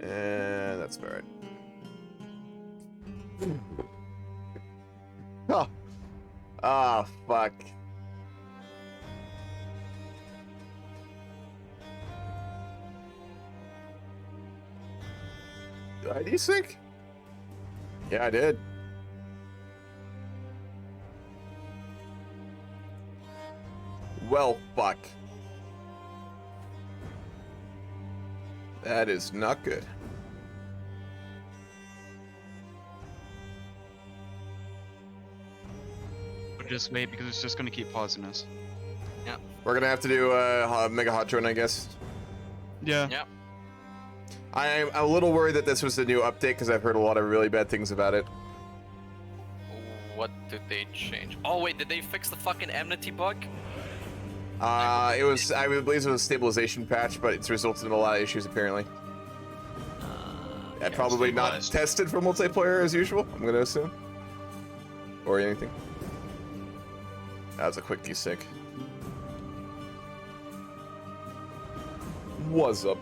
And that's all right. Oh. Oh, fuck. Did I desync? Yeah, I did. Well, fuck. That is not good. But just wait, because it's just gonna keep pausing us. Yeah. We're gonna have to do Mega Hot Drone, I guess. Yeah. Yep. I'm a little worried that this was the new update because I've heard a lot of really bad things about it. What did they change? Oh wait, did they fix the fucking enmity bug? I believe it was a stabilization patch, but it's resulted in a lot of issues apparently. Probably not tested for multiplayer as usual, I'm gonna assume. Or anything. That was a quick desync. What's up?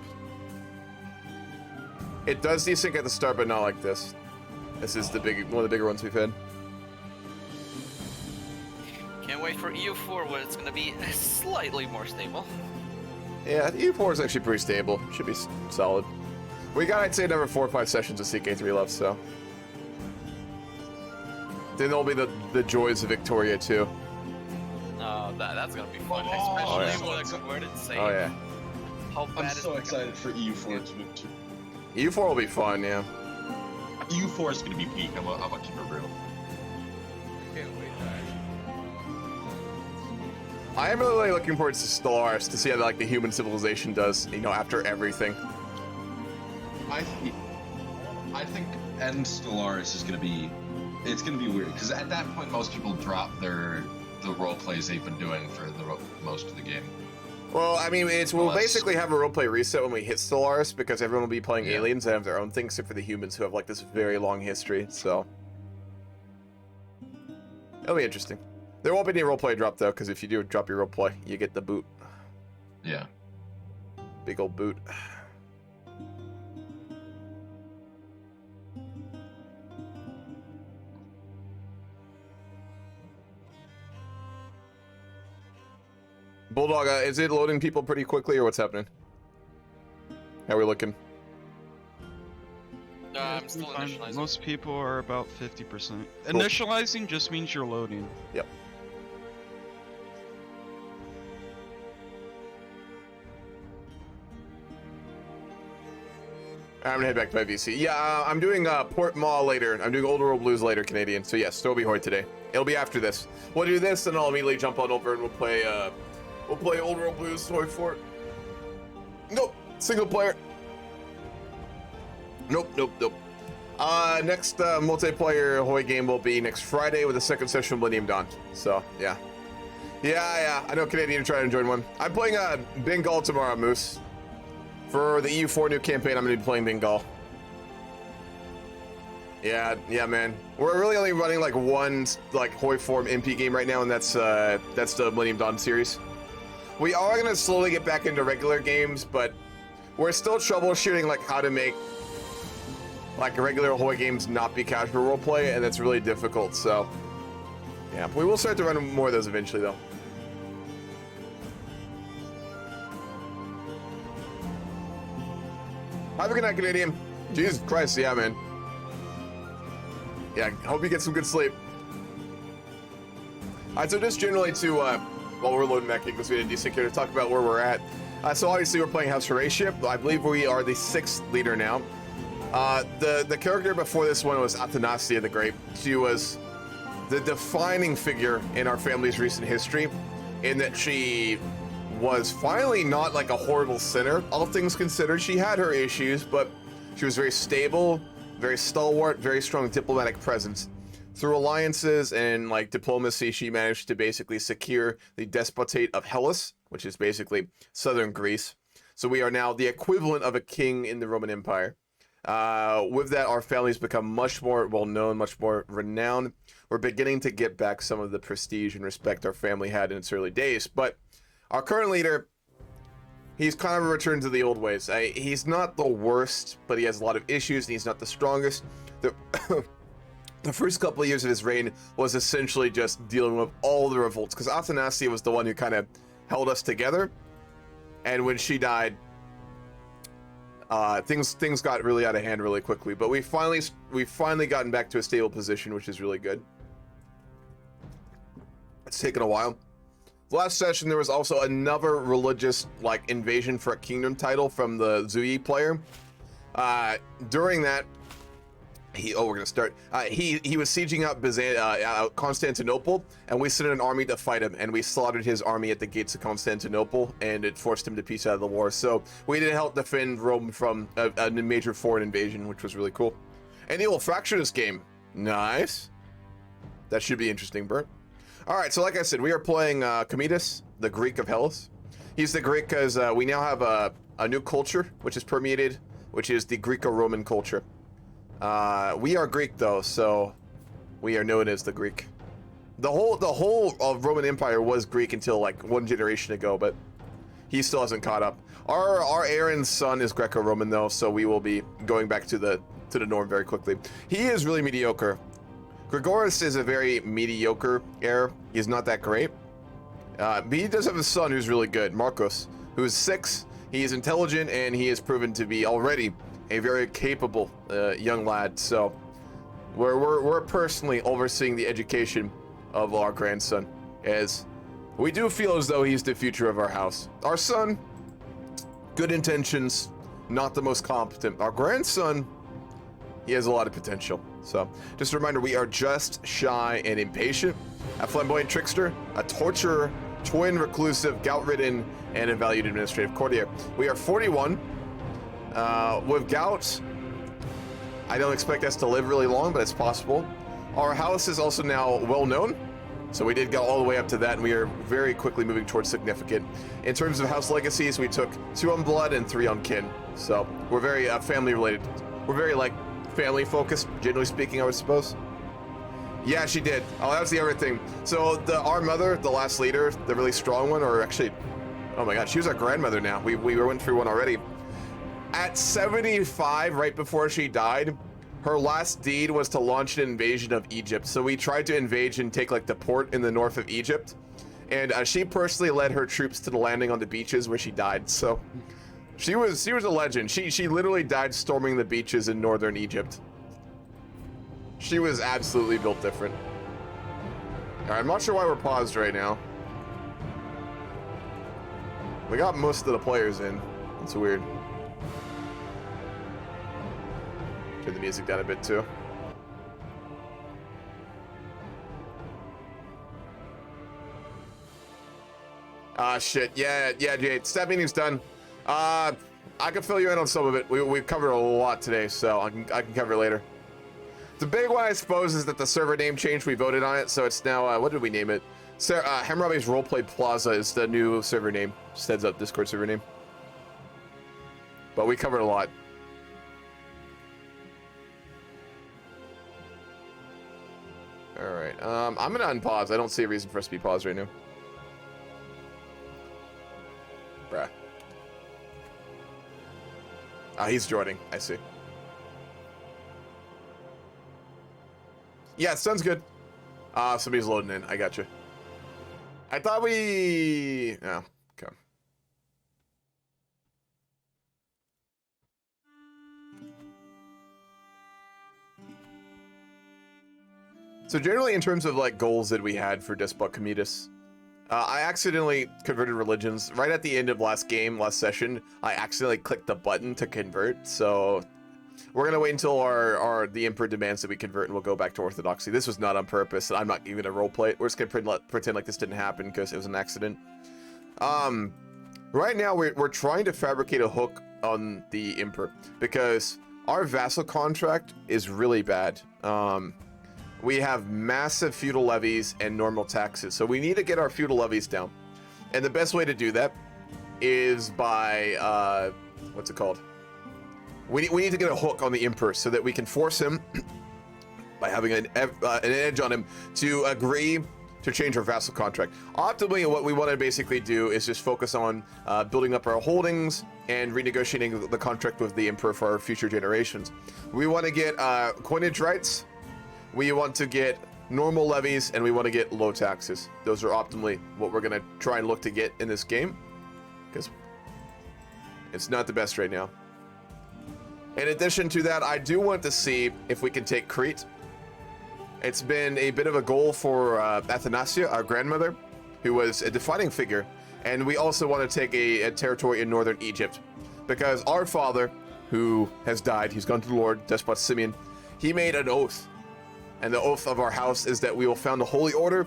It does desync at the start, but not like this. This is one of the bigger ones we've had. Can't wait for EU4 where it's gonna be slightly more stable. Yeah, EU4 is actually pretty stable. Should be solid. We got, I'd say, another 4 or 5 sessions of CK3 left, so. Then there'll be the joys of Victoria, too. Oh, that's gonna be fun. Oh, Especially yeah. with a converted save. Oh, yeah. How bad I'm is so it excited for EU4 to move to. EU4 will be fun, yeah. EU4 is gonna be peak. I'm gonna keep it real. I can't wait to I am really looking forward to Stellaris to see how like the human civilization does, you know, after everything. I think End Stellaris is gonna be. It's gonna be weird because at that point most people drop the role plays they've been doing for most of the game. Well, I mean, we'll Unless- basically have a roleplay reset when we hit Stellaris because everyone will be playing Yeah. aliens that have their own thing, except for the humans who have like this very long history. So it'll be interesting. There won't be any roleplay drop though, because if you do drop your roleplay, you get the boot. Yeah. Big old boot. Bulldog, is it loading people pretty quickly or what's happening? How are we looking? I'm still initializing. Most people are about 50%. Initializing just means you're loading. Yep. I'm gonna head back to my VC. Yeah, I'm doing Port Mall later. I'm doing Old World Blues later, Canadian. So yes, Stoby Hoy today. It'll be after this. We'll do this, and I'll immediately jump on over and we'll play Old World Blues Hoy Fort. Nope, single player. Nope. Next multiplayer Hoy game will be next Friday with the second session of Millennium Dawn. So yeah. I know Canadian are trying to join one. I'm playing Bengal tomorrow, Moose. For the EU4 new campaign, I'm gonna be playing Bengal. Yeah, man. We're really only running like one Hoi form MP game right now, and that's the Millennium Dawn series. We are gonna slowly get back into regular games, but we're still troubleshooting like how to make like regular Hoi games not be casual roleplay, and it's really difficult. So yeah, we will start to run more of those eventually, though. Have a good night, Canadian. Jesus Christ, yeah, man. Yeah, hope you get some good sleep. Alright, so just generally to, while we're loading back in, because we did a decent here, to talk about where we're at. So obviously we're playing House Horatio. I believe we are the 6th leader now. The character before this one was Athanasia the Great. She was the defining figure in our family's recent history, in that she was finally not like a horrible sinner, all things considered. She had her issues, but she was very stable, very stalwart, very strong diplomatic presence. Through alliances and like diplomacy, she managed to basically secure the Despotate of Hellas, which is basically southern Greece. So we are now the equivalent of a king in the Roman Empire. With that, our family's become much more well-known, much more renowned. We're beginning to get back some of the prestige and respect our family had in its early days, but our current leader he's kind of a return to the old ways. He's not the worst, but he has a lot of issues, and he's not the strongest. The, the first couple of years of his reign was essentially just dealing with all the revolts, because Athanasia was the one who kind of held us together, and when she died, things got really out of hand really quickly. But we've finally gotten back to a stable position, which is really good. It's taken a while. Last session, there was also another religious invasion for a kingdom title from the Zuyi player. During that, he was sieging out Constantinople, and we sent an army to fight him, and we slaughtered his army at the gates of Constantinople, and it forced him to peace out of the war. So we did help defend Rome from a major foreign invasion, which was really cool. And he will fracture this game. Nice. That should be interesting, Bert. All right, so like I said, we are playing Commodus, the Greek of Hellas. He's the Greek because we now have a new culture, which is permeated, which is the Greco-Roman culture. We are Greek though, so we are known as the Greek. The whole of Roman Empire was Greek until one generation ago, but he still hasn't caught up. Our Aaron's son is Greco-Roman though, so we will be going back to the norm very quickly. He is really mediocre. Gregoris is a very mediocre heir. He's not that great. But he does have a son who's really good, Marcos, who's 6. He is intelligent, and he has proven to be already a very capable young lad. So we're personally overseeing the education of our grandson, as we do feel as though he's the future of our house. Our son, good intentions, not the most competent. Our grandson, he has a lot of potential. So, just a reminder, we are just shy and impatient, a flamboyant trickster, a torturer, twin reclusive, gout-ridden, and a valued administrative courtier. We are 41. With gout, I don't expect us to live really long, but it's possible. Our house is also now well known, so we did go all the way up to that, and we are very quickly moving towards significant. In terms of house legacies, we took 2 on blood and 3 on kin, so we're very family related. We're very family focused, generally speaking, I would suppose. Yeah, she did. Oh, that was the other thing. So our mother, the last leader, the really strong one, or actually, oh my god, she was our grandmother now. We went through one already. At 75, right before she died, her last deed was to launch an invasion of Egypt. So we tried to invade and take the port in the north of Egypt, and she personally led her troops to the landing on the beaches where she died. So she was a legend. She literally died storming the beaches in northern Egypt. She was absolutely built different. All right, I'm not sure why we're paused right now. We got most of the players in. It's weird. Turn the music down a bit too. Ah, shit. Yeah, Jade. Staff meeting's done. I can fill you in on some of it. We've covered a lot today, so I can cover it later. The big one, I suppose, is that the server name changed. We voted on it, so it's now, what did we name it? Hammurabe's Roleplay Plaza is the new server name. Just heads up, Discord server name. But we covered a lot. Alright, I'm gonna unpause. I don't see a reason for us to be paused right now. Bruh. Ah, he's joining. I see. Yeah, sounds good. Somebody's loading in. I got you. I thought we... Oh, okay. So generally, in terms of goals that we had for Despot Commodus, I accidentally converted religions. Right at the end of last session, I accidentally clicked the button to convert, so we're gonna wait until the Emperor demands that we convert, and we'll go back to Orthodoxy. This was not on purpose, and I'm not even gonna roleplay it. We're just gonna pretend like this didn't happen because it was an accident. Right now, we're trying to fabricate a hook on the Emperor, because our vassal contract is really bad. We have massive feudal levies and normal taxes, so we need to get our feudal levies down. And the best way to do that is by, what's it called? We need to get a hook on the Emperor so that we can force him, by having an edge on him, to agree to change our vassal contract. Optimally, what we want to basically do is just focus on building up our holdings and renegotiating the contract with the emperor for our future generations. We want to get coinage rights, we want to get normal levies, and we want to get low taxes. Those are optimally what we're going to try and look to get in this game, because it's not the best right now. In addition to that, I do want to see if we can take Crete. It's been a bit of a goal for Athanasia, our grandmother, who was a defining figure. And we also want to take a territory in northern Egypt, because our father, who has died, he's gone to the Lord, Despot Simeon, he made an oath. And the oath of our house is that we will found a holy order,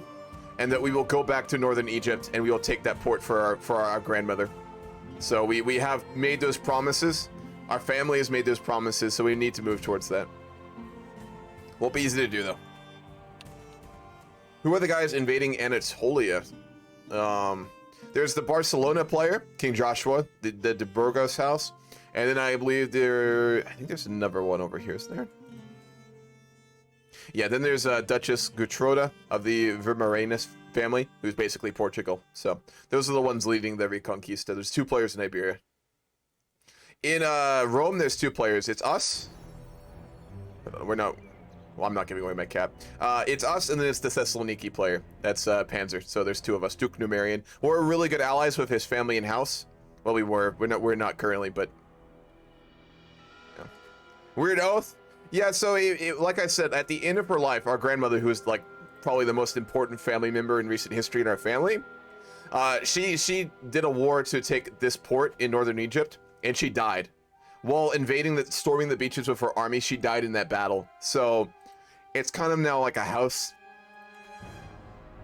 and that we will go back to northern Egypt, and we will take that port for our grandmother. So we have made those promises. Our family has made those promises, so we need to move towards that. Won't be easy to do, though. Who are the guys invading Anatolia? There's the Barcelona player, King Joshua, the De Burgos house. And then I believe I think there's another one over here, isn't there? Yeah, then there's Duchess Gutroda of the Vermarenes family, who's basically Portugal. So those are the ones leading the Reconquista. There's 2 players in Iberia. In Rome, there's 2 players. It's us. Well, I'm not giving away my cap. It's us, and then it's the Thessaloniki player. That's Panzer. So there's 2 of us. Duke Numerian. We're really good allies with his family and house. Well, we were. We're not currently, but... Yeah. Weird oath? Yeah, so like I said, at the end of her life, our grandmother, who is like probably the most important family member in recent history in our family, she did a war to take this port in northern Egypt, and she died. While storming the beaches with her army, she died in that battle. So it's kind of now like a house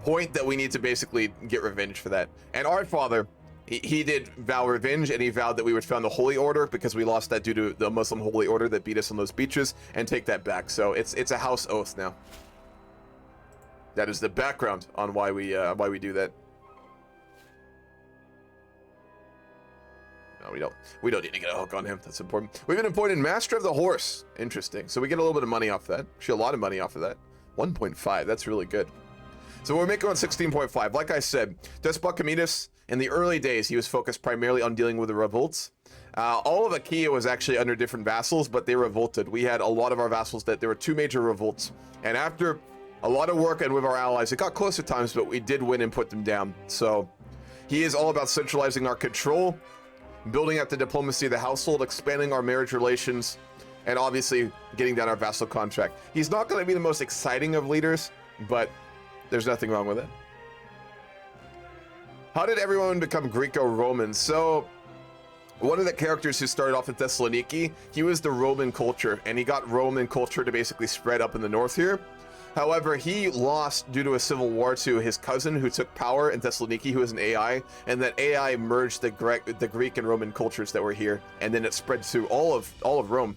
point that we need to basically get revenge for that. And our father, he did vow revenge, and he vowed that we would found the Holy Order, because we lost that due to the Muslim Holy Order that beat us on those beaches, and take that back. So it's a house oath now. That is the background on why we do that. No, we don't need to get a hook on him. That's important. We've been appointed Master of the Horse. Interesting. So we get a little bit of money off that. Actually, a lot of money off of that. 1.5. That's really good. So we're making on 16.5. Like I said, Despot Commodus, in the early days, he was focused primarily on dealing with the revolts. All of Achaia was actually under different vassals, but they revolted. We had a lot of our vassals that there were 2 major revolts. And after a lot of work and with our allies, it got close at times, but we did win and put them down. So he is all about centralizing our control, building up the diplomacy of the household, expanding our marriage relations, and obviously getting down our vassal contract. He's not going to be the most exciting of leaders, but there's nothing wrong with it. How did everyone become Greco-Roman? So one of the characters who started off in Thessaloniki, he was the Roman culture, and he got Roman culture to basically spread up in the north here. However, he lost due to a civil war to his cousin, who took power in Thessaloniki, who was an AI, and that AI merged the Greek and Roman cultures that were here, and then it spread to all of Rome.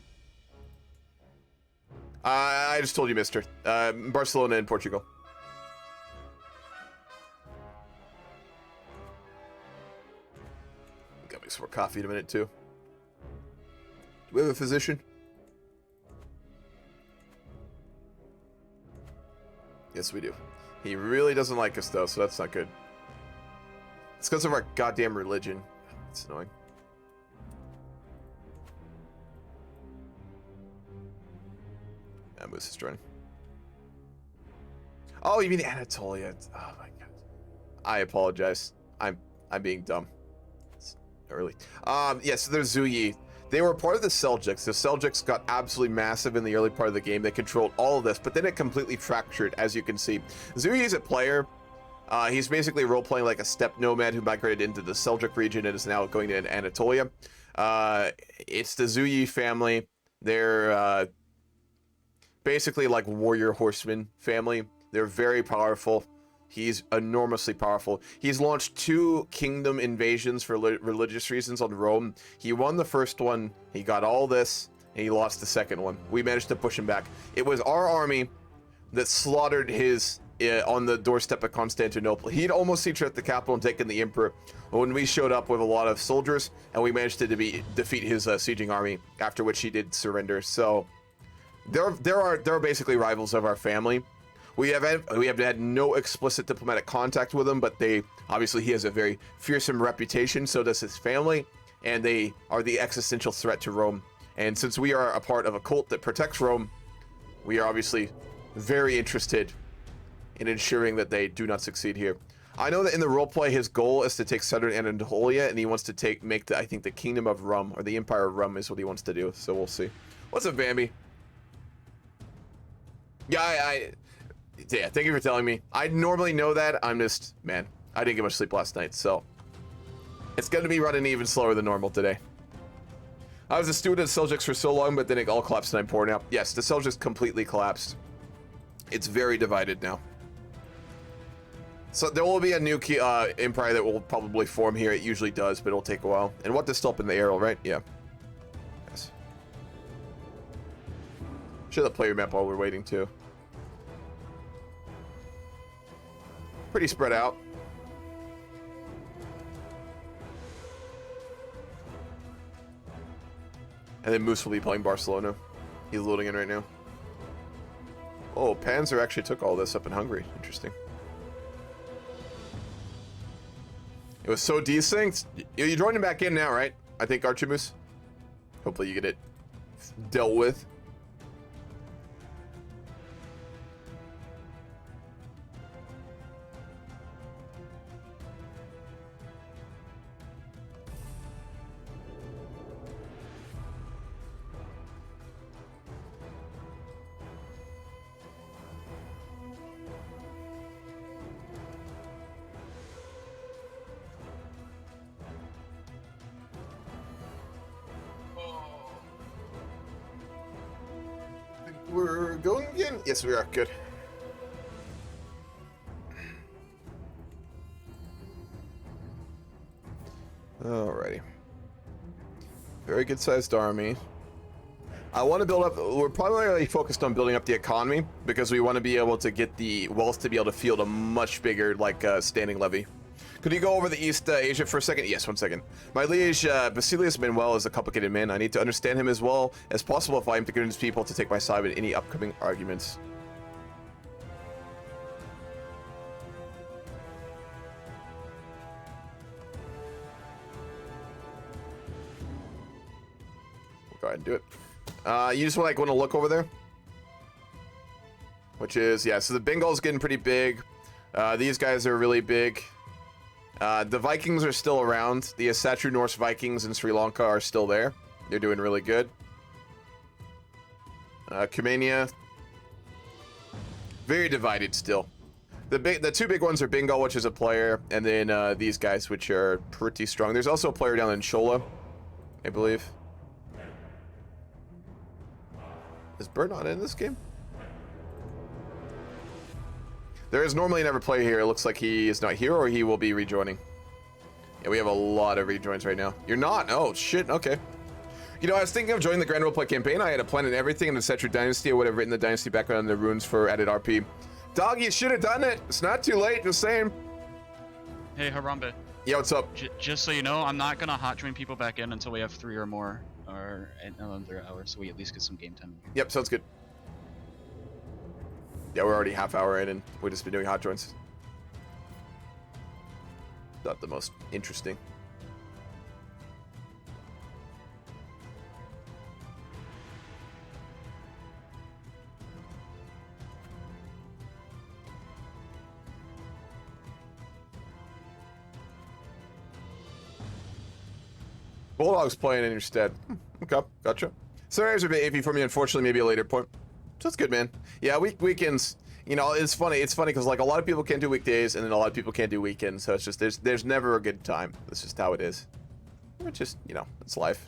I just told you, mister. Barcelona in Portugal. Got me some more coffee in a minute, too. Do we have a physician? Yes, we do. He really doesn't like us, though, so that's not good. It's because of our goddamn religion. It's annoying. Moose is joining. Oh, you mean Anatolia? Oh my god. I apologize. I'm being dumb. It's early. Yeah, so there's Zuyi. They were part of the Seljuks. The Seljuks got absolutely massive in the early part of the game. They controlled all of this, but then it completely fractured, as you can see. Zuyi is a player. He's basically role-playing like a steppe nomad who migrated into the Seljuk region and is now going to Anatolia. It's the Zuyi family. They're basically like warrior horseman family. They're very powerful. He's enormously powerful. He's launched 2 kingdom invasions for religious reasons on Rome. He won the first one, he got all this, and he lost the second one. We managed to push him back. It was our army that slaughtered his on the doorstep of Constantinople. He'd almost sieged at the capital and taken the emperor when we showed up with a lot of soldiers, and we managed to defeat his sieging army, after which he did surrender. So they're basically rivals of our family. We have had no explicit diplomatic contact with him, but obviously he has a very fearsome reputation. So does his family, and they are the existential threat to Rome. And since we are a part of a cult that protects Rome, we are obviously very interested in ensuring that they do not succeed here. I know that in the roleplay, his goal is to take southern Anatolia, and he wants to make I think the Kingdom of Rum, or the Empire of Rum is what he wants to do, so we'll see. What's up, Bambi? Yeah, yeah, thank you for telling me. I normally know that, I'm just, man, I didn't get much sleep last night, so it's gonna be running even slower than normal today. I was a student at Seljuks for so long, but then it all collapsed and I'm poor now. Yes, the Seljuks completely collapsed. It's very divided now. So there will be a new empire that will probably form here. It usually does, but it'll take a while. And what to still up in the arrow, right? Yeah. Yes. Show the player map while we're waiting too. Pretty spread out. And then Moose will be playing Barcelona. He's loading in right now. Oh, Panzer actually took all this up in Hungary. Interesting. It was so decent. You're joining back in now, right? I think, Archimus. Hopefully you get it dealt with. We're going again? Yes, we are. Good. Alrighty. Very good sized army. I want to build up, we're primarily focused on building up the economy because we want to be able to get the wealth to be able to field a much bigger, standing levy. Could you go over the East Asia for a second? Yes, 1 second. My liege, Basilius Manuel, is a complicated man. I need to understand him as well as possible if I am to convince people to take my side in any upcoming arguments. We'll go ahead and do it. You just want to look over there? Which is, yeah, so the Bengal's getting pretty big. These guys are really big. The Vikings are still around. The Asatru Norse Vikings in Sri Lanka are still there. They're doing really good. Cumania, very divided still. The two big ones are Bengal, which is a player, and then these guys, which are pretty strong. There's also a player down in Chola, I believe. Is Bert not in this game? There is normally never player here. It looks like he is not here, or he will be rejoining. Yeah, we have a lot of rejoins right now. You're not? Oh, shit. Okay. You know, I was thinking of joining the Grand Roleplay campaign. I had a plan and everything in the Setru Dynasty. I would have written the Dynasty background and the runes for added RP. Dog, you should have done it. It's not too late. Just saying. Hey, Harambe. Yeah, what's up? Just so you know, I'm not gonna hot join people back in until we have 3 or more, or another hour, so we at least get some game time. Yep, sounds good. Yeah, we're already half hour in, and we've just been doing hot joins. Not the most interesting. Bulldog's playing in your stead. Okay, gotcha. Sorry, a bit iffy for me, unfortunately, maybe a later point. So that's good, man. Yeah, weekends, you know, it's funny. It's funny because, like, a lot of people can't do weekdays, and then a lot of people can't do weekends. So it's just, there's never a good time. That's just how it is. It's just, you know, it's life.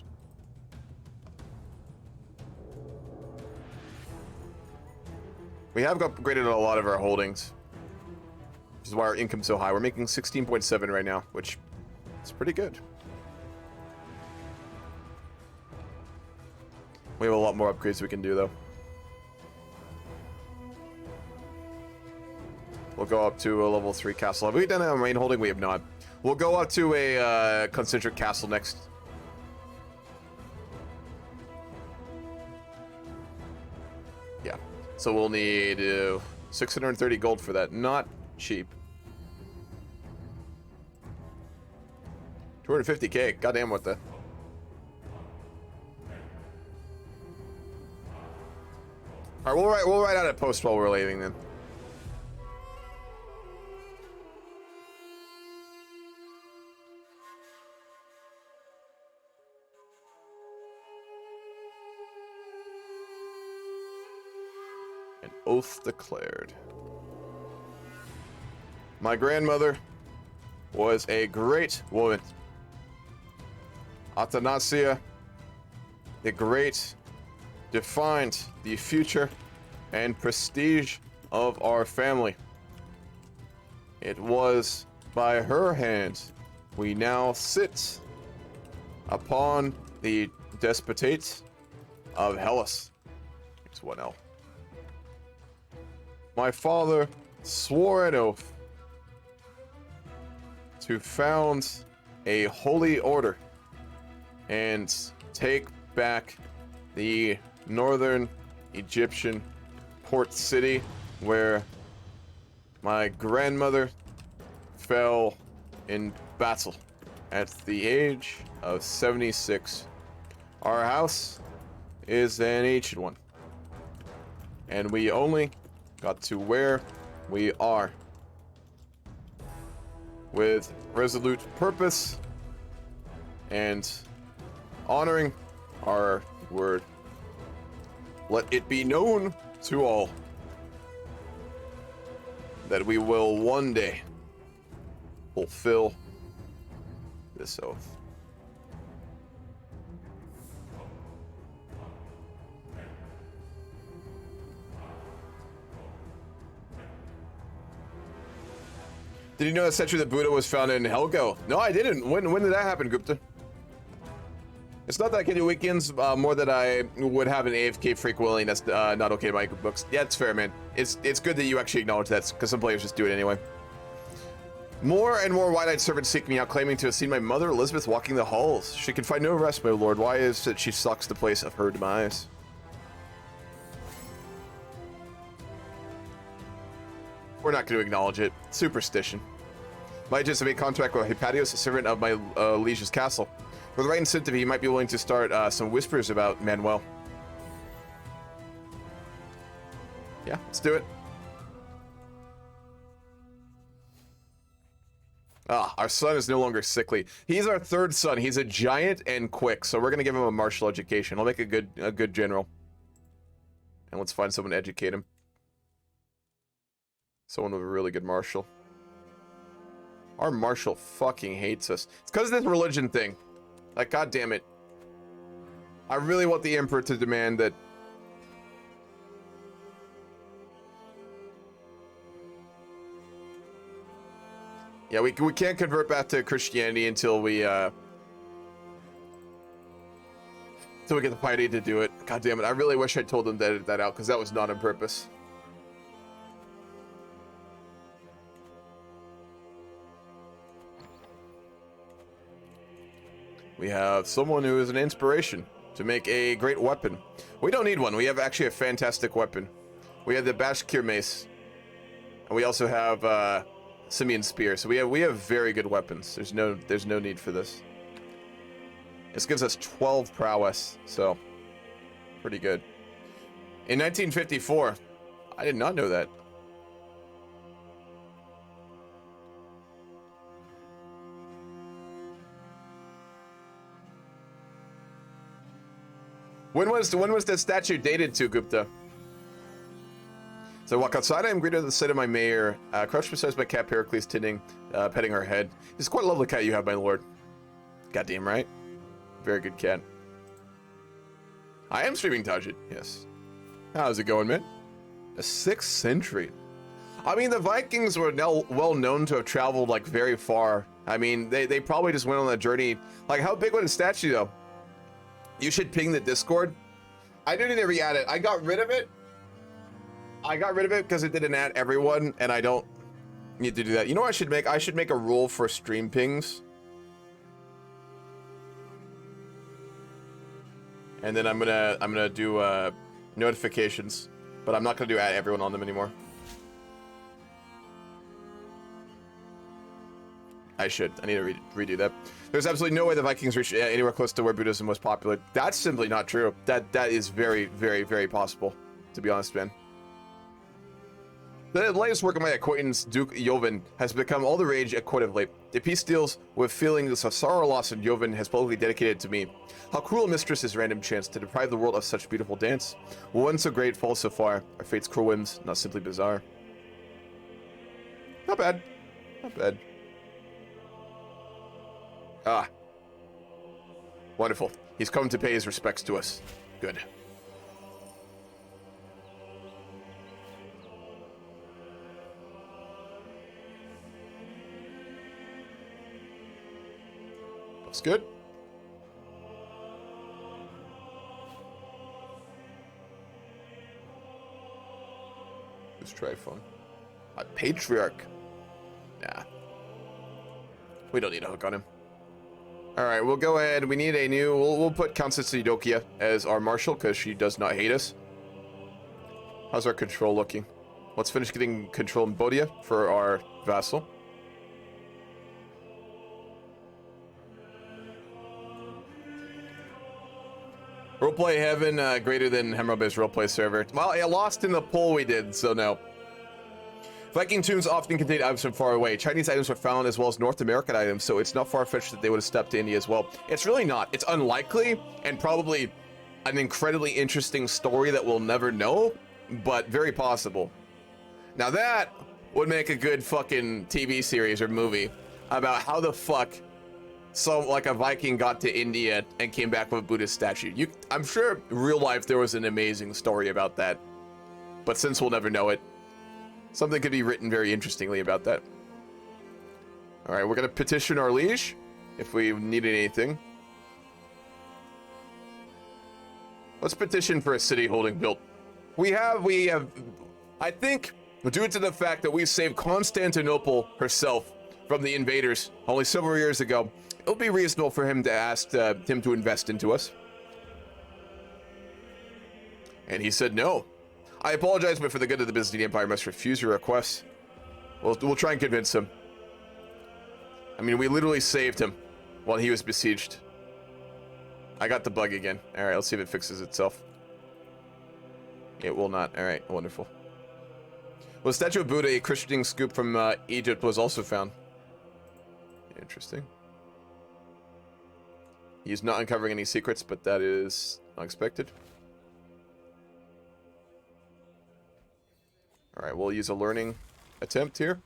We have upgraded a lot of our holdings, which is why our income's so high. We're making 16.7 right now, which is pretty good. We have a lot more upgrades we can do, though. We'll go up to a level 3 castle. Have we done a main holding? We have not. We'll go up to a concentric castle next. Yeah. So we'll need 630 gold for that. Not cheap. 250k. Goddamn, what the? Alright, we'll write out a post while we're leaving then. An oath declared. My grandmother was a great woman. Athanasia the Great defined the future and prestige of our family. It was by her hand we now sit upon the despotate of Hellas. It's 1L. My father swore an oath to found a holy order and take back the northern Egyptian port city where my grandmother fell in battle at the age of 76. Our house is an ancient one, and we only got to where we are with resolute purpose and honoring our word. Let it be known to all that we will one day fulfill this oath. Did you know that statue of Buddha was found in Helgo? No, I didn't. When did that happen, Gupta? It's not that I can do weekends, more that I would have an AFK frequently, and that's not okay by books. Yeah, it's fair, man. It's good that you actually acknowledge that, because some players just do it anyway. More and more wide-eyed servants seek me out, claiming to have seen my mother Elizabeth walking the halls. She can find no rest, my lord. Why is it she stalks the place of her demise? We're not going to acknowledge it. Superstition. Might just have made contract with Hypatios, a servant of my liege's castle. For the right incentive, he might be willing to start some whispers about Manuel. Yeah, let's do it. Ah, our son is no longer sickly. He's our third son. He's a giant and quick, so we're gonna give him a martial education. I'll make a good general. And let's find someone to educate him. Someone with a really good martial. Our marshal fucking hates us. It's because of this religion thing. Like, god damn it. I really want the emperor to demand that. Yeah, we can't convert back to Christianity until we get the piety to do it. God damn it. I really wish I told them to edit that out, because that was not on purpose. We have someone who is an inspiration to make a great weapon. We don't need one. We have actually a fantastic weapon. We have the Bashkir mace, and we also have Simeon spear. So we have very good weapons. There's no need for this. This gives us 12 prowess, so pretty good. In 1954, I did not know that. When was the statue dated to, Gupta? So I walk outside, I am greeted at the sight of my mayor, crouched beside my cat Pericles, petting her head. It's quite a lovely cat you have, my lord. Goddamn right. Very good cat. I am streaming Tajid, yes. How's it going, man? The 6th century. I mean, the Vikings were now well known to have traveled, like, very far. I mean, they probably just went on that journey. Like, how big was the statue, though? You should ping the Discord. I didn't re-add it. I got rid of it. Because it didn't add everyone, and I don't need to do that. You know what I should make? I should make a rule for stream pings. And then I'm gonna do notifications, but I'm not gonna do add everyone on them anymore. I should. I need to redo that. There's absolutely no way the Vikings reached anywhere close to where Buddhism was popular. That's simply not true. That is very, very, very possible, to be honest, man. The latest work of my acquaintance, Duke Jovan, has become all the rage quite of late. The piece deals with feelings of sorrow, loss, and Jovan has publicly dedicated to me. How cruel a mistress is random chance to deprive the world of such beautiful dance. One so great falls so far. Our fate's cruel whims, not simply bizarre. Not bad. Not bad. Ah. Wonderful. He's come to pay his respects to us. Good. Looks good. Who's Tryphon? A patriarch. Nah. We don't need a hook on him. Alright, we'll go ahead. We need a new... We'll put Countess Eudokia as our marshal, because she does not hate us. How's our control looking? Let's finish getting control in Bodia for our vassal. Roleplay Heaven, greater than Hammurabi's Roleplay server. Well, I lost in the poll we did, so no. Viking tombs often contain items from far away. Chinese items were found as well as North American items, so it's not far-fetched that they would have stepped to India as well. It's really not. It's unlikely, and probably an incredibly interesting story that we'll never know, but very possible. Now that would make a good fucking TV series or movie about how the fuck like a Viking got to India and came back with a Buddhist statue. I'm sure in real life there was an amazing story about that, but since we'll never know it, something could be written very interestingly about that. All right, we're gonna petition our liege if we needed anything. Let's petition for a city holding built. We have, I think, due to the fact that we saved Constantinople herself from the invaders only several years ago, it would be reasonable for him to ask him to invest into us. And he said no. I apologize, but for the good of the Byzantine Empire, I must refuse your request. We'll try and convince him. I mean, we literally saved him while he was besieged. I got the bug again. All right, let's see if it fixes itself. It will not. All right, wonderful. Well, the statue of Buddha, a Christian scoop from Egypt, was also found. Interesting. He's not uncovering any secrets, but that is unexpected. All right, we'll use a learning attempt here.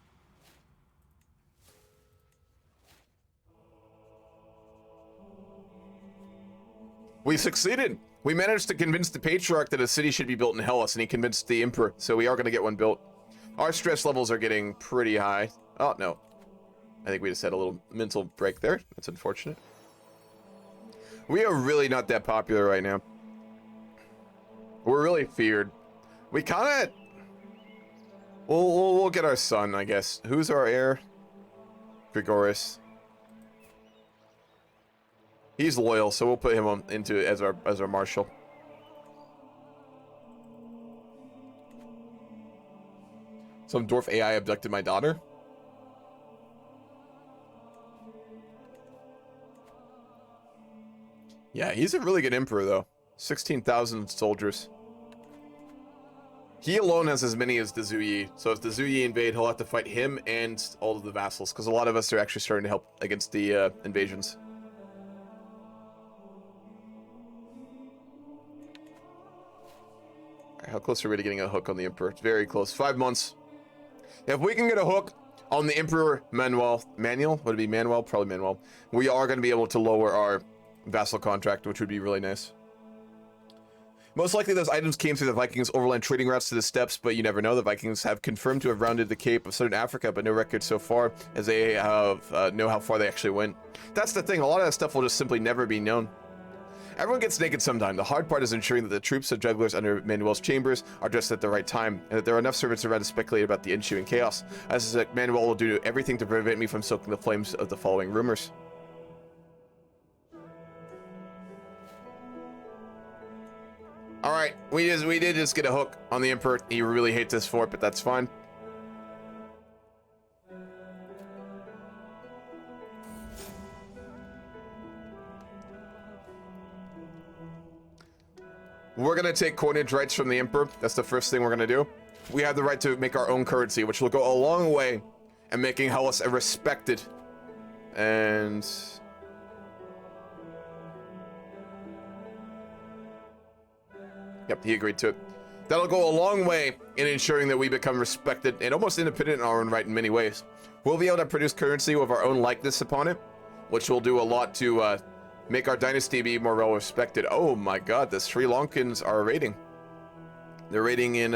We succeeded. We managed to convince the patriarch that a city should be built in Hellas, and he convinced the emperor, so we are going to get one built. Our stress levels are getting pretty high. Oh, no. I think we just had a little mental break there. That's unfortunate. We are really not that popular right now. We're really feared. We kind of... We'll get our son, I guess. Who's our heir? Grigoris. He's loyal, so we'll put him into as our marshal. Some dwarf AI abducted my daughter. Yeah, he's a really good emperor, though. 16,000 soldiers. He alone has as many as the Zuyi. So if the Zuyi invade, he'll have to fight him and all of the vassals, because a lot of us are actually starting to help against the invasions. All right, how close are we to getting a hook on the emperor? It's very close. 5 months. If we can get a hook on the Emperor Manuel, would it be Manuel? Probably Manuel. We are going to be able to lower our vassal contract, which would be really nice. Most likely those items came through the Vikings' overland trading routes to the steppes, but you never know. The Vikings have confirmed to have rounded the Cape of Southern Africa, but no record so far as they have know how far they actually went. That's the thing. A lot of that stuff will just simply never be known. Everyone gets naked sometime. The hard part is ensuring that the troops of jugglers under Manuel's chambers are dressed at the right time, and that there are enough servants around to speculate about the ensuing chaos, as Manuel will do everything to prevent me from soaking the flames of the following rumors. All right, we did just get a hook on the Emperor. He really hates us for it, but that's fine. we're gonna take coinage rights from the Emperor. That's the first thing we're gonna do. We have the right to make our own currency, which will go a long way in making Hellas a respected and... Yep, he agreed to it. That'll go a long way in ensuring that we become respected and almost independent in our own right in many ways. We'll be able to produce currency with our own likeness upon it, which will do a lot to make our dynasty be more well respected. Oh my god, the Sri Lankans are raiding. They're raiding in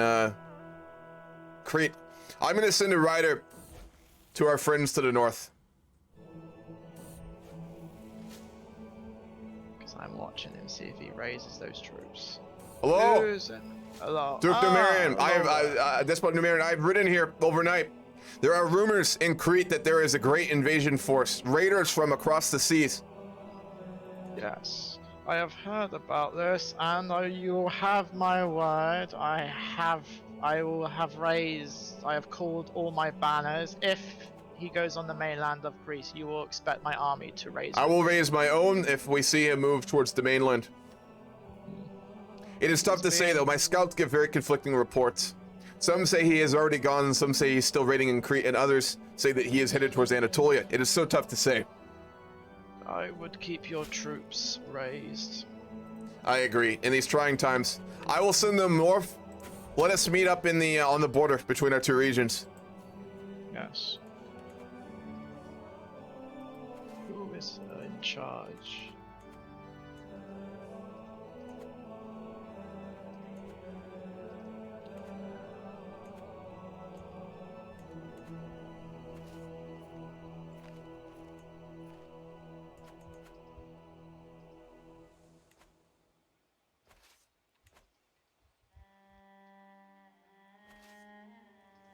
Crete. I'm gonna send a rider to our friends to the north. Because I'm watching him see if he raises those troops. Hello? Hello. Duke Numerian, hello. Despot Numerian, I've ridden here overnight. There are rumors in Crete that there is a great invasion force, raiders from across the seas. Yes, I have heard about this, and you have my word. I have called all my banners. If he goes on the mainland of Greece, you will expect my army to raise. I will raise my own if we see him move towards the mainland. It is tough to say though, my scouts give very conflicting reports. Some say he has already gone, some say he's still raiding in Crete, and others say that he is headed towards Anatolia. It is so tough to say. I would keep your troops raised. I agree. In these trying times, I will send them north. Let us meet up in the on the border between our two regions. Yes. Who is in charge?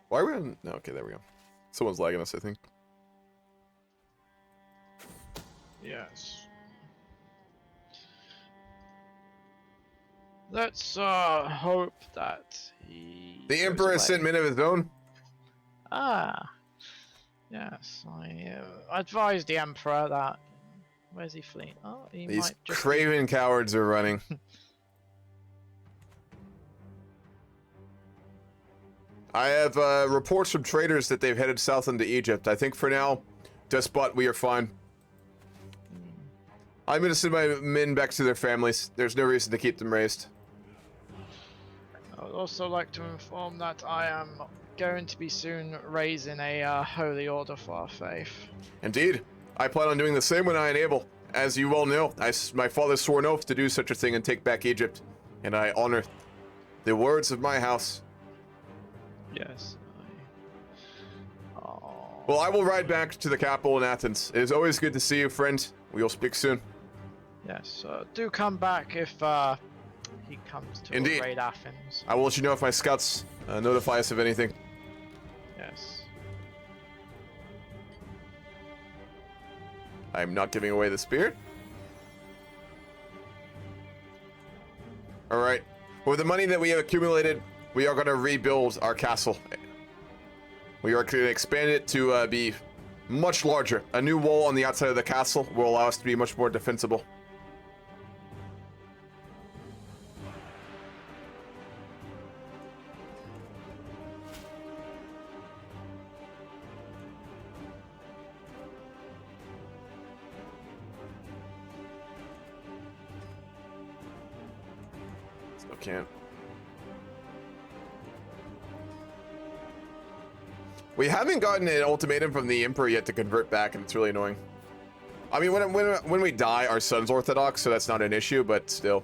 Why are we on? No, okay, there we go. Someone's lagging us, I think. Yes. Let's hope that he. The goes Emperor has away. sent men of his own. Ah. Yes, I advised the Emperor that. Where's he fleeing? Oh, he These might just. craven cowards are running. I have reports from traders that they've headed south into Egypt. I think for now, Despot, we are fine. I'm going to send my men back to their families. There's no reason to keep them raised. I would also like to inform that I am going to be soon raising a holy order for our faith. Indeed. I plan on doing the same when I enable. As you well know, my father swore an oath to do such a thing and take back Egypt. And I honor the words of my house. Yes. Oh. Well, I will ride back to the capital in Athens. It is always good to see you, friend. We will speak soon. Yes. Do come back if he comes to Indeed. raid Athens. I will let you know if my scouts notify us of anything. Yes. I am not giving away the spirit. Alright. With the money that we have accumulated, we are going to rebuild our castle. We are going to expand it to be much larger. A new wall on the outside of the castle will allow us to be much more defensible. Still can't. We haven't gotten an ultimatum from the Emperor yet to convert back, and it's really annoying. I mean, when we die, our son's Orthodox, so that's not an issue, but still.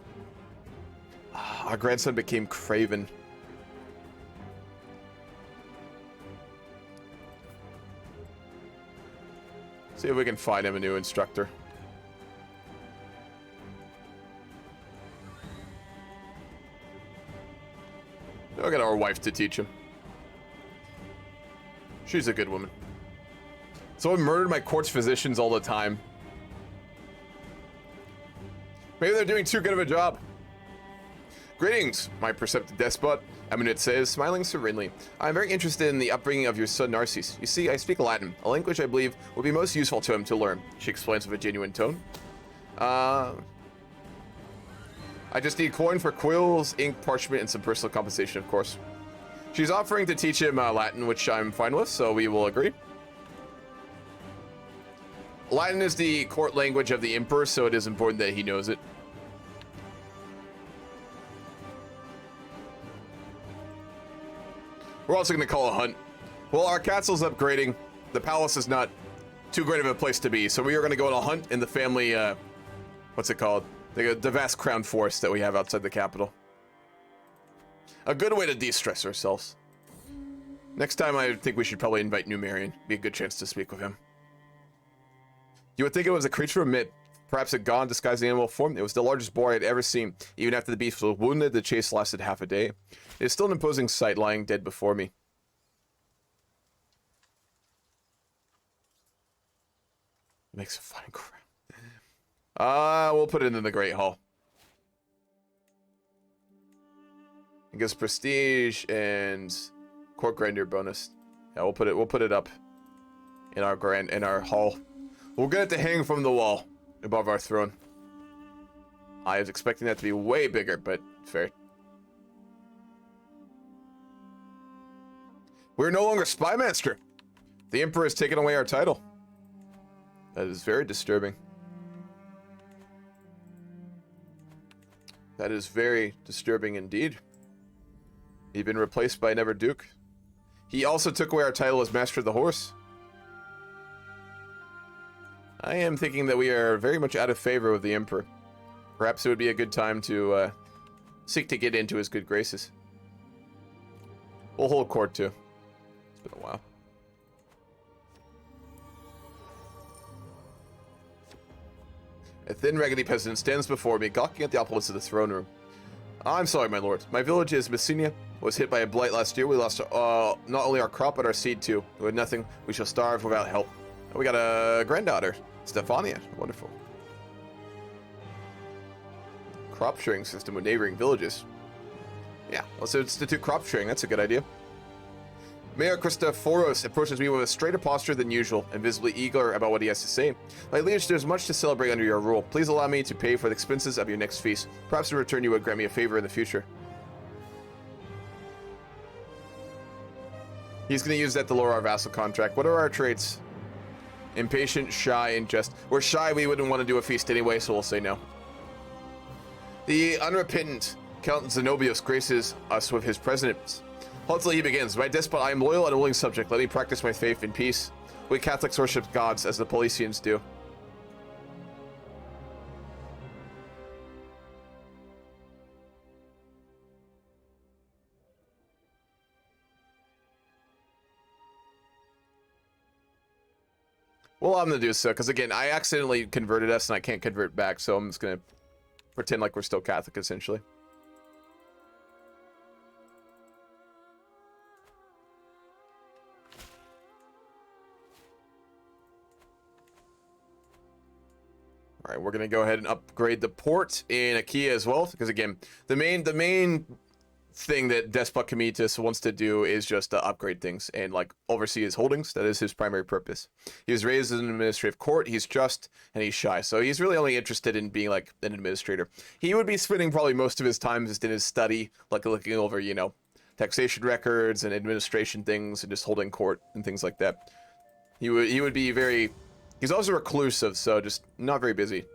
Our grandson became Craven. See if we can find him a new instructor. I'll get our wife to teach him. She's a good woman. Someone murdered my court's physicians all the time. Maybe they're doing too good of a job. Greetings, my perceptive despot. Eminent says, smiling serenely. I'm very interested in the upbringing of your son Narcissus. You see, I speak Latin, a language I believe would be most useful to him to learn. She explains with a genuine tone. I just need coin for quills, ink, parchment, and some personal compensation, of course. She's offering to teach him Latin, which I'm fine with, so we will agree. Latin is the court language of the Emperor, so it is important that he knows it. We're also going to call a hunt. Well, our castle's upgrading. The palace is not too great of a place to be, so we are going to go on a hunt in the family, what's it called? The vast crown forest that we have outside the capital. A good way to de-stress ourselves. Next time, I think we should probably invite Numerian. Be a good chance to speak with him. You would think it was a creature of myth, perhaps a god disguised in animal form. It was the largest boar I had ever seen. Even after the beast was wounded, the chase lasted half a day. It is still an imposing sight lying dead before me. Makes a fine crown. We'll put it in the Great Hall. It gives prestige and court grandeur bonus. Yeah, we'll put it up in our hall. We'll get it to hang from the wall above our throne. I was expecting that to be way bigger, but fair. We're no longer spy master. The Emperor has taken away our title. That is very disturbing. That is very disturbing indeed. He's been replaced by another Duke. He also took away our title as Master of the Horse. I am thinking that we are very much out of favor with the Emperor. Perhaps it would be a good time to seek to get into his good graces. We'll hold court too. It's been a while. A thin, raggedy peasant stands before me, gawking at the opulence of the throne room. I'm sorry, my lord. My village is Messenia. Was hit by a blight last year. We lost not only our crop, but our seed too. We had nothing. We shall starve without help. We got a granddaughter, Stefania. Wonderful. Crop sharing system with neighboring villages. Yeah, let's institute crop sharing. That's a good idea. Mayor Christophoros approaches me with a straighter posture than usual and visibly eager about what he has to say. My liege, there's much to celebrate under your rule. Please allow me to pay for the expenses of your next feast. Perhaps in return you would grant me a favor in the future. He's going to use that to lower our vassal contract. What are our traits? Impatient, shy, and just. We're shy, we wouldn't want to do a feast anyway, so we'll say no. The unrepentant Count Zenobius graces us with his presence. Hopefully he begins. My despot, I am loyal and a willing subject. Let me practice my faith in peace. We Catholics worship gods as the Paulicians do. Well, I'm gonna do so, because again, I accidentally converted us and I can't convert back, so I'm just gonna pretend like we're still Catholic, essentially. All right, we're gonna go ahead and upgrade the port in Achaia as well, because again, the main thing that Despot Comitus wants to do is just upgrade things and like oversee his holdings. That is his primary purpose. He was raised in an administrative court. He's just and he's shy, so he's really only interested in being like an administrator. He would be spending probably most of his time just in his study, like looking over, you know, taxation records and administration things and just holding court and things like that. He would be very. He's also reclusive, so just not very busy.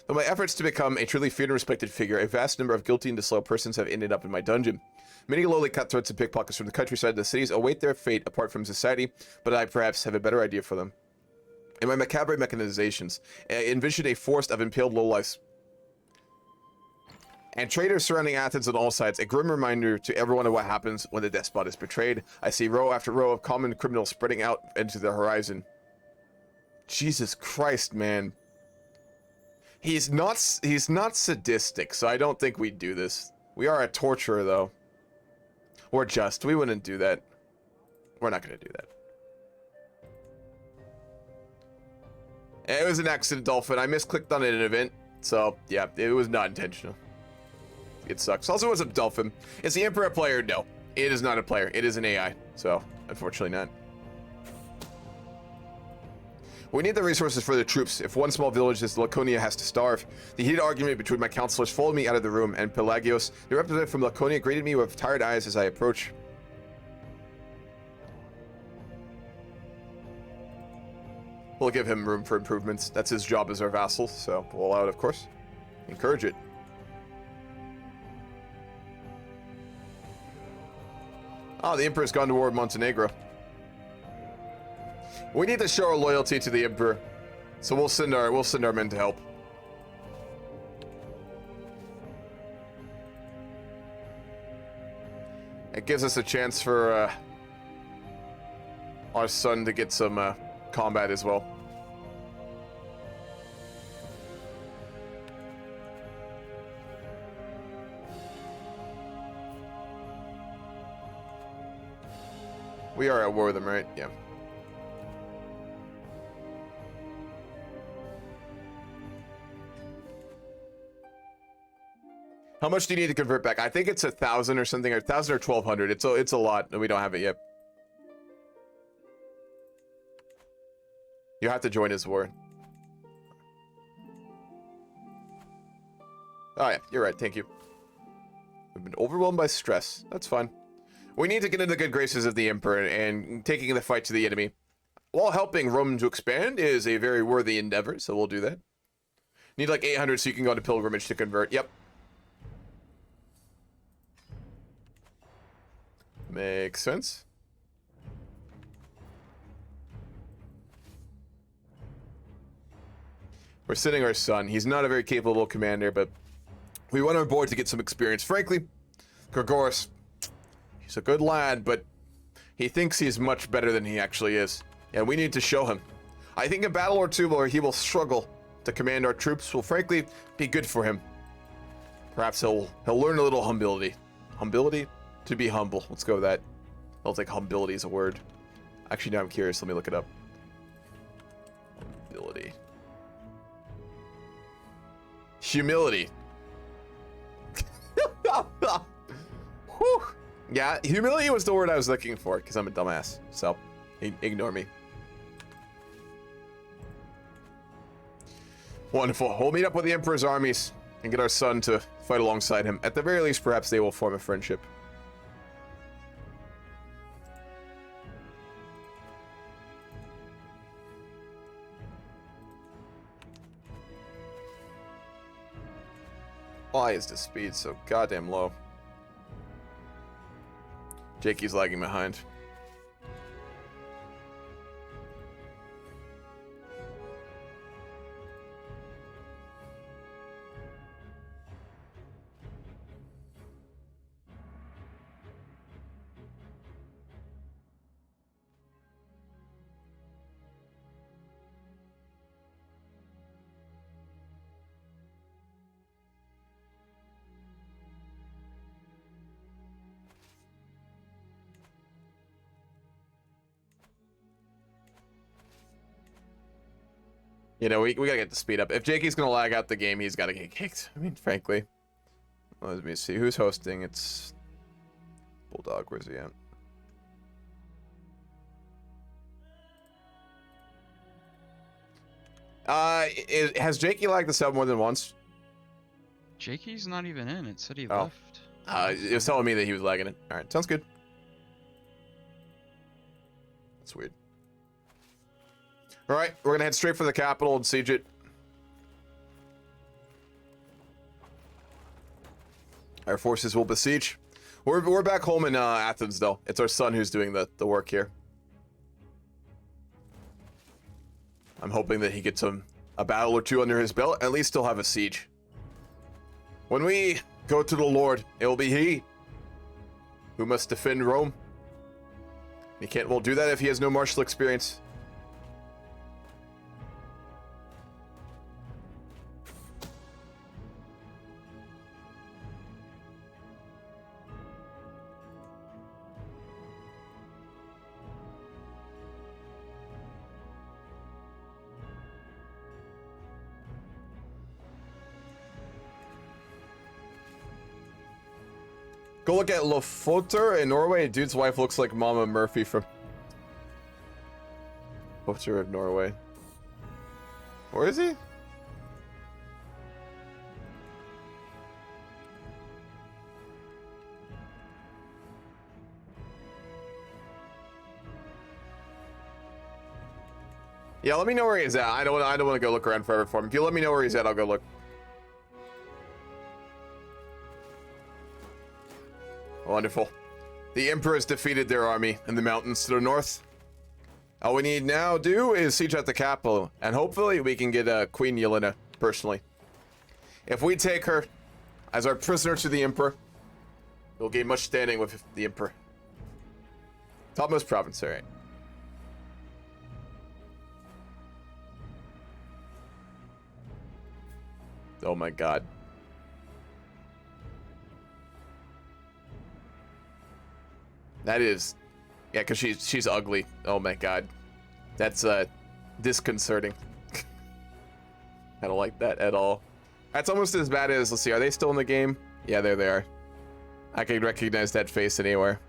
Though my efforts to become a truly feared and respected figure, a vast number of guilty and disloyal persons have ended up in my dungeon. Many lowly cutthroats and pickpockets from the countryside and the cities await their fate apart from society, but I perhaps have a better idea for them. In my macabre mechanizations, I envision a forest of impaled lowlifes and traitors surrounding Athens on all sides, a grim reminder to everyone of what happens when the despot is betrayed. I see row after row of common criminals spreading out into the horizon. Jesus Christ, man. He's not sadistic, so I don't think we'd do this. We are a torturer, though. Or just. We wouldn't do that. We're not going to do that. It was an accident, Dolphin. I misclicked on an event, so yeah, it was not intentional. It sucks. Also, what's up, Dolphin? Is the Emperor a player? No. It is not a player. It is an AI. So, unfortunately not. We need the resources for the troops. If one small village is Laconia has to starve. The heated argument between my counselors followed me out of the room, and Pelagios, the representative from Laconia, greeted me with tired eyes as I approach. We'll give him room for improvements. That's his job as our vassal, so we'll allow it, of course. Encourage it. Oh, the Emperor's gone to war with Montenegro. We need to show our loyalty to the Emperor, so we'll send our men to help. It gives us a chance for our son to get some combat as well. We are at war with them, right? Yeah. How much do you need to convert back? I think it's 1,000 or something, or 1,000 or 1,200. It's a lot, and we don't have it yet. You have to join his war. Oh yeah, you're right. Thank you. We've been overwhelmed by stress. That's fine. We need to get into the good graces of the Emperor, and taking the fight to the enemy while helping Rome to expand is a very worthy endeavor, so we'll do that. Need like 800 so you can go on a pilgrimage to convert. Yep. Makes sense. We're sending our son. He's not a very capable commander, but we want our boy to get some experience. Frankly, Gregoris, he's a good lad, but he thinks he's much better than he actually is. And we need to show him. I think a battle or two where he will struggle to command our troops will frankly be good for him. Perhaps he'll learn a little humility. Humility? To be humble. Let's go with that. I don't think humility is a word. Actually, now I'm curious. Let me look it up. Humility. Humility. Whew. Yeah, humility was the word I was looking for, because I'm a dumbass. So, ignore me. Wonderful. We'll meet up with the Emperor's armies and get our son to fight alongside him. At the very least, perhaps they will form a friendship. Why is the speed so goddamn low? Jakey's lagging behind. You know, we gotta get the speed up. If Jakey's gonna lag out the game, he's gotta get kicked. I mean, frankly. Let me see. Who's hosting? It's Bulldog. Where's he at? Has Jakey lagged the sub more than once? Jakey's not even in. It said he Oh. left. It was telling me that he was lagging it. Alright, sounds good. That's weird. Alright, we're gonna head straight for the capital and siege it. Our forces will besiege. We're back home in Athens, though. It's our son who's doing the work here. I'm hoping that he gets a battle or two under his belt. At least he'll have a siege. When we go to the Lord, it will be he who must defend Rome. He can't well do that if he has no martial experience. Go look at Lofoter in Norway. Dude's wife looks like Mama Murphy from Lofoter of Norway. Where is he? Yeah, let me know where he's at. I don't want to go look around forever for him. If you let me know where he's at, I'll go look. Wonderful. The Emperor has defeated their army in the mountains to the north. All we need now do is siege at the capital, and hopefully we can get Queen Yelena personally. If we take her as our prisoner to the Emperor, we'll gain much standing with the Emperor. Topmost province, all right. Oh my god. That is... Yeah, because she's ugly. Oh my god. That's disconcerting. I don't like that at all. That's almost as bad as... Let's see, are they still in the game? Yeah, there they are. I can recognize that face anywhere.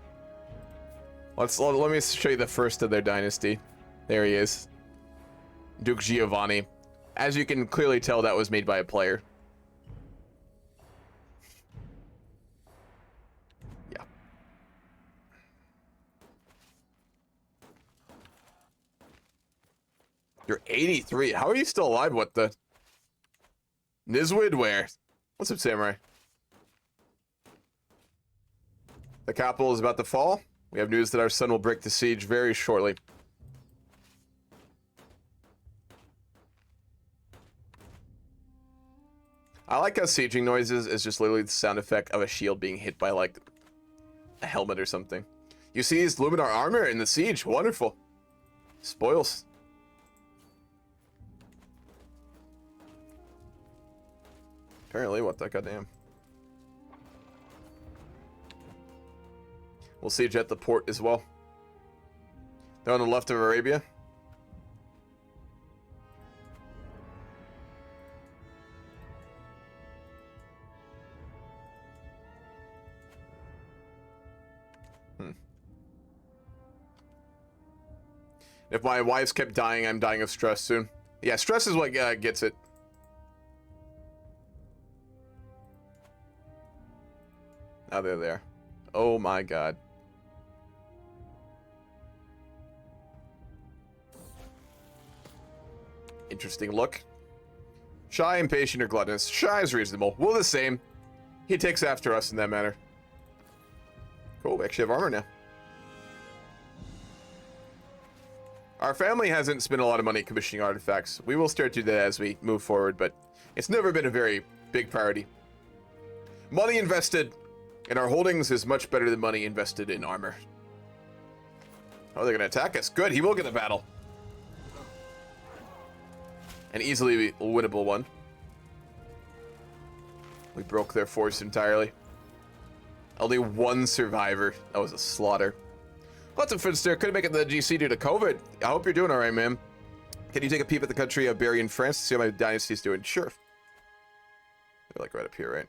Let me show you the first of their dynasty. There he is. Duke Giovanni. As you can clearly tell, that was made by a player. Yeah. You're 83. How are you still alive? What the? Nizwid, where? What's up, Samurai? The capital is about to fall. We have news that our son will break the siege very shortly. I like how sieging noises is just literally the sound effect of a shield being hit by, like, a helmet or something. You see his Luminar armor in the siege. Wonderful. Spoils. Apparently, what the goddamn. We'll siege at the port as well. They're on the left of Arabia. If my wives kept dying, I'm dying of stress soon. Yeah, stress is what gets it. Now they're there. Oh my god. Interesting look. Shy, impatient, or gluttonous. Shy is reasonable. Will the same. He takes after us in that manner. Cool, we actually have armor now. Our family hasn't spent a lot of money commissioning artifacts. We will start to do that as we move forward, but it's never been a very big priority. Money invested in our holdings is much better than money invested in armor. Oh, they're going to attack us. Good, he will get a battle. An easily winnable one. We broke their force entirely. Only one survivor. That was a slaughter. Lots of friends there. Couldn't make it to the GC due to COVID. I hope you're doing all right, man. Can you take a peep at the country of Berry in France to see how my dynasty's doing? Sure. They're like right up here, right?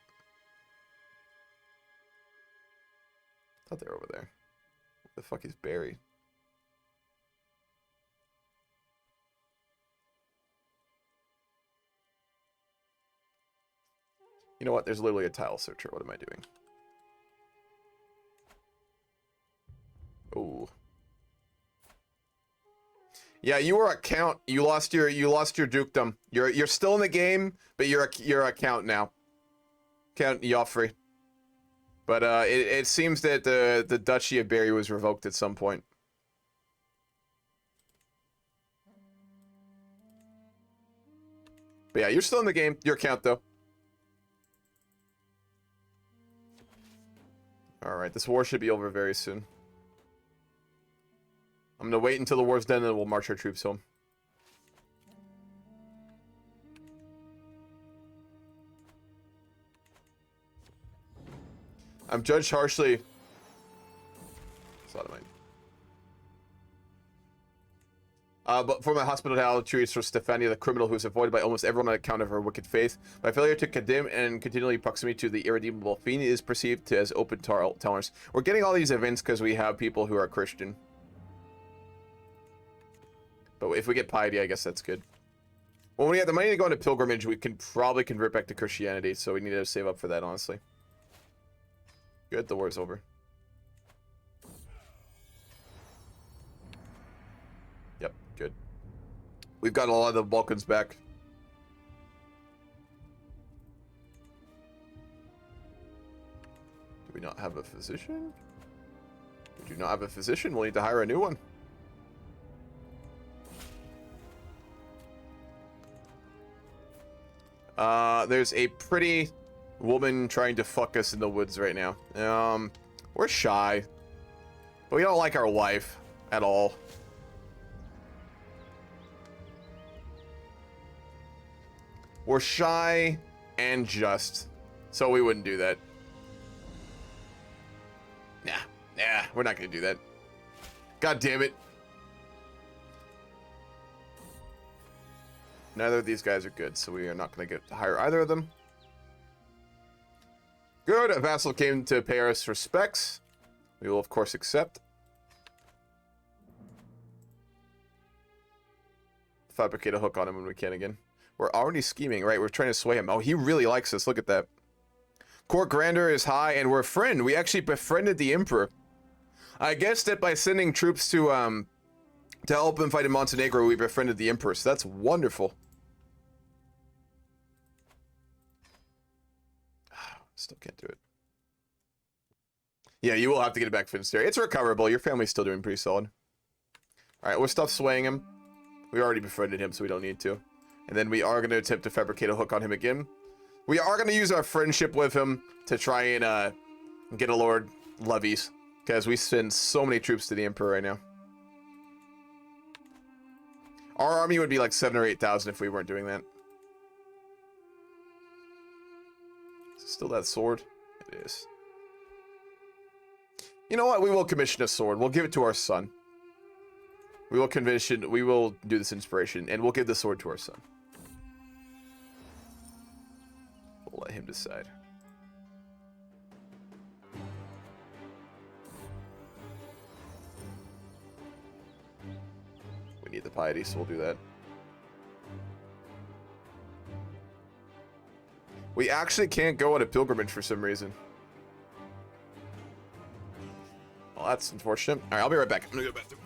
I thought they were over there. What the fuck is Berry? You know what? There's literally a tile searcher. What am I doing? Oh. Yeah, you were a count. You lost your dukedom. You're still in the game, but you're a count now. Count Joffrey. But it seems that the Duchy of Berry was revoked at some point. But yeah, you're still in the game. You're a count though. Alright, this war should be over very soon. I'm gonna wait until the war's done and we'll march our troops home. I'm judged harshly. Sodomite. But for my hospitality treats for Stefania, the criminal who is avoided by almost everyone on account of her wicked faith. My failure to condemn and continually proximity to the irredeemable fiend is perceived as open tolerance. We're getting all these events because we have people who are Christian. But if we get piety, I guess that's good. When we have the money to go into pilgrimage, we can probably convert back to Christianity, so we need to save up for that, honestly. Good, the war's over. Yep, good. We've got a lot of the Balkans back. Do we not have a physician? We do not have a physician. We'll need to hire a new one. There's a pretty woman trying to fuck us in the woods right now. We're shy. But we don't like our wife at all. We're shy and just. So we wouldn't do that. Nah, we're not gonna do that. God damn it. Neither of these guys are good, so we are not going to get to hire either of them. Good, a vassal came to pay us respects. We will, of course, accept. Fabricate a hook on him when we can again. We're already scheming, right? We're trying to sway him. Oh, he really likes us. Look at that. Court grandeur is high, and we're a friend. We actually befriended the emperor. I guess that by sending troops to help him fight in Montenegro, we befriended the emperor. So that's wonderful. Still can't do it. Yeah, you will have to get it back, Finster. It's recoverable. Your family's still doing pretty solid. Alright, we'll stop swaying him. We already befriended him, so we don't need to. And then we are going to attempt to fabricate a hook on him again. We are going to use our friendship with him to try and get a Lord levies. Because we send so many troops to the Emperor right now. Our army would be like 7,000 or 8,000 if we weren't doing that. Still that sword? It is. You know what? We will commission a sword. We'll give it to our son. We will do this inspiration, and we'll give the sword to our son. We'll let him decide. We need the piety, so we'll do that. We actually can't go on a pilgrimage for some reason. Well, that's unfortunate. Alright, I'll be right back. I'm gonna go to the bathroom.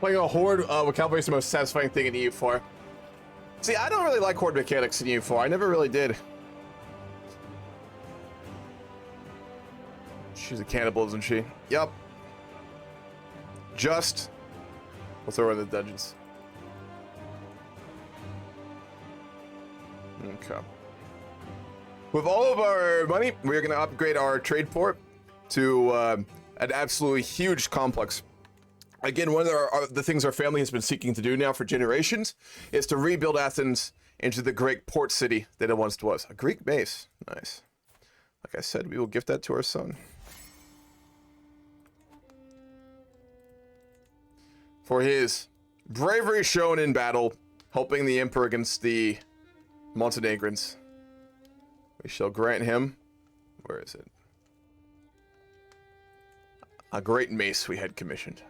Playing a horde with cavalry is the most satisfying thing in EU4. See, I don't really like horde mechanics in EU4. I never really did. She's a cannibal, isn't she? Yep. Just. We'll throw her in the dungeons. Okay. With all of our money, we're going to upgrade our trade port to an absolutely huge complex. Again, one of the things our family has been seeking to do now for generations is to rebuild Athens into the great port city that it once was. A Greek base. Nice. Like I said, we will gift that to our son. For his bravery shown in battle, helping the emperor against the Montenegrins. We shall grant him, where is it? A great mace we had commissioned.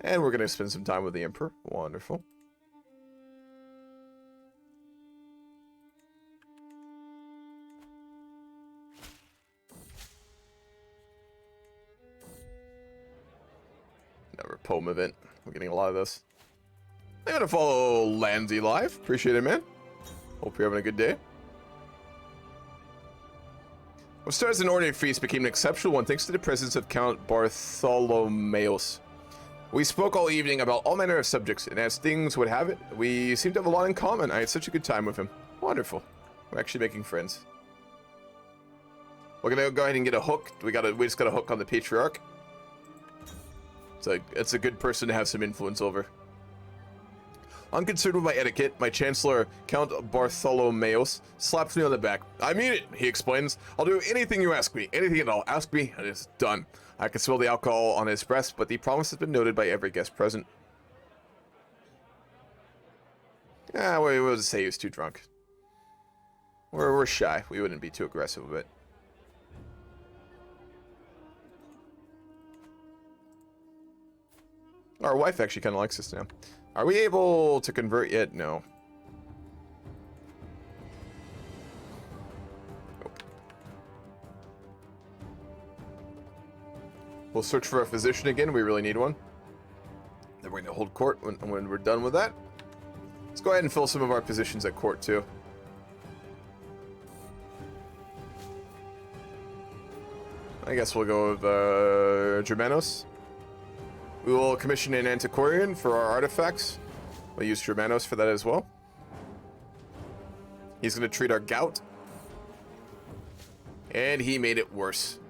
And we're going to spend some time with the emperor. Wonderful. Another poem event. We're getting a lot of this. I'm going to follow Landsy live. Appreciate it, man. Hope you're having a good day. What started as an ordinary feast became an exceptional one thanks to the presence of Count Bartholomeus. We spoke all evening about all manner of subjects, and as things would have it, we seemed to have a lot in common. I had such a good time with him. Wonderful. We're actually making friends. We're gonna go ahead and get a hook. We just got a hook on the Patriarch. It's a good person to have some influence over. Unconcerned with my etiquette, my Chancellor, Count Bartholomeus, slaps me on the back. I mean it, he explains. I'll do anything you ask me. Anything at all. Ask me, and it's done. I can smell the alcohol on his breath, but the promise has been noted by every guest present. Yeah, we'll just say he was too drunk. We're shy. We wouldn't be too aggressive with it. Our wife actually kind of likes us now. Are we able to convert yet? No. Nope. We'll search for a physician again. We really need one. Then we're going to hold court when we're done with that. Let's go ahead and fill some of our positions at court too. I guess we'll go with Germanos. We will commission an antiquarian for our artifacts. We'll use Germanos for that as well. He's going to treat our gout. And he made it worse.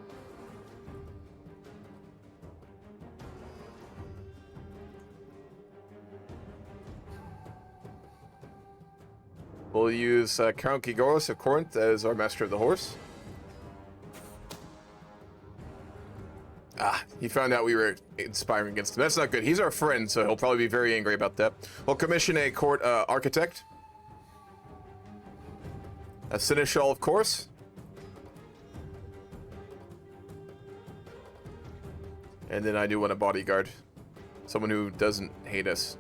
We'll use Count Gigoros of Corinth as our master of the horse. Ah, he found out we were inspiring against him. That's not good. He's our friend, so he'll probably be very angry about that. We'll commission a court architect. A seneschal, of course. And then I do want a bodyguard. Someone who doesn't hate us.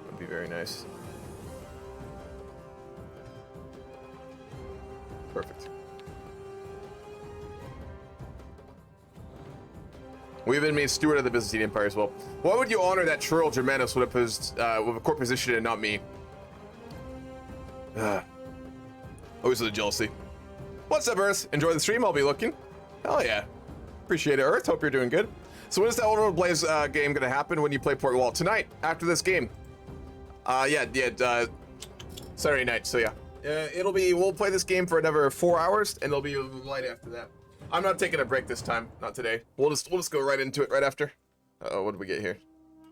Would be very nice. Perfect. We've been made steward of the Byzantine Empire as well. Why would you honor that churl Germanos with a court position and not me? Always with the jealousy. What's up, Earth? Enjoy the stream? I'll be looking. Hell yeah. Appreciate it, Earth. Hope you're doing good. So when is that Roleplay game going to happen when you play Port Wall? Tonight, after this game. Saturday night, so yeah. We'll play this game for another 4 hours, and it'll be light after that. I'm not taking a break this time, not today. We'll just go right into it right after. Uh-oh, what did we get here?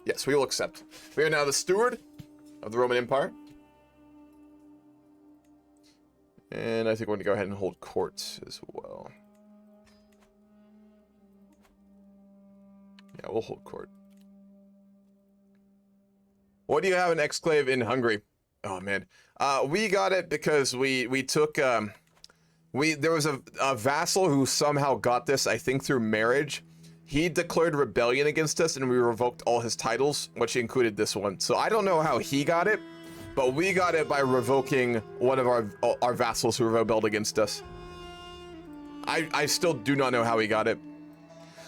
Yes, we will accept. We are now the steward of the Roman Empire. And I think we're going to go ahead and hold court as well. Yeah, we'll hold court. What do you have an exclave in Hungary? Oh, man. We got it because we took... there was a vassal who somehow got this, I think through marriage. He declared rebellion against us and we revoked all his titles, which included this one. So I don't know how he got it, but we got it by revoking one of our vassals who rebelled against us. I still do not know how he got it.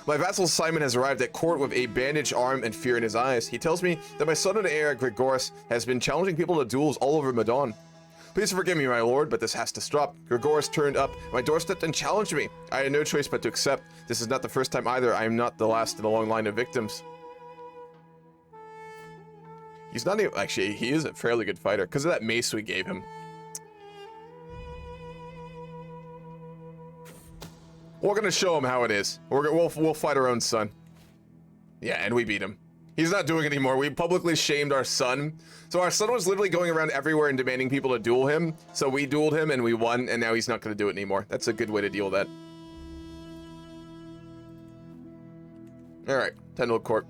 My vassal Simon has arrived at court with a bandaged arm and fear in his eyes. He tells me that my son and heir, Grigoris, has been challenging people to duels all over Madon. Please forgive me, my lord, but this has to stop. Grigoris turned up at my doorstep and challenged me. I had no choice but to accept. This is not the first time either. I am not the last in a long line of victims. He's not even... Actually, he is a fairly good fighter because of that mace we gave him. We're gonna show him how it is. We'll fight our own son. Yeah, and we beat him. He's not doing it anymore. We publicly shamed our son. So our son was literally going around everywhere and demanding people to duel him. So we dueled him and we won, and now he's not gonna do it anymore. That's a good way to deal with that. Alright, Tendril Court.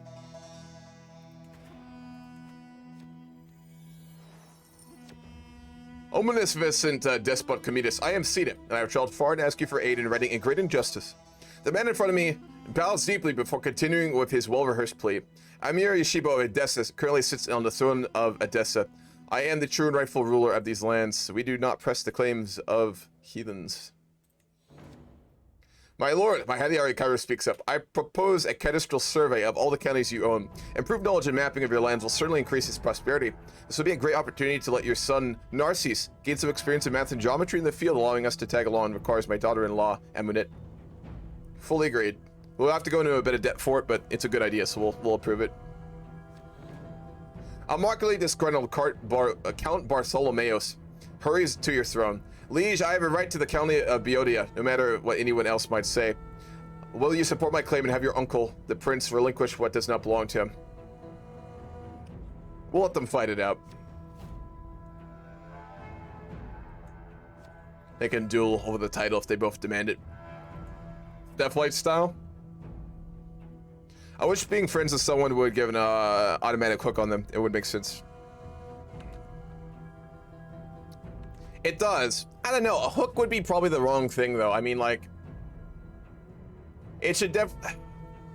Ominous Vicent Despot Comitus, I am seated, and I have traveled far to ask you for aid in righting a great injustice. The man in front of me bows deeply before continuing with his well-rehearsed plea. Amir Yeshibo of Edessa currently sits on the throne of Edessa. I am the true and rightful ruler of these lands. We do not press the claims of heathens. My lord, my Hadiari Cairo speaks up. I propose a cadastral survey of all the counties you own. Improved knowledge and mapping of your lands will certainly increase its prosperity. This will be a great opportunity to let your son, Narcissus, gain some experience in math and geometry in the field, allowing us to tag along requires my daughter-in-law, Emunit. Fully agreed. We'll have to go into a bit of debt for it, but it's a good idea, so we'll approve it. A markedly disgruntled Count Bartholomeos hurries to your throne. Liege, I have a right to the county of Boeotia, no matter what anyone else might say. Will you support my claim and have your uncle, the prince, relinquish what does not belong to him? We'll let them fight it out. They can duel over the title if they both demand it. Deathlight style? I wish being friends with someone would give an automatic hook on them. It would make sense. It does. I don't know. A hook would be probably the wrong thing, though. I mean, like, it should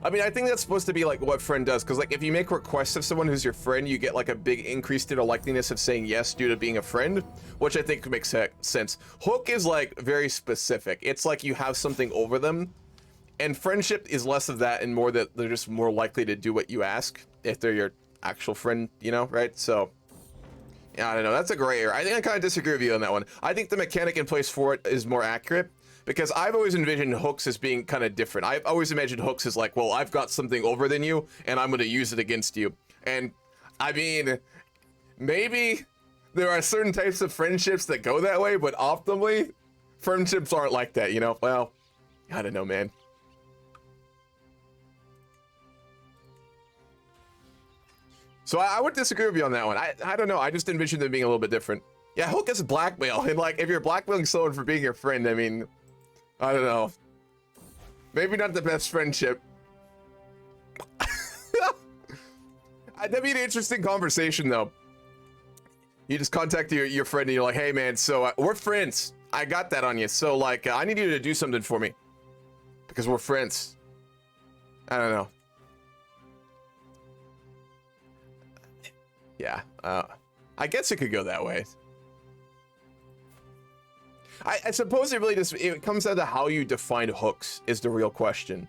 I mean, I think that's supposed to be like what friend does, because like if you make requests of someone who's your friend, you get like a big increase to the likeliness of saying yes due to being a friend, which I think makes sense. Hook is like very specific. It's like you have something over them, and friendship is less of that and more that they're just more likely to do what you ask if they're your actual friend, you know, right? So. Yeah, I don't know. That's a gray area. I think I kind of disagree with you on that one. I think the mechanic in place for it is more accurate because I've always envisioned hooks as being kind of different. I've always imagined hooks as like, well, I've got something over than you and I'm going to use it against you. And I mean, maybe there are certain types of friendships that go that way, but optimally, friendships aren't like that, you know? Well, I don't know, man. So I would disagree with you on that one. I don't know. I just envisioned them being a little bit different. Yeah, hook is blackmail. And like, if you're blackmailing someone for being your friend, I mean, I don't know. Maybe not the best friendship. That'd be an interesting conversation, though. You just contact your friend and you're like, hey, man, so we're friends. I got that on you. So, like, I need you to do something for me. Because we're friends. I don't know. Yeah, I guess it could go that way. I suppose it really just, it comes down to how you define hooks is the real question.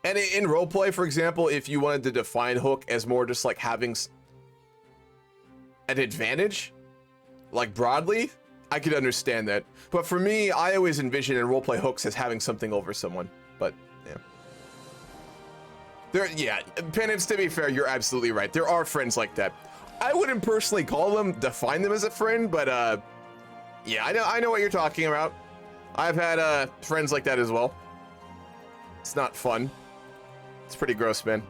And in roleplay, for example, if you wanted to define hook as more just like having an advantage, like broadly, I could understand that. But for me, I always envision in roleplay hooks as having something over someone, but yeah. Yeah, Penance, to be fair, you're absolutely right. There are friends like that. I wouldn't personally call them, define them as a friend, but yeah, I know what you're talking about. I've had friends like that as well. It's not fun. It's pretty gross, man.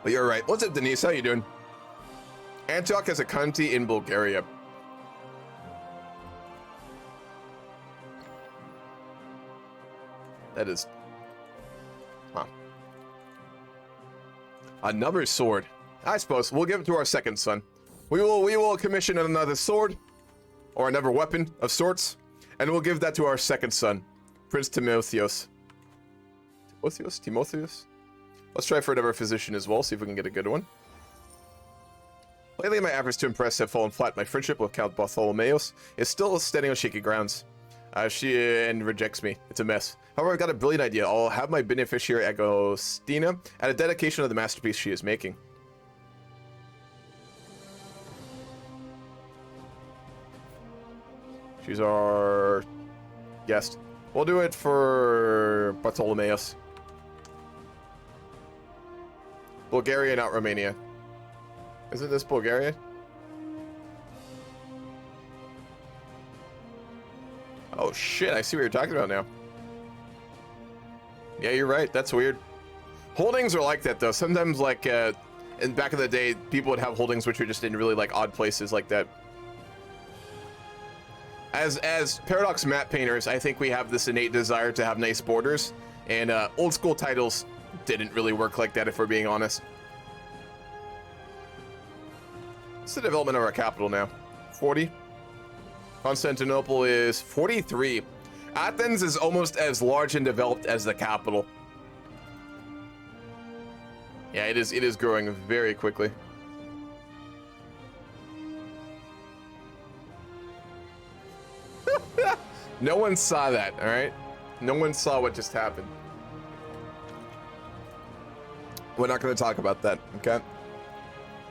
But you're right. What's up, Denise? How you doing? Antioch has a county in Bulgaria. That is... Huh. Another sword. I suppose. We'll give it to our second son. We will commission another sword. Or another weapon of sorts. And we'll give that to our second son. Prince Timotheus. Timotheus? Let's try for another physician as well. See if we can get a good one. Lately, my efforts to impress have fallen flat. My friendship with Count Bartholomeos is still standing on shaky grounds. She rejects me. It's a mess. However, I've got a brilliant idea. I'll have my beneficiary Agostina at a dedication of the masterpiece she is making. She's our guest. We'll do it for Bartolomeus. Bulgaria, not Romania. Isn't this Bulgaria? Oh shit, I see what you're talking about now. Yeah, you're right. That's weird. Holdings are like that though. Sometimes like in back in the day, people would have holdings which were just in really like odd places like that. As Paradox map painters, I think we have this innate desire to have nice borders, and old school titles didn't really work like that if we're being honest. What's the development of our capital now? 40? Constantinople is 43. Athens is almost as large and developed as the capital. Yeah, it is growing very quickly. No one saw that, all right? No one saw what just happened. We're not going to talk about that, okay?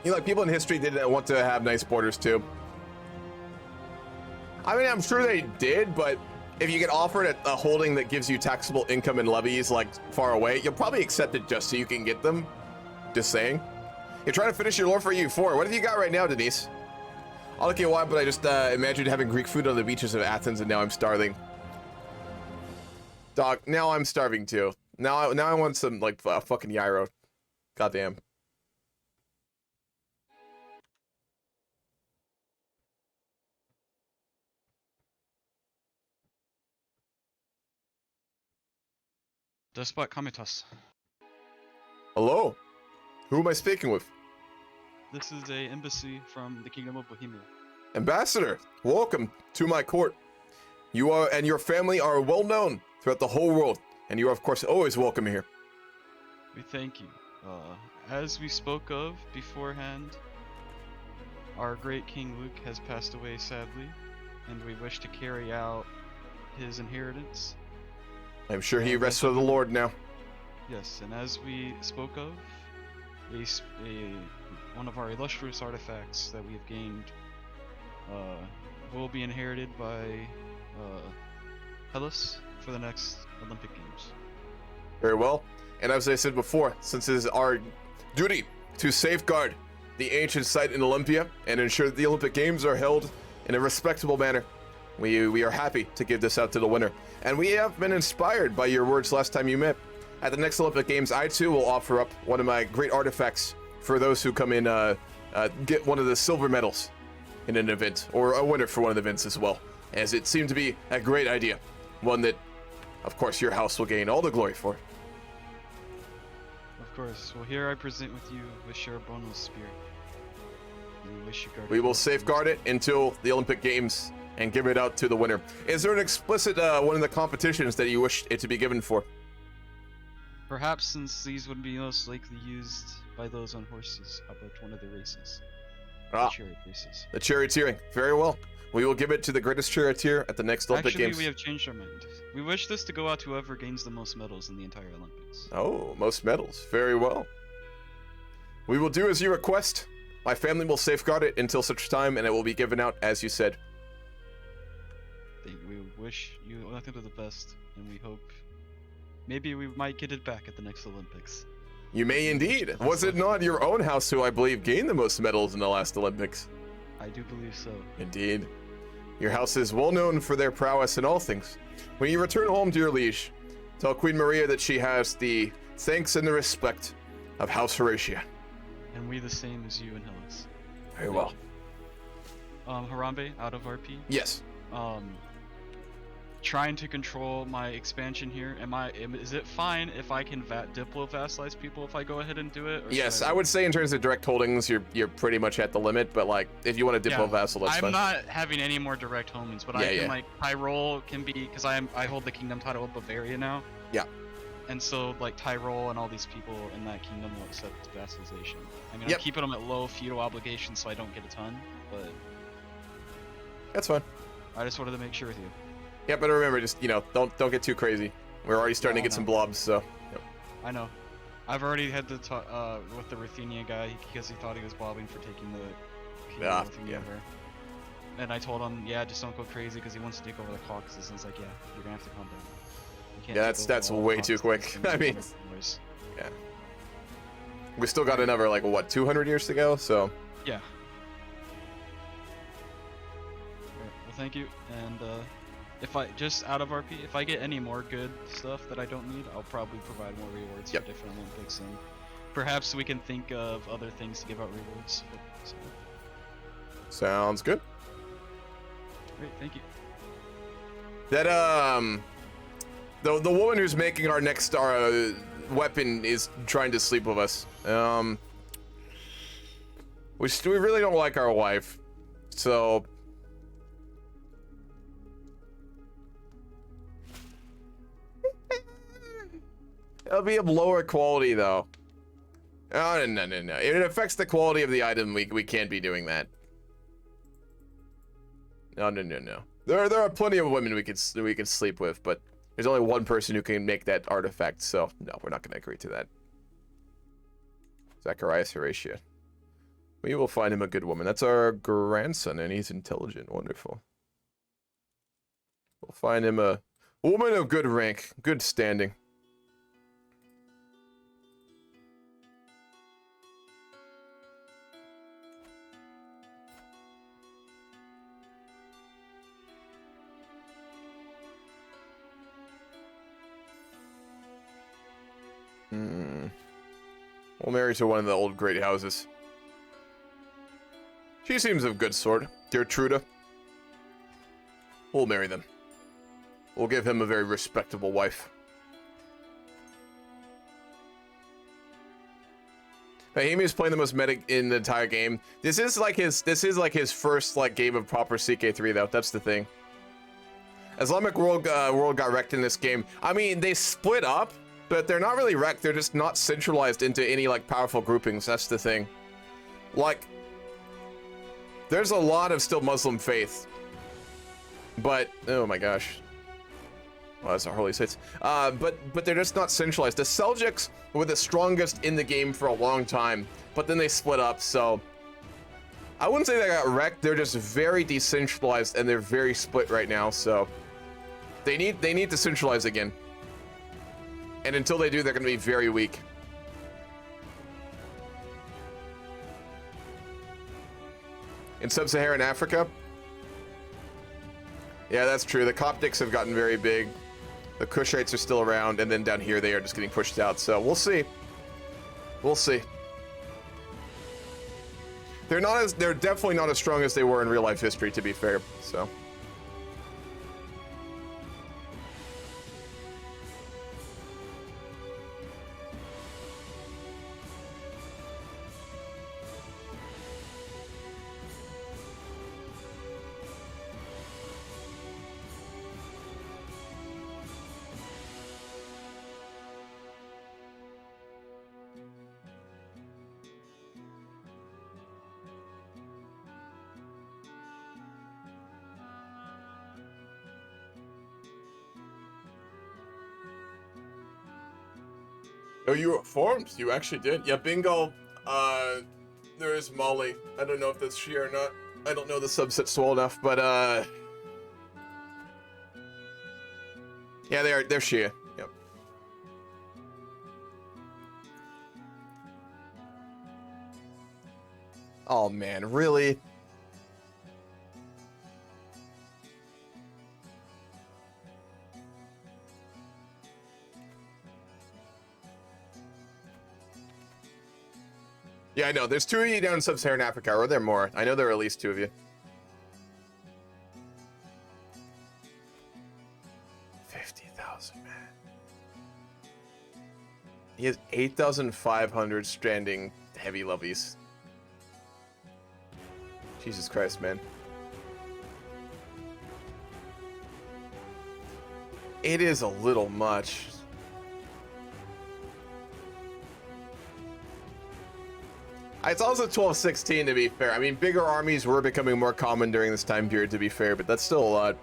You know, like people in history did want to have nice borders too. I mean, I'm sure they did, but if you get offered a holding that gives you taxable income and levies like far away, you'll probably accept it just so you can get them. Just saying. You're trying to finish your lore for U4. What have you got right now, Denise? I'll look at why, but I just imagined having Greek food on the beaches of Athens, and now I'm starving. Dog, now I'm starving too. Now I want some like fucking gyro. Goddamn. Despot Comitas. Hello. Who am I speaking with? This is a embassy from the Kingdom of Bohemia. Ambassador, welcome to my court. You are and your family are well known throughout the whole world, and you are of course always welcome here. We thank you. As we spoke of beforehand, our great King Luke has passed away sadly, and we wish to carry out his inheritance. I'm sure he rests with the Lord now. Yes, and as we spoke of, one of our illustrious artifacts that we've gained will be inherited by Hellas for the next Olympic Games. Very well. And as I said before, since it is our duty to safeguard the ancient site in Olympia and ensure that the Olympic Games are held in a respectable manner, we are happy to give this out to the winner. And we have been inspired by your words last time you met. At the next Olympic Games, I too will offer up one of my great artifacts for those who come in, get one of the silver medals in an event, or a winner for one of the events as well, as it seemed to be a great idea. One that, of course, your house will gain all the glory for. Of course. Well, here I present with you with Sharabono's spear. We will safeguard it until the Olympic Games and give it out to the winner. Is there an explicit one of the competitions that you wish it to be given for? Perhaps, since these would be most likely used by those on horses. How about one of the races? The chariot races. The charioteering. Very well. We will give it to the greatest charioteer at the next Olympic Games. Actually, we have changed our mind. We wish this to go out to whoever gains the most medals in the entire Olympics. Oh, most medals. Very well. We will do as you request. My family will safeguard it until such time, and it will be given out as you said. We wish you nothing but the best, and we hope maybe we might get it back at the next Olympics. You may indeed. Was it not your own house who I believe gained the most medals in the last Olympics? I do believe so. Indeed. Your house is well known for their prowess in all things. When you return home to your liege, tell Queen Maria that she has the thanks and the respect of House Horatia. And we the same as you and Hellas. Very well. Harambe, out of RP. Yes. Trying to control my expansion here. Is it fine if I can diplo-vassalize people if I go ahead and do it? Yes, I would say in terms of direct holdings, you're pretty much at the limit. But like, if you want to diplo-vassal, that's fine. I'm not having any more direct holdings, but I can like Tyrol can be because I hold the kingdom title of Bavaria now. Yeah. And so like Tyrol and all these people in that kingdom will accept vassalization. I mean, I'm keeping them at low feudal obligations so I don't get a ton, but that's fine. I just wanted to make sure with you. Yeah, but remember, just, you know, don't get too crazy. We're already starting to get some blobs, so. Yep. I know. I've already had to talk with the Ruthenia guy because he thought he was blobbing for taking the Yeah, Ruthenia over. And I told him, yeah, just don't go crazy because he wants to take over the Caucasus. And it's like, yeah, you're gonna have to calm down. You can't Yeah, take that's over all way the too Caucasus quick. in I mean, 100 years. yeah. We still got another, like, what, 200 years to go, so. Yeah. Alright, well, thank you. And if I just out of RP, if I get any more good stuff that I don't need, I'll probably provide more rewards Yep. for different Olympics, and perhaps we can think of other things to give out rewards. So, Sounds good. great, thank you. That, the woman who's making our next weapon is trying to sleep with us. We really don't like our wife, so. It'll be of lower quality, though. Oh, no. It affects the quality of the item. We can't be doing that. No. There are plenty of women we can sleep with, but there's only one person who can make that artifact, so no, we're not going to agree to that. Zacharias Horatia. We will find him a good woman. That's our grandson, and he's intelligent. Wonderful. We'll find him a woman of good rank, good standing. We'll marry to one of the old great houses. She seems of good sort, dear Truda. We'll marry them. We'll give him a very respectable wife. Bahami's playing the most meta in the entire game. This is like his first like game of proper CK3 though. That's the thing. Islamic world got wrecked in this game. I mean, they split up, but they're not really wrecked. They're just not centralized into any like powerful groupings. That's the thing. Like, there's a lot of still Muslim faith, but oh my gosh. Well, that's our holy sites. But they're just not centralized. The Seljuks were the strongest in the game for a long time, but then they split up. So I wouldn't say they got wrecked. They're just very decentralized and they're very split right now. So they need to centralize again. And until they do, they're going to be very weak. In sub-Saharan Africa? Yeah, that's true. The Coptics have gotten very big. The Kushites are still around, and then down here they are just getting pushed out. So we'll see. We'll see. They're definitely not as strong as they were in real life history, to be fair. So. Oh, you were formed? You actually did? Yeah, bingo. There is Molly. I don't know if that's she or not. I don't know the subset's well enough, but yeah, they're Shia. Yep. Oh man, really? Yeah, I know. There's 2 of you down in sub-Saharan Africa, or are there more? I know there are at least 2 of you. 50,000, man. He has 8,500 stranding heavy lovies. Jesus Christ, man. It is a little much. It's also 1216 to be fair. I mean, bigger armies were becoming more common during this time period to be fair, but that's still a lot.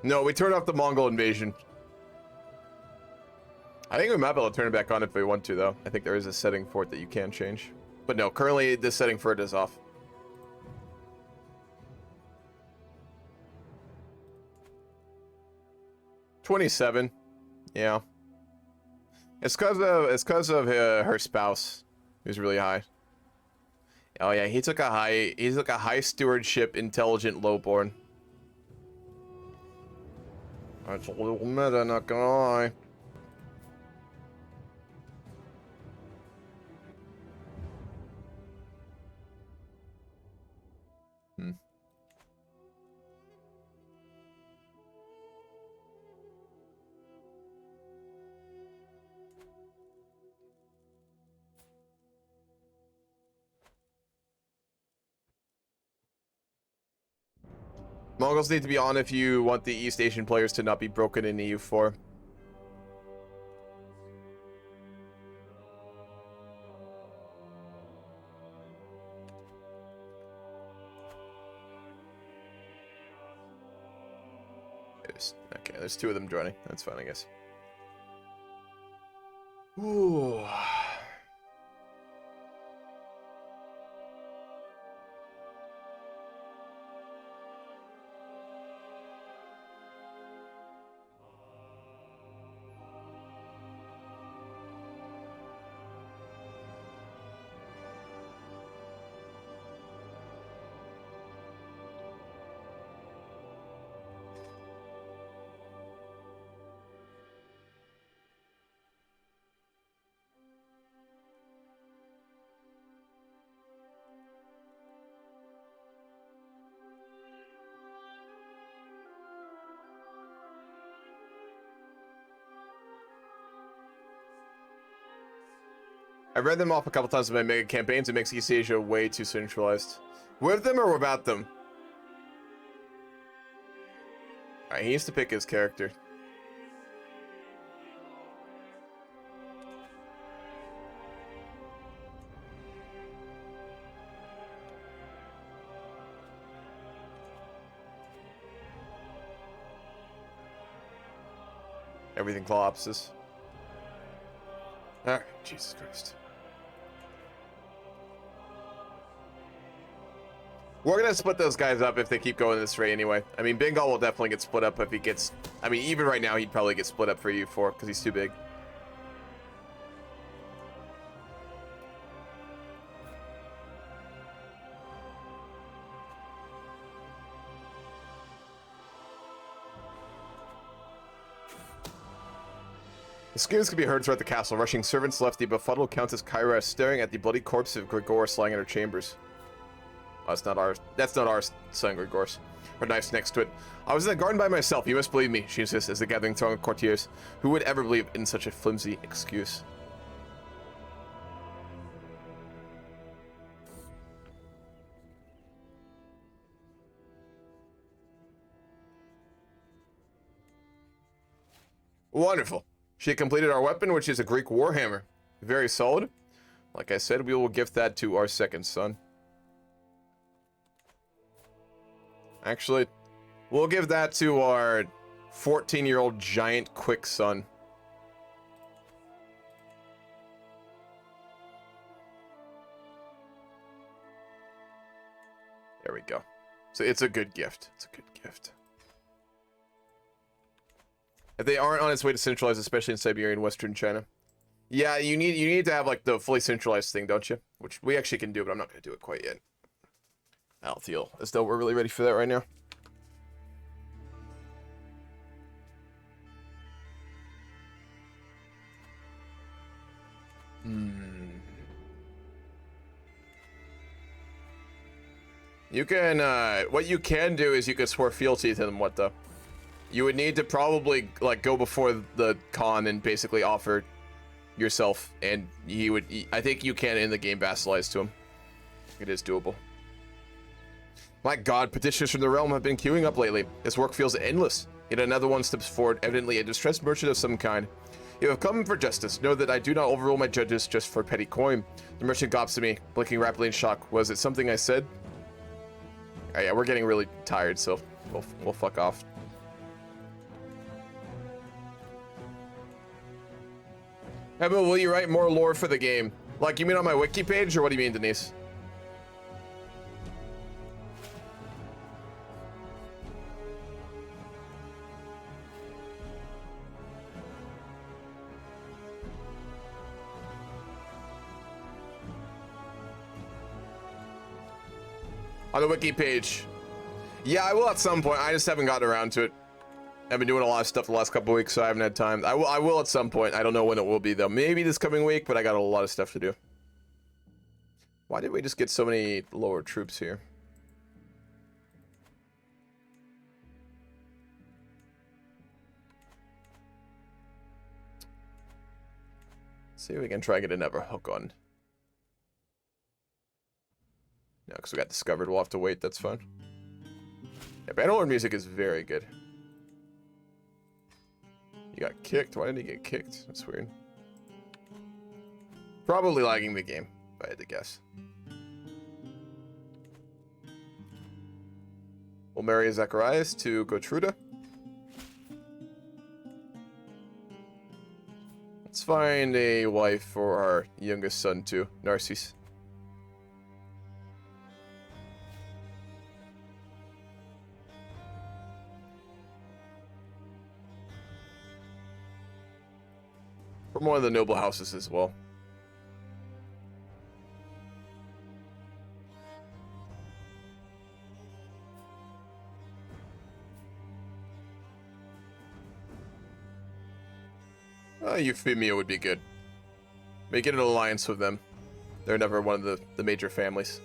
No, we turned off the Mongol invasion. I think we might be able to turn it back on if we want to, though. I think there is a setting for it that you can change. But no, currently this setting for it is off. $27. Yeah. It's cause of her spouse, who's really high. Oh yeah, he took a high stewardship, intelligent, lowborn. That's a little meta, not gonna lie. Mongols need to be on if you want the East Asian players to not be broken in EU4. Okay, there's 2 of them joining. That's fine, I guess. Ooh. I've read them off a couple times in my mega campaigns. It makes East Asia way too centralized. With them or without them? Alright, he needs to pick his character. Everything collapses. Alright, Jesus Christ. We're gonna split those guys up if they keep going this way anyway. I mean, Bengal will definitely get split up if he gets... I mean, even right now, he'd probably get split up for U4 because he's too big. The screams can be heard throughout the castle. Rushing servants left the befuddled Countess Kyra staring at the bloody corpse of Grigoris lying in her chambers. Oh, that's not ours. That's not our son, Grigoris. Her knife's next to it. I was in the garden by myself. You must believe me, she insists as the gathering throng of courtiers. Who would ever believe in such a flimsy excuse? Wonderful. She had completed our weapon, which is a Greek warhammer. Very solid. Like I said, we will gift that to our second son. Actually, we'll give that to our 14-year-old giant quick son. There we go. So it's a good gift. It's a good gift. If they aren't on its way to centralize, especially in Siberia and Western China. Yeah, you need to have like the fully centralized thing, don't you? Which we actually can do, but I'm not going to do it quite yet. I'll feel as though we're really ready for that right now. You can, what you can do is you can swear fealty to them, what though? You would need to probably, like, go before the Khan and basically offer yourself, and he would, I think you can in the game vassalize to him. It is doable. My god, petitioners from the realm have been queuing up lately. This work feels endless. Yet another one steps forward, evidently a distressed merchant of some kind. You have come for justice. Know that I do not overrule my judges just for petty coin. The merchant gawps at me, blinking rapidly in shock. Was it something I said? Oh, yeah, we're getting really tired, so we'll fuck off. Emma, will you write more lore for the game? Like, you mean on my wiki page, or what do you mean, Denise? On the wiki page. Yeah, I will at some point. I just haven't gotten around to it. I've been doing a lot of stuff the last couple weeks, so I haven't had time. I will at some point. I don't know when it will be, though. Maybe this coming week, but I got a lot of stuff to do. Why did we just get so many lower troops here? See if we can try and get another hook on. No, because we got discovered. We'll have to wait. That's fine. Yeah, Bannerlord music is very good. You got kicked? Why didn't he get kicked? That's weird. Probably lagging the game, if I had to guess. We'll marry Zacharias to Gotruda. Let's find a wife for our youngest son, too, Narcissus. From one of the noble houses as well. Euphemia would be good. Make it an alliance with them. They're never one of the major families.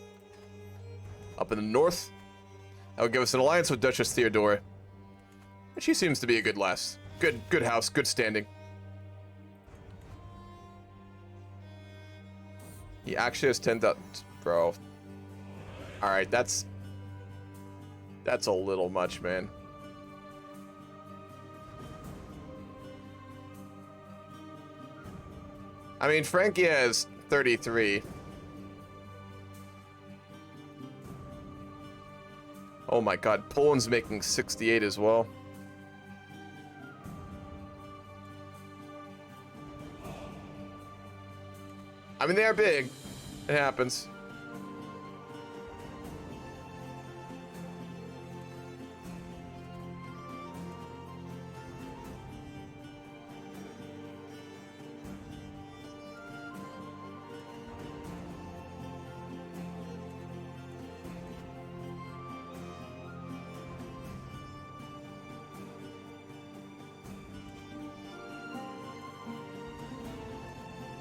Up in the north, that would give us an alliance with Duchess Theodora. She seems to be a good lass. Good house, good standing. He actually has 10,000, bro. All right, that's a little much, man. I mean, Frankie has 33. Oh my God, Poland's making 68 as well. I mean, they are big. It happens.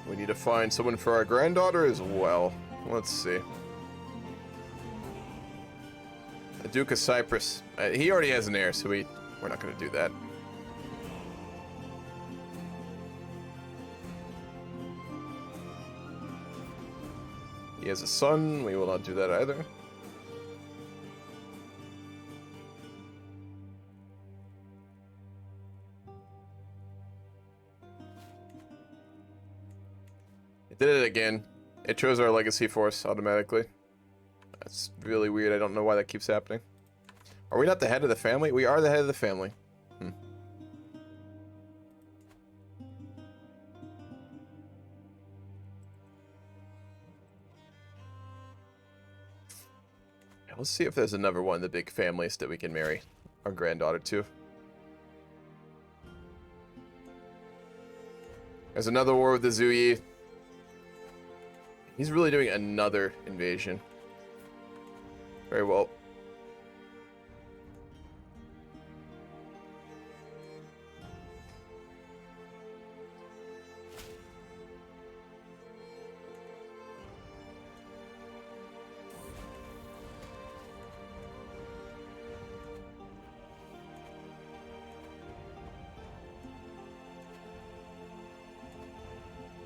We need to find someone for our granddaughter as well. Let's see. The Duke of Cyprus. He already has an heir, so we're not going to do that. He has a son. We will not do that either. It did it again. It chose our legacy force automatically. That's really weird. I don't know why that keeps happening. Are we not the head of the family? We are the head of the family. Yeah, let's see if there's another one of the big families that we can marry our granddaughter to. There's another war with the Zuyi. He's really doing another invasion. Very well.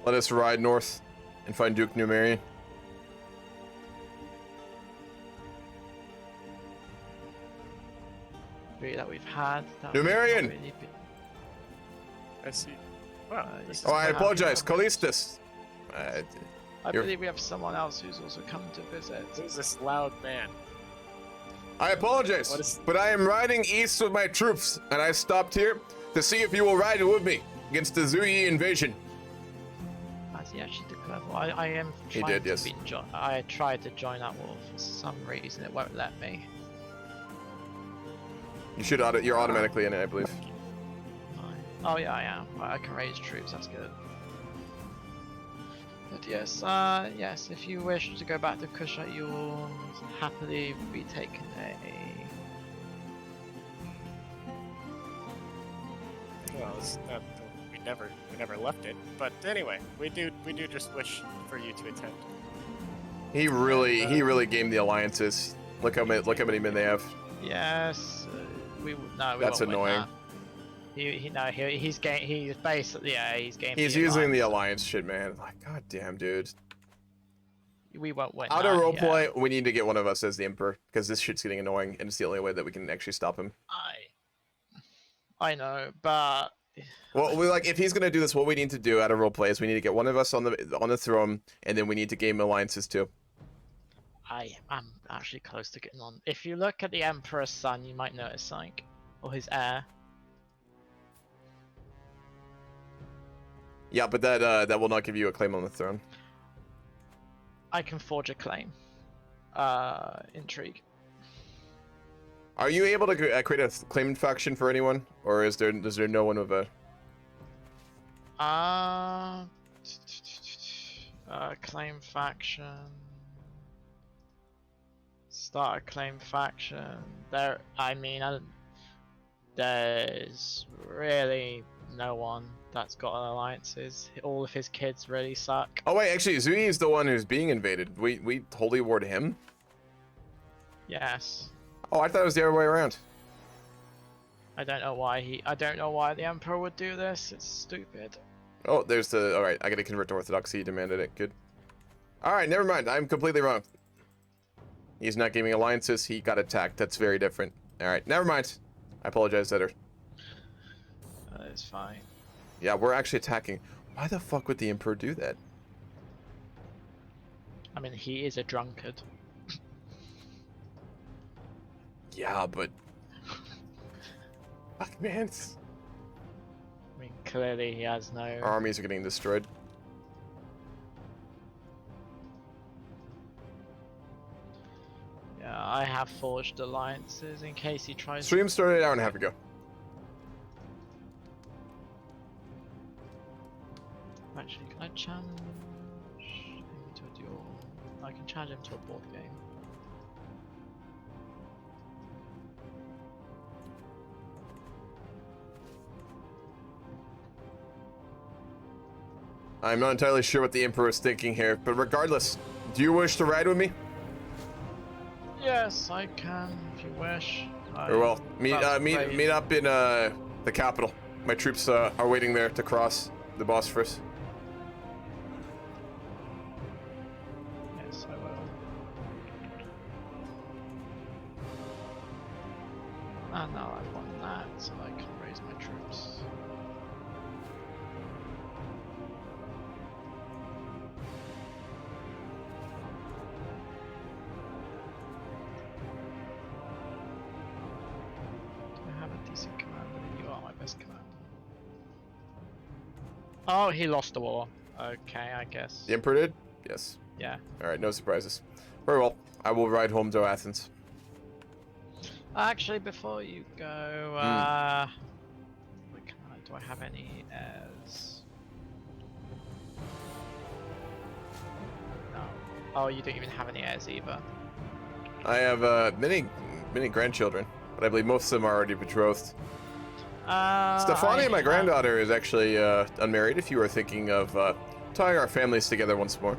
Let us ride north and find Duke Numerian. That we've had. That Numerian! we've not really been- I see. Well, this is Oh, I perhaps apologize. not- Callistus. I You're- believe we have someone else who's also come to visit. who's this loud man? I apologize, What is- but I am riding east with my troops, and I stopped here to see if you will ride with me against the Zuyi invasion. Has he actually declared war? I am He trying did, to yes. I tried to join that war for some reason. It won't let me. You should you're automatically in it, I believe. Oh yeah, I am. I can raise troops. That's good. But yes, yes. If you wish to go back to Kushite, you will happily be taken a. Well, we never left it. But anyway, we do just wish for you to attend. He really gamed the alliances. Look how many men they have. Yes, we no. We That's won't win annoying. that. He's basically he's gamed. He's the using the alliance. alliance shit, man. Like, god damn, dude. We won't win. Out of that, roleplay, we need to get one of us as the emperor because this shit's getting annoying, and it's the only way that we can actually stop him. I know, but Well, if he's gonna do this, what we need to do out of roleplay is we need to get one of us on the throne, and then we need to game alliances too. I am actually close to getting on. If you look at the Emperor's son, you might notice something, or his heir. Yeah, but that will not give you a claim on the throne. I can forge a claim. Intrigue. Are you able to create a claimant faction for anyone, or is there no one with a? Claim faction. Start a claim faction. There's really no one that's got alliances. All of his kids really suck. Oh wait, actually, Zuni is the one who's being invaded. We holy warred him. Yes. Oh, I thought it was the other way around. I don't know why the Emperor would do this. It's stupid. Oh, there's the. All right, I gotta convert to Orthodoxy. He demanded it. Good. All right, never mind. I'm completely wrong. He's not gaming alliances. He got attacked. That's very different. All right, never mind. I apologize, Eder. It's fine. Yeah, we're actually attacking. Why the fuck would the Emperor do that? I mean, he is a drunkard. Yeah, but fuck, man. I mean, clearly he has no. Our armies are getting destroyed. Yeah, I have forged alliances in case he tries. Stream started an hour and a half ago. Actually, can I challenge him to a duel? I can challenge him to a board game. I'm not entirely sure what the Emperor is thinking here, but regardless, do you wish to ride with me? Yes, I can if you wish. Very well. Meet up in the capital. My troops are waiting there to cross the Bosphorus. Yes, I will. And now I've won that, so I can raise my troops. Do I have a decent commander? You are my best commander. Oh, he lost the war. Okay, I guess. The Emperor did? Yes. Yeah. Alright, no surprises. Very well. I will ride home to Athens. Actually, before you go, do I have any heirs? No. Oh, you don't even have any heirs either. I have many grandchildren, but I believe most of them are already betrothed. Stefania, my granddaughter, is actually unmarried, if you were thinking of tying our families together once more.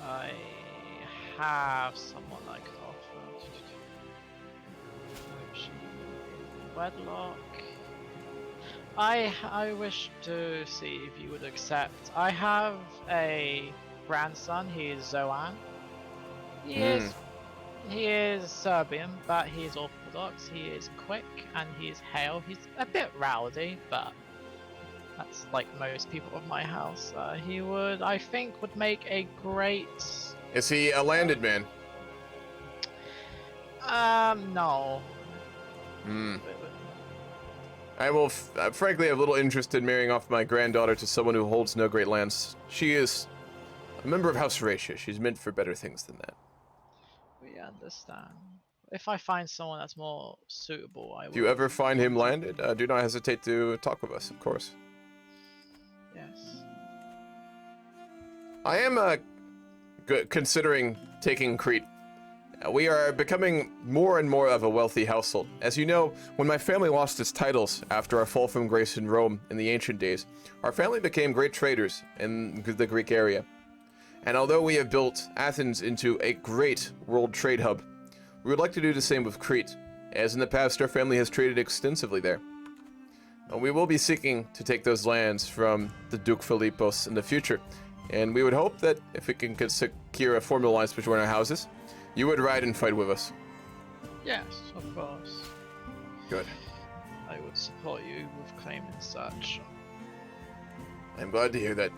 I have someone I could offer. She in wedlock. I wish to see if you would accept. I have a grandson. He is Zoan. He is Serbian, but he is Orthodox. He is quick and he is hale. He's a bit rowdy, but that's like most people of my house. He would, I think, would make a great. Is he a landed man? No. I will, frankly, have little interest in marrying off my granddaughter to someone who holds no great lands. She is a member of House Horatio. She's meant for better things than that. We understand. If I find someone that's more suitable, I will. If you ever find him contact landed, do not hesitate to talk with us, of course. you. Yes. I am considering taking Crete. We are becoming more and more of a wealthy household. As you know, when my family lost its titles after our fall from grace in Rome in the ancient days, our family became great traders in the Greek area. And although we have built Athens into a great world trade hub, we would like to do the same with Crete, as in the past our family has traded extensively there. We will be seeking to take those lands from the Duke Philippos in the future, and we would hope that if we can secure a formal alliance between our houses, you would ride and fight with us. Yes, of course. Good. I would support you with claiming such. I'm glad to hear that.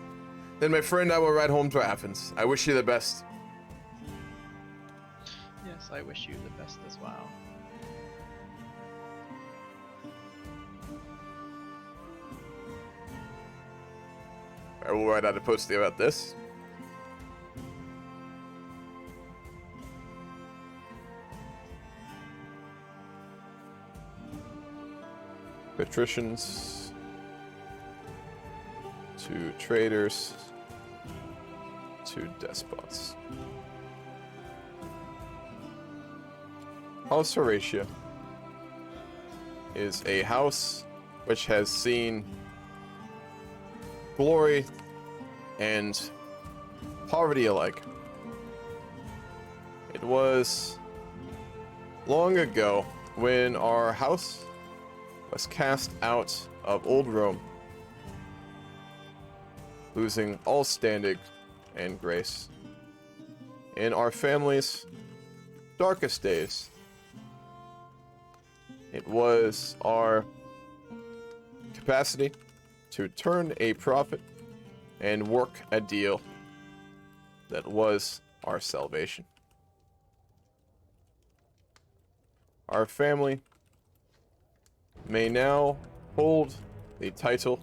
Then, my friend, I will ride home to Athens. I wish you the best. Yes, I wish you the best as well. I will write out a post about this. Patricians to traders to despots. House Horatio is a house which has seen glory and poverty alike. It was long ago when our house was cast out of old Rome, losing all standing and grace. In our family's darkest days, it was our capacity to turn a profit and work a deal that was our salvation. Our family may now hold the title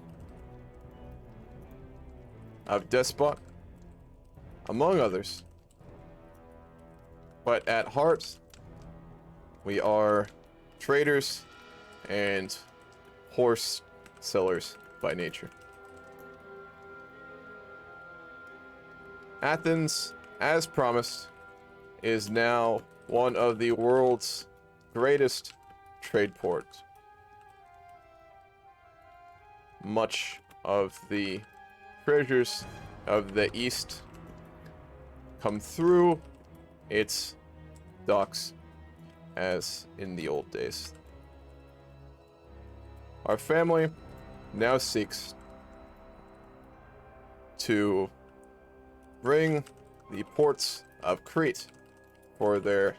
of despot, among others, but at heart, we are traders and horse sellers by nature. Athens, as promised, is now one of the world's greatest trade ports. Much of the treasures of the East come through its docks, as in the old days. Our family now seeks to bring the ports of Crete for their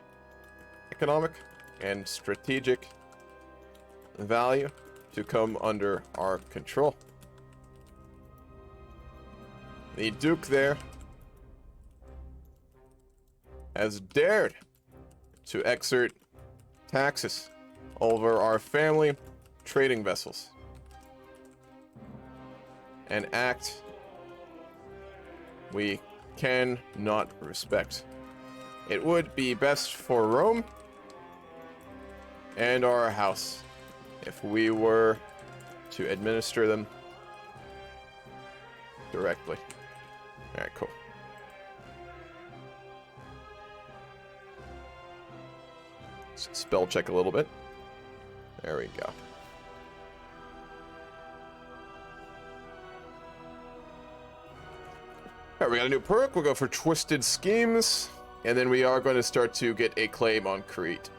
economic and strategic value to come under our control. The Duke there has dared to exert taxes over our family trading vessels, an act we cannot respect. It would be best for Rome and our house if we were to administer them directly. Alright, cool. Let's spell check a little bit. There we go. Alright, we got a new perk. We'll go for Twisted Schemes. And then we are going to start to get a claim on Crete.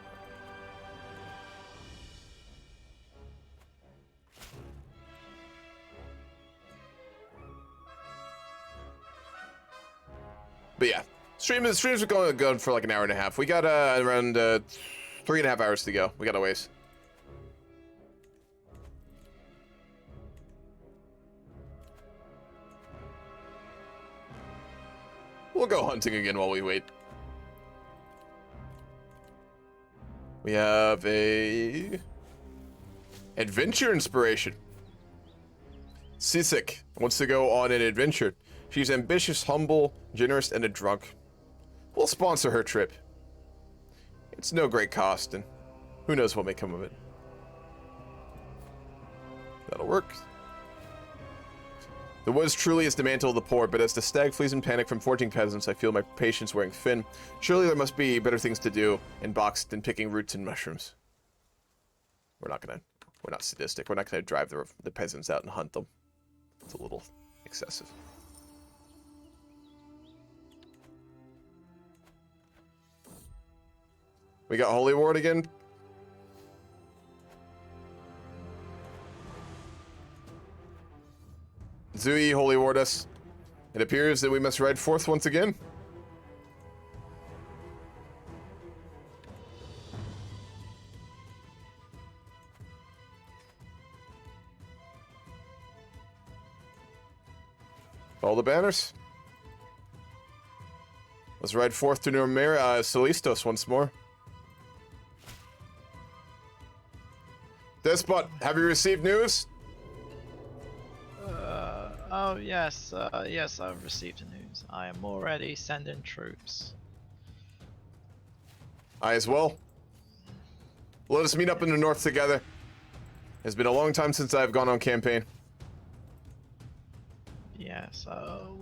But yeah, streams are going for like an hour and a half. We got around 3.5 hours to go. We got a ways. We'll go hunting again while we wait. We have a Adventure inspiration. Sisek wants to go on an adventure. She's ambitious, humble, generous, and a drunk. We'll sponsor her trip. It's no great cost, and who knows what may come of it. That'll work. The woods truly is the mantle of the poor, but as the stag flees in panic from foraging peasants, I feel my patience wearing thin. Surely there must be better things to do in box than picking roots and mushrooms. We're not sadistic. We're not gonna drive the peasants out and hunt them. It's a little excessive. We got Holy Ward again. Zui, Holy Ward us. It appears that we must ride forth once again. All the banners. Let's ride forth to Solistos once more. Despot, have you received news? Oh yes, yes, I've received the news. I am already sending troops. I as well. Let us meet up in the north together. It's been a long time since I've gone on campaign. Yes,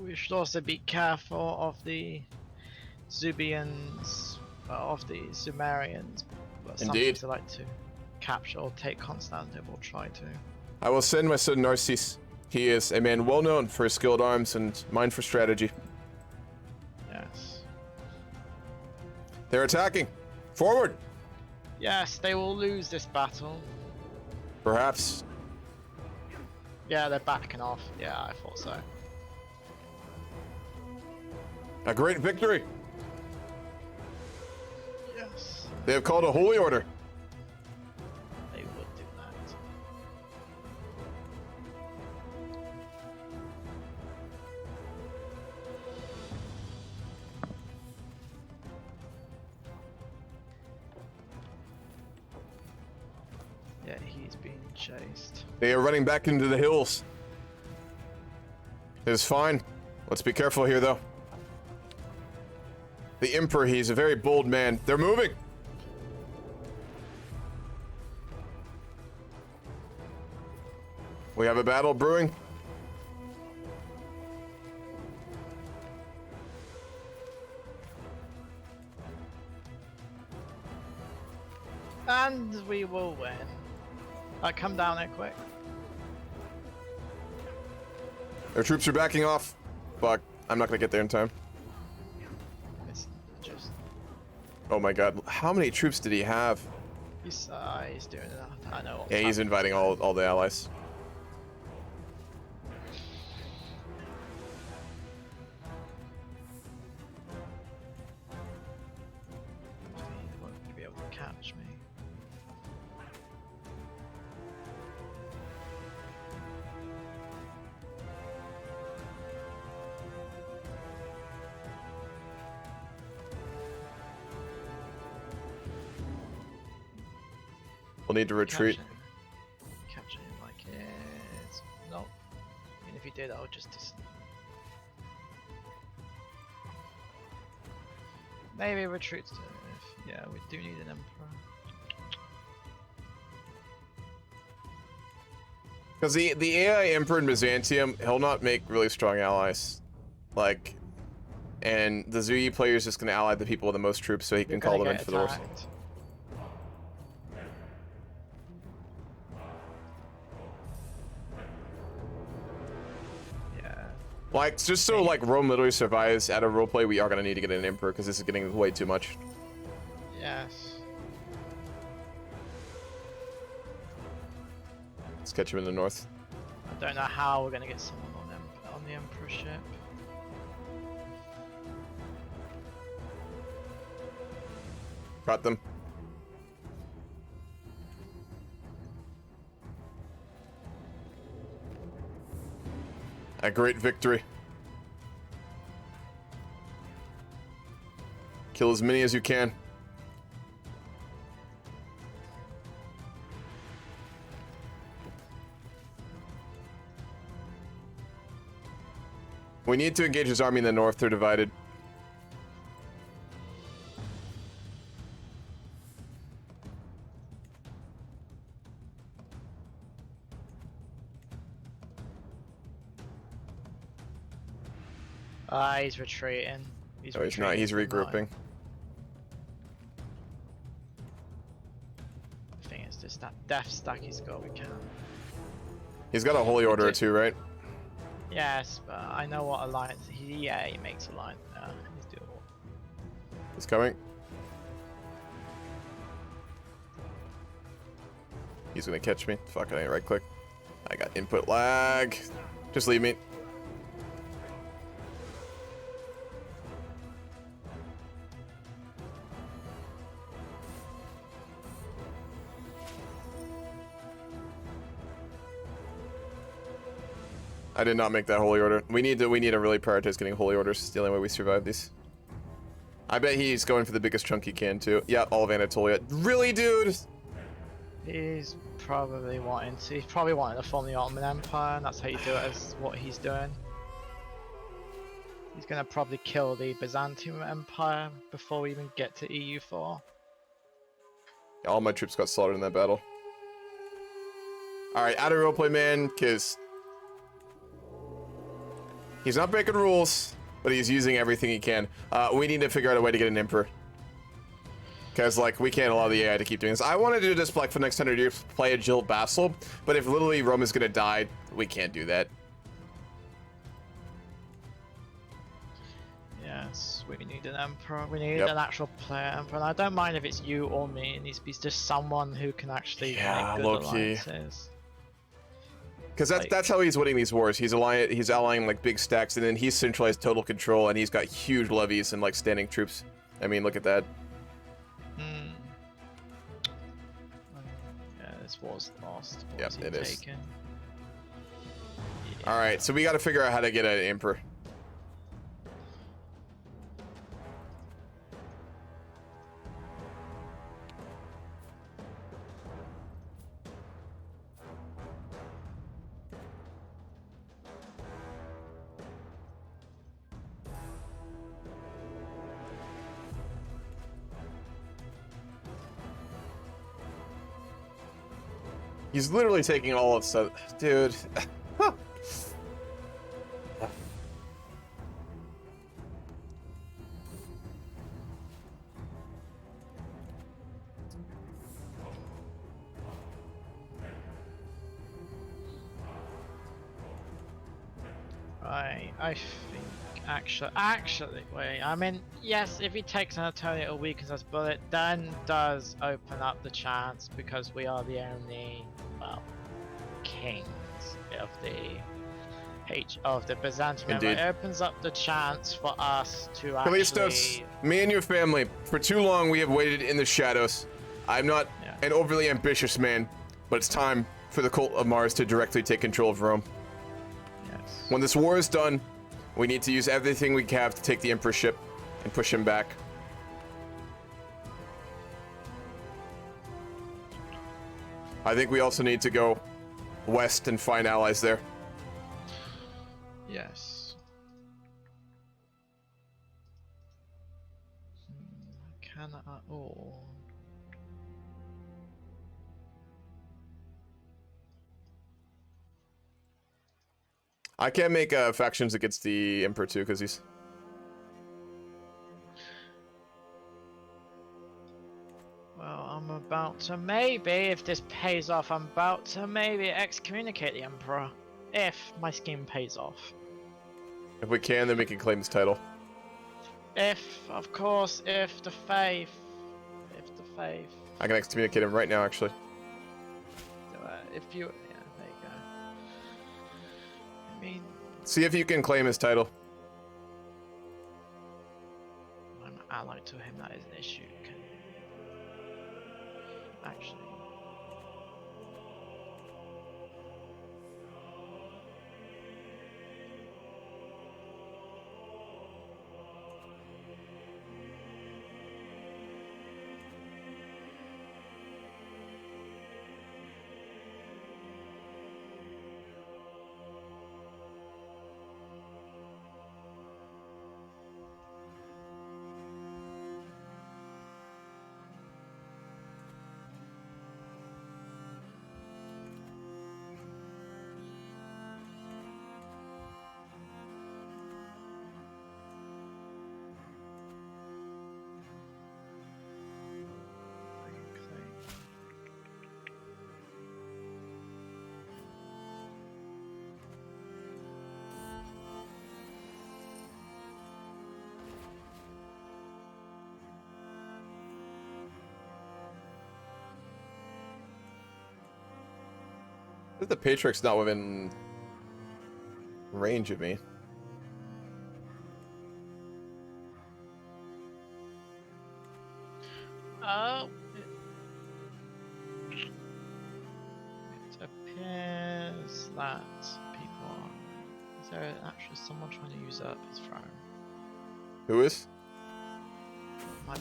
we should also be careful of the Zubians, of the Sumerians. But Indeed. Some like to capture or take Constantinople, or try to. I will send my son Narcissus. He is a man well known for his skilled arms and mind for strategy. Yes. They're attacking. Forward! Yes, they will lose this battle. Perhaps. Yeah, they're backing off. Yeah, I thought so. A great victory. Yes. They have called a holy order. They would do that. Yeah, he's being chased. They are running back into the hills. It is fine. Let's be careful here, though. The Emperor, he's a very bold man. They're moving! We have a battle brewing. And we will win. Come down there quick. Their troops are backing off. Fuck, I'm not gonna get there in time. It's just Oh my god, how many troops did he have? he's doing it. I know. what's Yeah, he's happening. inviting all the allies. He won't be able to catch me. We'll need to retreat. Capture him like it's no. I mean, if he did, I would just maybe retreat. Yeah, we do need an emperor. Because the AI Emperor in Byzantium, he'll not make really strong allies. Like, and the Zui player is just going to ally the people with the most troops so he can You're call gonna them in get for the worst. attacked. Yeah. Like, just so like Rome literally survives at a roleplay, we are going to need to get an Emperor because this is getting way too much. Yes. Let's catch him in the north. I don't know how we're gonna get someone on the emperor ship. Got them. A great victory. Kill as many as you can. We need to engage his army in the north. They're divided. He's retreating. No, he's not. He's regrouping. The thing is, just that death stack he's got, we can. He's got a holy order or two, right? Yes, but I know what alliance. He makes alliance. He's doable. He's coming. He's gonna catch me. Fuck, I ain't right click. I got input lag. Just leave me. I did not make that holy order. We need to really prioritize getting holy orders. It's the only way we survive these. I bet he's going for the biggest chunk he can too. Yeah, all of Anatolia. Really, dude? He's probably wanting to. He's probably wanting to form the Ottoman Empire, and that's how you do it. Is what he's doing. He's gonna probably kill the Byzantium Empire before we even get to EU4. All my troops got slaughtered in that battle. Alright, out of roleplay, man, because he's not breaking rules, but he's using everything he can. We need to figure out a way to get an emperor. Because, like, we can't allow the AI to keep doing this. I wanted to just, like, for the next 100 years, play a Jill vassal, but if literally Rome is gonna die, we can't do that. Yes, we need an emperor. We need an actual player emperor. And I don't mind if it's you or me. It needs to be just someone who can actually make good alliances. Because that's how he's winning these wars. He's allying like big stacks, and then he's centralized total control, and he's got huge levies and like standing troops. I mean, look at that. Yeah, this war's lost. Yep, it is. Taken? All right, so we got to figure out how to get an emperor. He's literally taking all of stuff, dude. I think actually, wait. I mean, yes, if he takes Anatolia or weakens us, but it then does open up the chance because we are the only, well, kings of the Byzantium Empire. It opens up the chance for us to Callistos, me and your family, for too long we have waited in the shadows. I'm not an overly ambitious man, but it's time for the cult of Mars to directly take control of Rome. Yes. When this war is done, we need to use everything we have to take the emperorship and push him back. I think we also need to go west and find allies there. Yes. Can at all. I can't make factions against the emperor too, because he's... Well, I'm about to maybe, if this pays off, I'm about to maybe excommunicate the emperor. If my scheme pays off. If we can, then we can claim his title. If, of course, if the faith. I can excommunicate him right now, actually. If you, yeah, there you go. I mean, see if you can claim his title. I'm allied to him, that is an issue. Actually. The Patriarch's not within range of me. Oh. It appears that people are. Is there actually someone trying to usurp his throne? Who is? I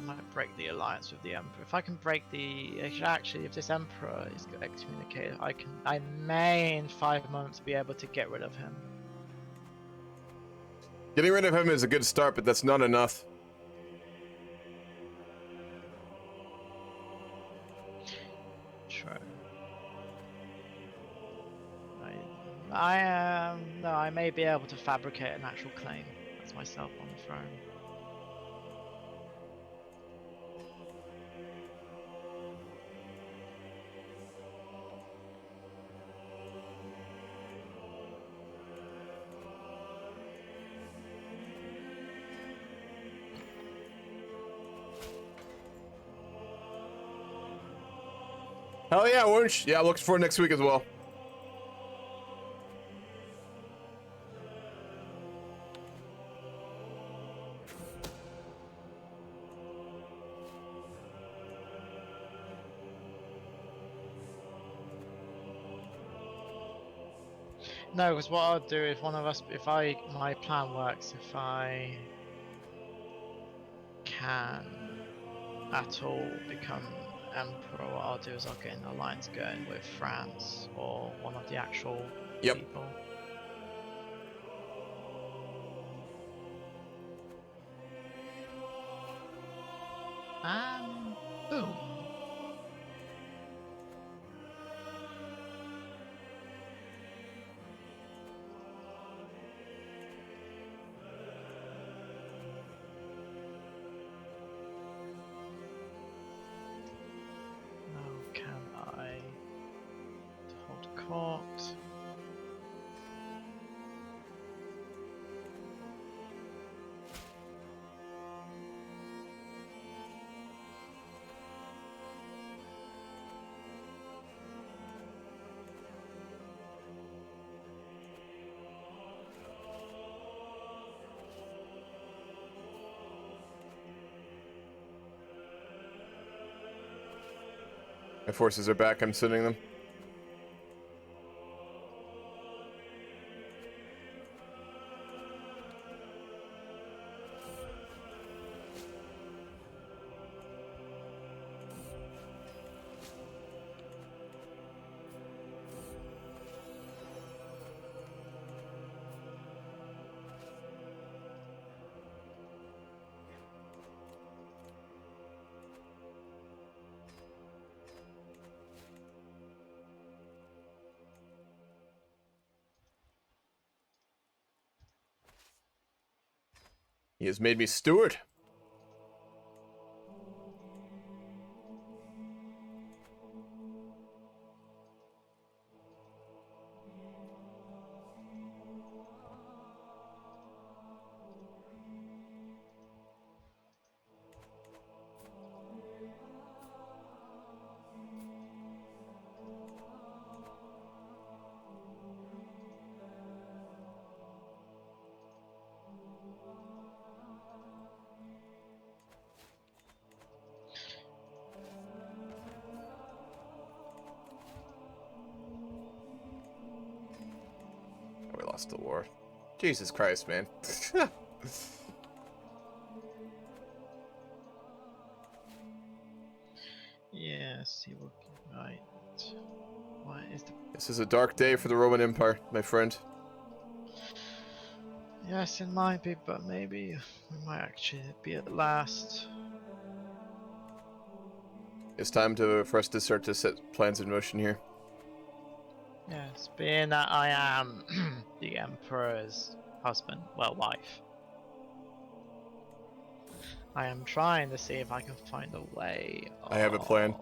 might break the alliance with the Emperor. If I can break the actually, if this Emperor is excommunicated, I may in 5 months be able to get rid of him. Getting rid of him is a good start, but that's not enough. True. No, I may be able to fabricate an actual claim as myself on the throne. Hell yeah, Wunsch. Yeah, I'm looking forward to next week as well. No, because what I'll do if one of us, my plan works, if I can at all become emperor, what I'll do is I'll get an alliance going with France or one of the actual people. Boom. Court. My forces are back. I'm sending them. He has made me steward. We lost the war. Jesus Christ, man. Yes, he will. Right. What is the? This is a dark day for the Roman Empire, my friend. Yes, it might be, but maybe we might actually be at last. It's time for us to start to set plans in motion here. Yes, being that I am the Emperor's husband, well, wife. I am trying to see if I can find a way. I have a plan.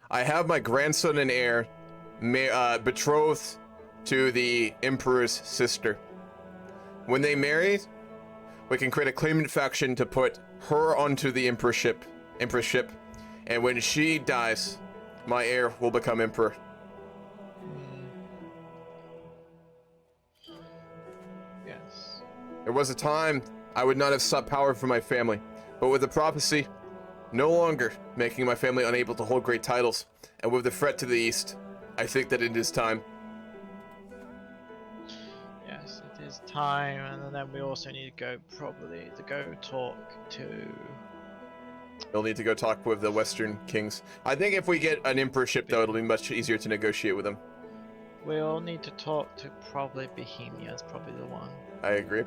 I have my grandson and heir betrothed to the Emperor's sister. When they marry, we can create a claimant faction to put her onto the emperorship, and when she dies, my heir will become emperor. Yes. There was a time I would not have sought power for my family, but with the prophecy no longer making my family unable to hold great titles, and with the threat to the east, I think that it is time. Yes, it is time, and then we also need to go talk to. We'll need to go talk with the Western kings. I think if we get an emperorship, though, it'll be much easier to negotiate with them. We'll need to talk to probably Bohemia is probably the one. I agree.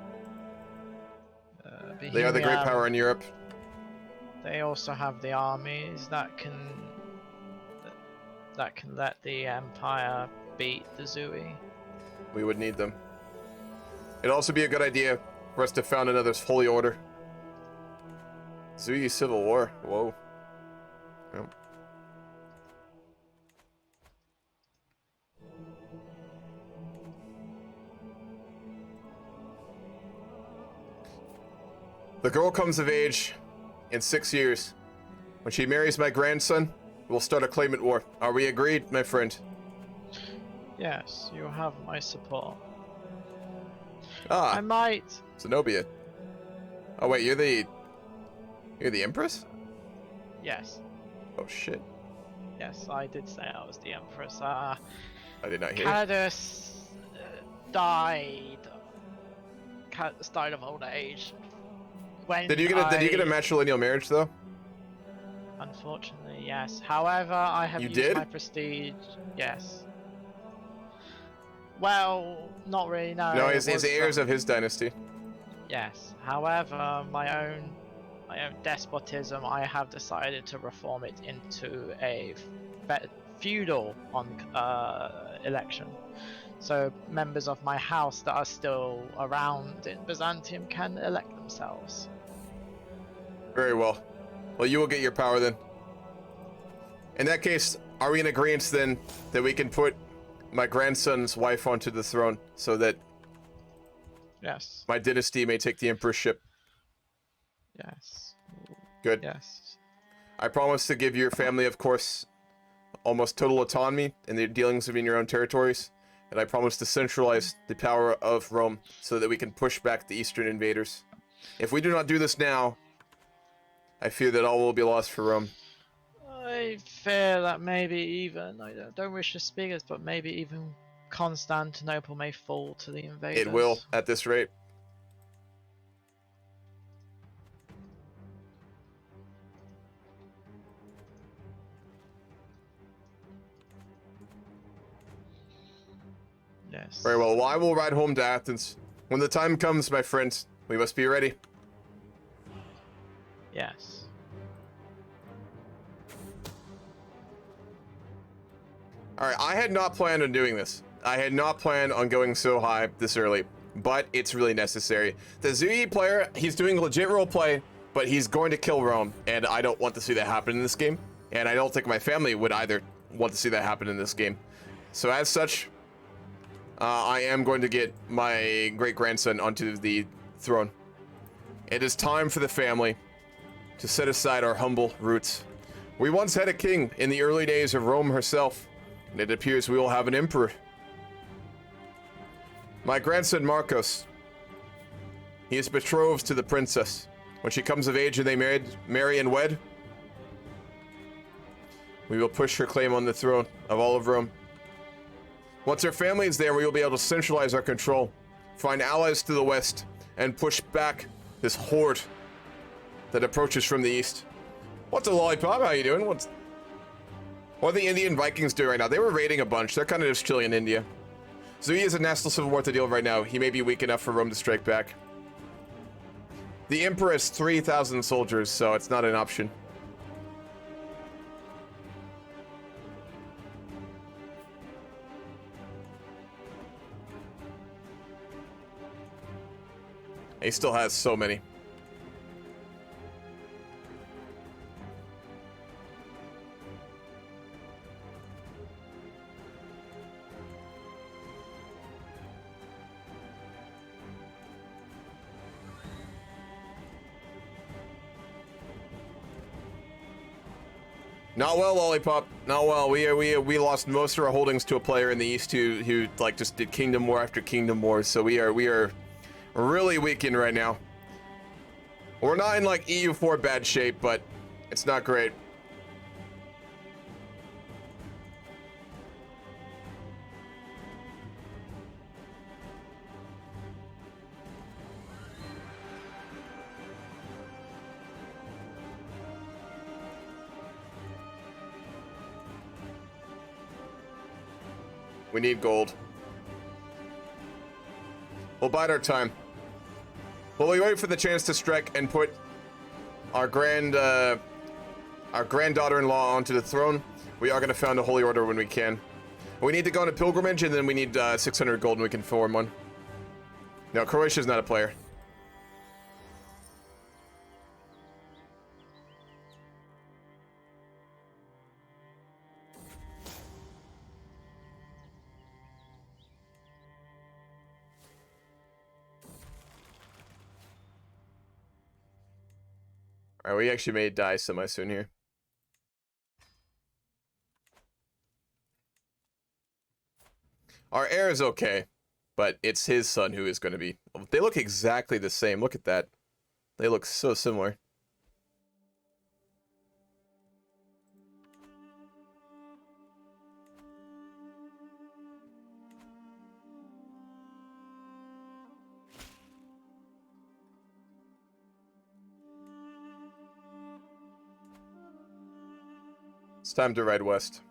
Bohemia, They are the great power in Europe. They also have the armies that can let the Empire beat the Zui. We would need them. It'd also be a good idea for us to found another holy order. Zui Civil War. Whoa. Yep. The girl comes of age in 6 years. When she marries my grandson, we'll start a claimant war. Are we agreed, my friend? Yes, you have my support. Ah, I might. Zenobia. Oh wait, you're the Empress? Yes, Oh shit. yes, I did say I was the Empress. I did not hear. Calidus died. Calidus died of old age. When Did you get a matrilineal marriage though? Unfortunately, yes. However, I have You used did? my prestige. Yes. Well, not really. No. No, it he's was the heirs from- of his dynasty. Yes. However, my own despotism, I have decided to reform it into a feudal election. So members of my house that are still around in Byzantium can elect themselves. Very well. Well, you will get your power then. In that case, are we in agreement then that we can put my grandson's wife onto the throne so that Yes. my dynasty may take the emperorship? Yes. Good. Yes. I promise to give your family, of course, almost total autonomy in the dealings within your own territories, and I promise to centralize the power of Rome so that we can push back the eastern invaders. If we do not do this now, I fear that all will be lost for Rome. I fear that maybe even, I don't wish to speak this, but maybe even Constantinople may fall to the invaders. It will, at this rate. Yes. Very well. Well, I will ride home to Athens. When the time comes, my friends, we must be ready. Yes. Alright, I had not planned on doing this. I had not planned on going so high this early, but it's really necessary. The Zui player, he's doing legit roleplay, but he's going to kill Rome, and I don't want to see that happen in this game. And I don't think my family would either want to see that happen in this game. So as such, I am going to get my great-grandson onto the throne. It is time for the family to set aside our humble roots. We once had a king in the early days of Rome herself, and it appears we will have an emperor. My grandson Marcos, he is betrothed to the princess. When she comes of age and they marry and wed, we will push her claim on the throne of all of Rome. Once her family is there, we will be able to centralize our control, find allies to the west, and push back this horde that approaches from the east. What's a lollipop? How you doing? What are the Indian Vikings doing right now? They were raiding a bunch. They're kind of just chilling in India. Zui is a national civil war to deal with right now. He may be weak enough for Rome to strike back. The Emperor has 3,000 soldiers, so it's not an option. He still has so many. Not well, Lollipop. Not well. We lost most of our holdings to a player in the East who like just did Kingdom War after Kingdom War. So we are really weakened right now. We're not in like EU4 bad shape, but it's not great. We need gold. We'll bide our time. While we wait for the chance to strike and put our granddaughter-in-law onto the throne, we are going to found a holy order when we can. We need to go on a pilgrimage, and then we need 600 gold, and we can form one. No, Croatia's not a player. Alright, we actually may die semi-soon here. Our heir is okay, but it's his son who is going to be... They look exactly the same. Look at that. They look so similar. It's time to ride west.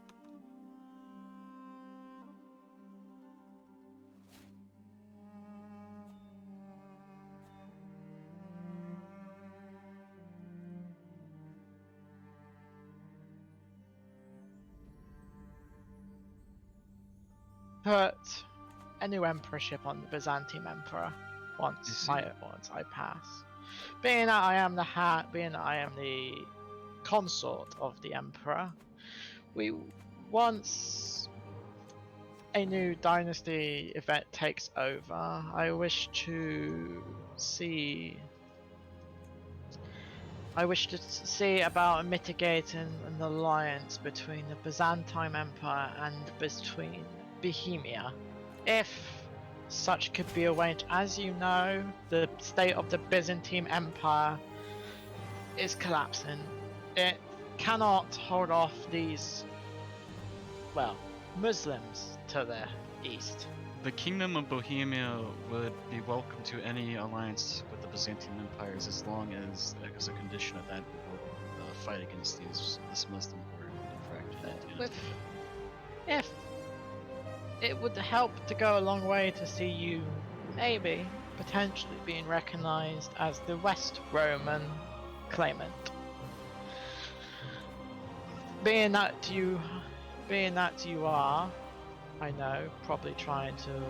Put a new emperorship on the Byzantine emperor once I pass. Being that I am the consort of the emperor, once a new dynasty event takes over, I wish to see about mitigating an alliance between the Byzantine Empire and between Bohemia, if such could be arranged. As you know, the state of the Byzantine Empire is collapsing. It cannot hold off these, well, Muslims to the east. The Kingdom of Bohemia would be welcome to any alliance with the Byzantine empires as long as a condition of that, will fight against this Muslim horde If it would help to go a long way to see you maybe potentially being recognized as the West Roman claimant. Being that you are, I know, probably trying to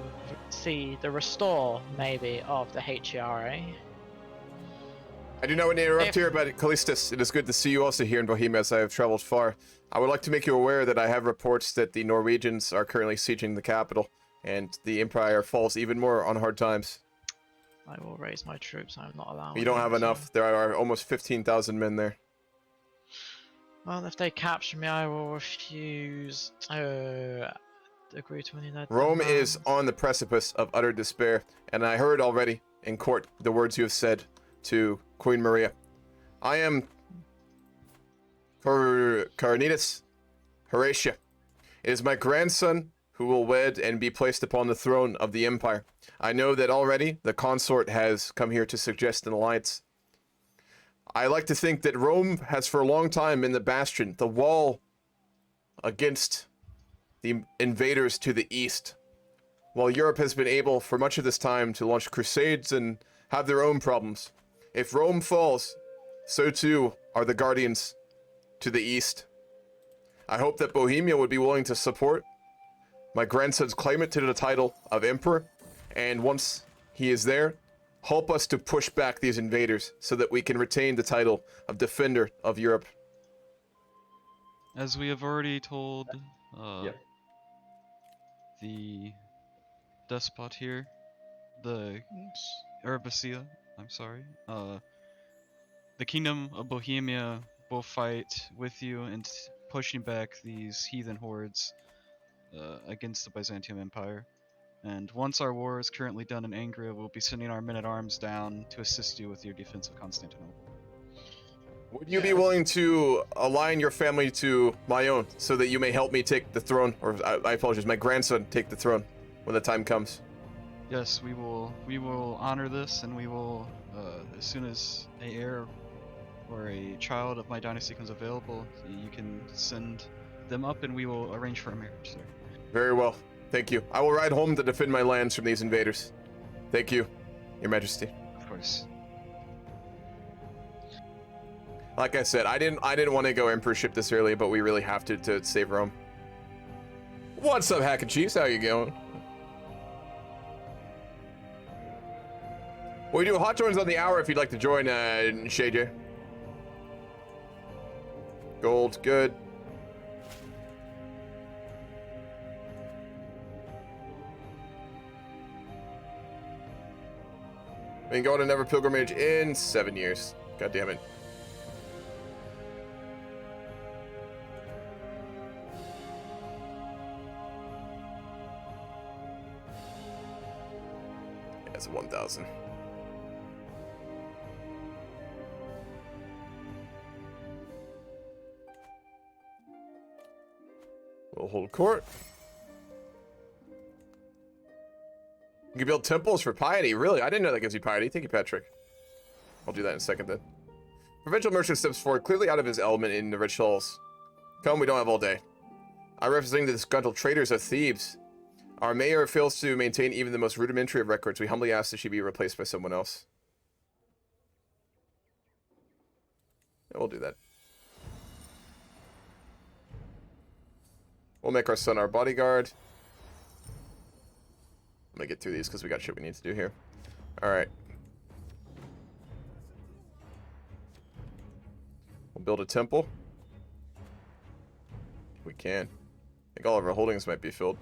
see the restore, maybe, of the HERA. I do not want to interrupt here, but Callistus, it is good to see you also here in Bohemia as I have traveled far. I would like to make you aware that I have reports that the Norwegians are currently sieging the capital, and the Empire falls even more on hard times. I will raise my troops, I'm not allowed. You don't have enough. There are almost 15,000 men there. Well, if they capture me, I will refuse to agree to any of that. Rome is on the precipice of utter despair, and I heard already in court the words you have said to Queen Maria. I am Carnitas Horatia. It is my grandson who will wed and be placed upon the throne of the empire. I know that already the consort has come here to suggest an alliance. I like to think that Rome has for a long time been the bastion, the wall against the invaders to the east, while Europe has been able for much of this time to launch crusades and have their own problems. If Rome falls, so too are the guardians to the east. I hope that Bohemia would be willing to support my grandson's claimant to the title of emperor, and once he is there, help us to push back these invaders so that we can retain the title of defender of Europe. As we have already told the despot here, the Herbacia, I'm sorry, the Kingdom of Bohemia will fight with you and pushing back these heathen hordes against the Byzantium Empire. And once our war is currently done in Angria, we'll be sending our men-at-arms down to assist you with your defense of Constantinople. Would you be willing to align your family to my own so that you may help me take the throne, or I apologize, my grandson take the throne when the time comes? Yes, we will honor this, and we will, as soon as an heir or a child of my dynasty comes available, you can send them up, and we will arrange for a marriage, sir. Very well. Thank you. I will ride home to defend my lands from these invaders. Thank you, Your Majesty. Of course. Like I said, I didn't want to go emperorship this early, but we really have to save Rome. What's up, Hack and Cheese? How you going? We do hot joins on the hour if you'd like to join, Shader. Gold, good. We can go on another pilgrimage in 7 years. God damn it. Yeah, it's 1,000. We'll hold court. You can build temples for piety. Really? I didn't know that gives you piety. Thank you, Patrick. I'll do that in a second then. Provincial merchant steps forward, clearly out of his element in the rich halls. Come, we don't have all day. I represent the disgruntled traders of Thebes. Our mayor fails to maintain even the most rudimentary of records. We humbly ask that she be replaced by someone else. Yeah, we'll do that. We'll make our son our bodyguard. I'm gonna get through these because we got shit we need to do here. Alright. We'll build a temple. We can. I think all of our holdings might be filled.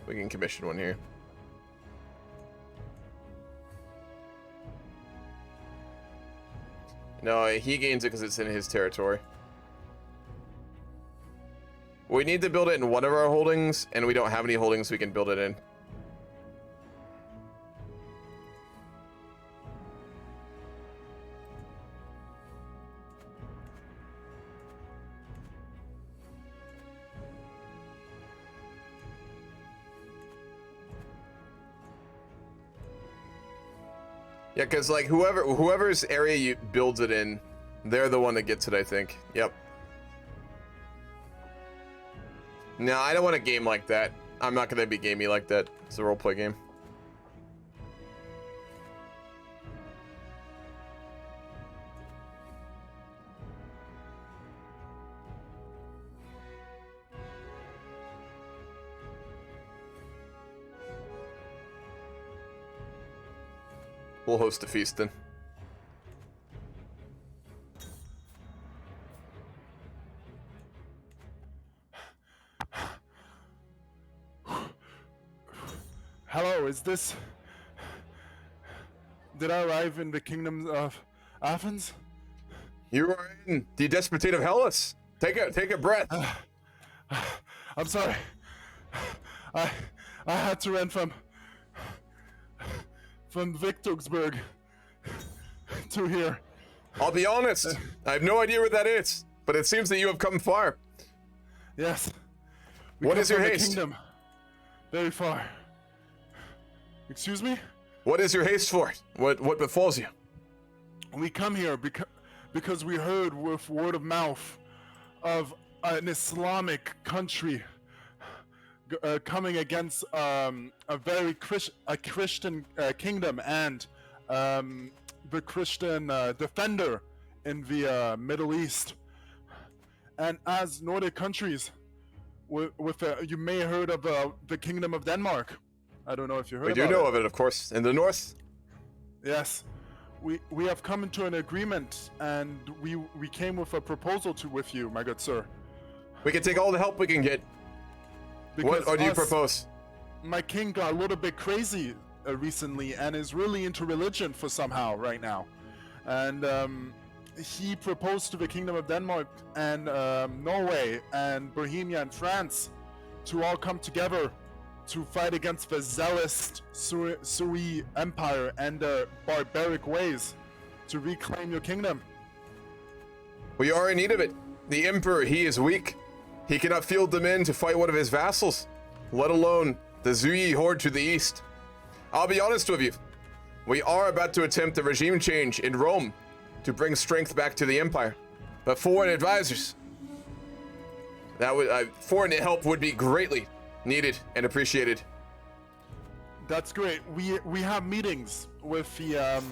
We can commission one here. No, he gains it because it's in his territory. We need to build it in one of our holdings, and we don't have any holdings we can build it in. Yeah, because like whoever's area you builds it in, they're the one that gets it, I think. Yep. No, I don't want a game like that. I'm not gonna be gamey like that. It's a roleplay game. We'll host a feast then. Hello, is this... Did I arrive in the kingdom of Athens? You are in the despotate of Hellas. Take a breath. I'm sorry. I had to run from Vicksburg to here. I'll be honest. I have no idea where that is, but it seems that you have come far. Yes. What is your the haste? Kingdom. Very far. Excuse me? What is your haste for? What befalls you? We come here because we heard with word of mouth of an Islamic country coming against a very Christian kingdom and the Christian defender in the Middle East. And as Nordic countries, you may have heard of the Kingdom of Denmark. I don't know if you heard. We do know of it, of course. In the north. Yes, we have come into an agreement, and we came with a proposal with you, my good sir. We can take all the help we can get. Because what do you propose? My king got a little bit crazy recently, and is really into religion for somehow right now. and he proposed to the Kingdom of Denmark and Norway and Bohemia and France to all come together to fight against the zealous Sui Empire and their barbaric ways to reclaim your kingdom. We are in need of it. The Emperor, he is weak. He cannot field the men to fight one of his vassals, let alone the Zui horde to the east. I'll be honest with you. We are about to attempt a regime change in Rome to bring strength back to the empire. But foreign advisors, foreign help would be greatly needed and appreciated. That's great. We have meetings with the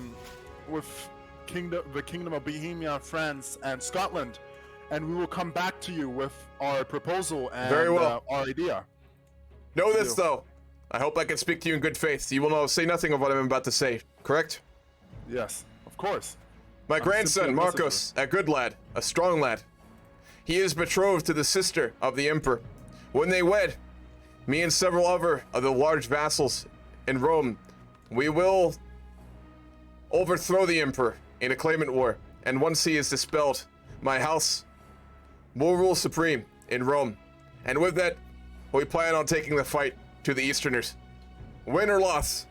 Kingdom of Bohemia, France, and Scotland, and we will come back to you with our proposal and Very well. our idea. Know this though. I hope I can speak to you in good faith. You will say nothing of what I'm about to say, correct? Yes, of course. My grandson, simply a Marcos, a good lad, a strong lad. He is betrothed to the sister of the Emperor. When they wed, me and several other of the large vassals in Rome, we will overthrow the Emperor in a claimant war. And once he is dispelled, my house will rule supreme in Rome. And with that, we plan on taking the fight to the Easterners. Win or loss,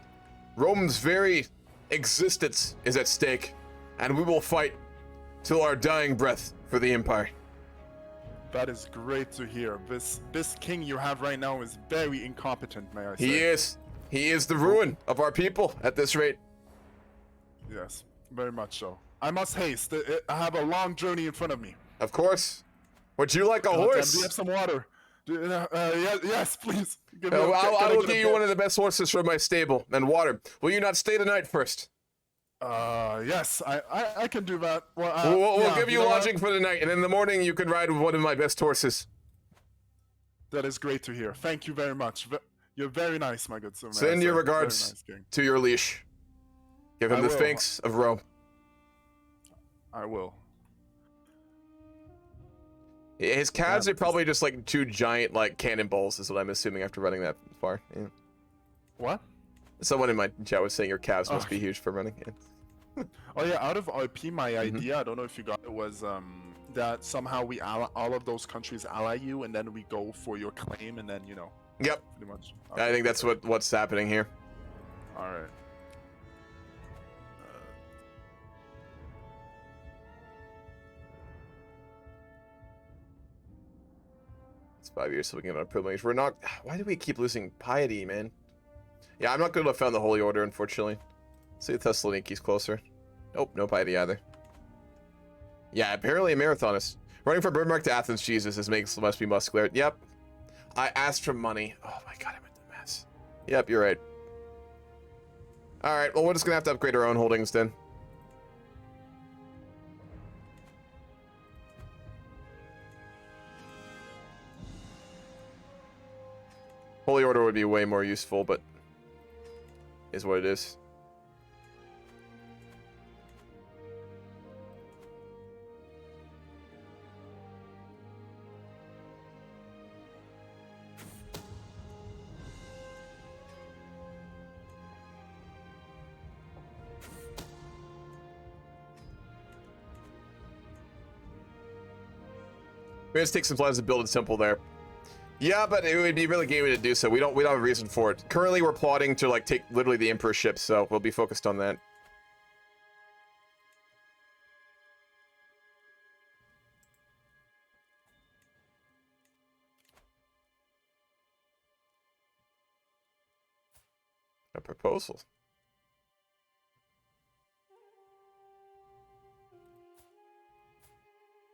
Rome's very existence is at stake, and we will fight till our dying breath for the Empire. That is great to hear. This king you have right now is very incompetent, may I say. He is. He is the ruin of our people at this rate. Yes, very much so. I must haste. I have a long journey in front of me. Of course. Would you like a Damn, horse? do you have some water? Yes, please. I will give you one of the best horses from my stable and water. Will you not stay the night first? Yes, I can do that. Well, we'll give you lodging for the night, and in the morning you can ride with one of my best horses. That is great to hear. Thank you very much. You're very nice, my good sir. Send your regards to your leash. Give him the thanks of Rome. I will. His calves are probably just like two giant like cannonballs, is what I'm assuming after running that far. Yeah. What? Someone in my chat was saying your calves must be huge for running. Yeah. Oh yeah, out of RP, my idea, I don't know if you got it, was that somehow all of those countries ally you, and then we go for your claim, and then Yep. pretty much. I think that's what's happening here. All right. It's 5 years so we can get our privilege. We're not. Why do we keep losing piety, man? Yeah, I'm not going to have found the Holy Order, unfortunately. Let's see if Thessaloniki's closer. Nope, no piety either. Yeah, apparently a marathonist. Running from Burmark to Athens, Jesus, must be muscular. Yep. I asked for money. Oh my god, I'm in a mess. Yep, you're right. Alright, well, we're just going to have to upgrade our own holdings then. Holy Order would be way more useful, but is what it is. We're gonna take some plans to build a temple there. Yeah, but it would be really gamey to do so. We don't have a reason for it. Currently, we're plotting to like take literally the Emperor's ship, so we'll be focused on that. A proposal.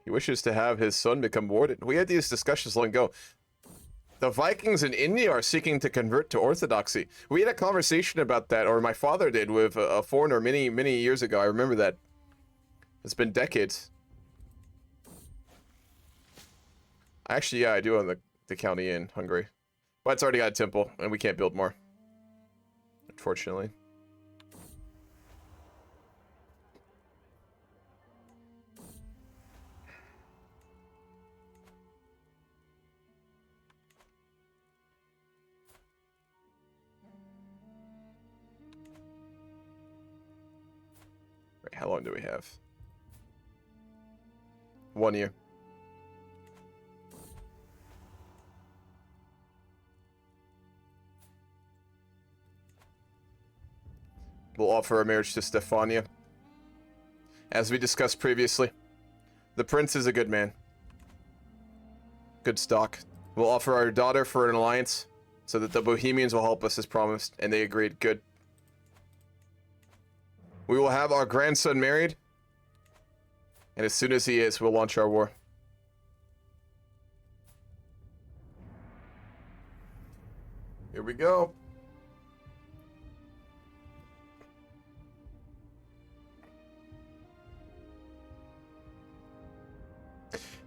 He wishes to have his son become warden. We had these discussions long ago. The Vikings in India are seeking to convert to Orthodoxy. We had a conversation about that, or my father did, with a foreigner many, many years ago. I remember that. It's been decades. Actually, yeah, I do own the county in Hungary. But it's already got a temple, and we can't build more. Unfortunately. long do we have? 1 year. We'll offer our marriage to Stefania. As we discussed previously, the prince is a good man. Good stock. We'll offer our daughter for an alliance, so that the Bohemians will help us as promised, and they agreed. Good. We will have our grandson married, and as soon as he is, we'll launch our war. Here we go.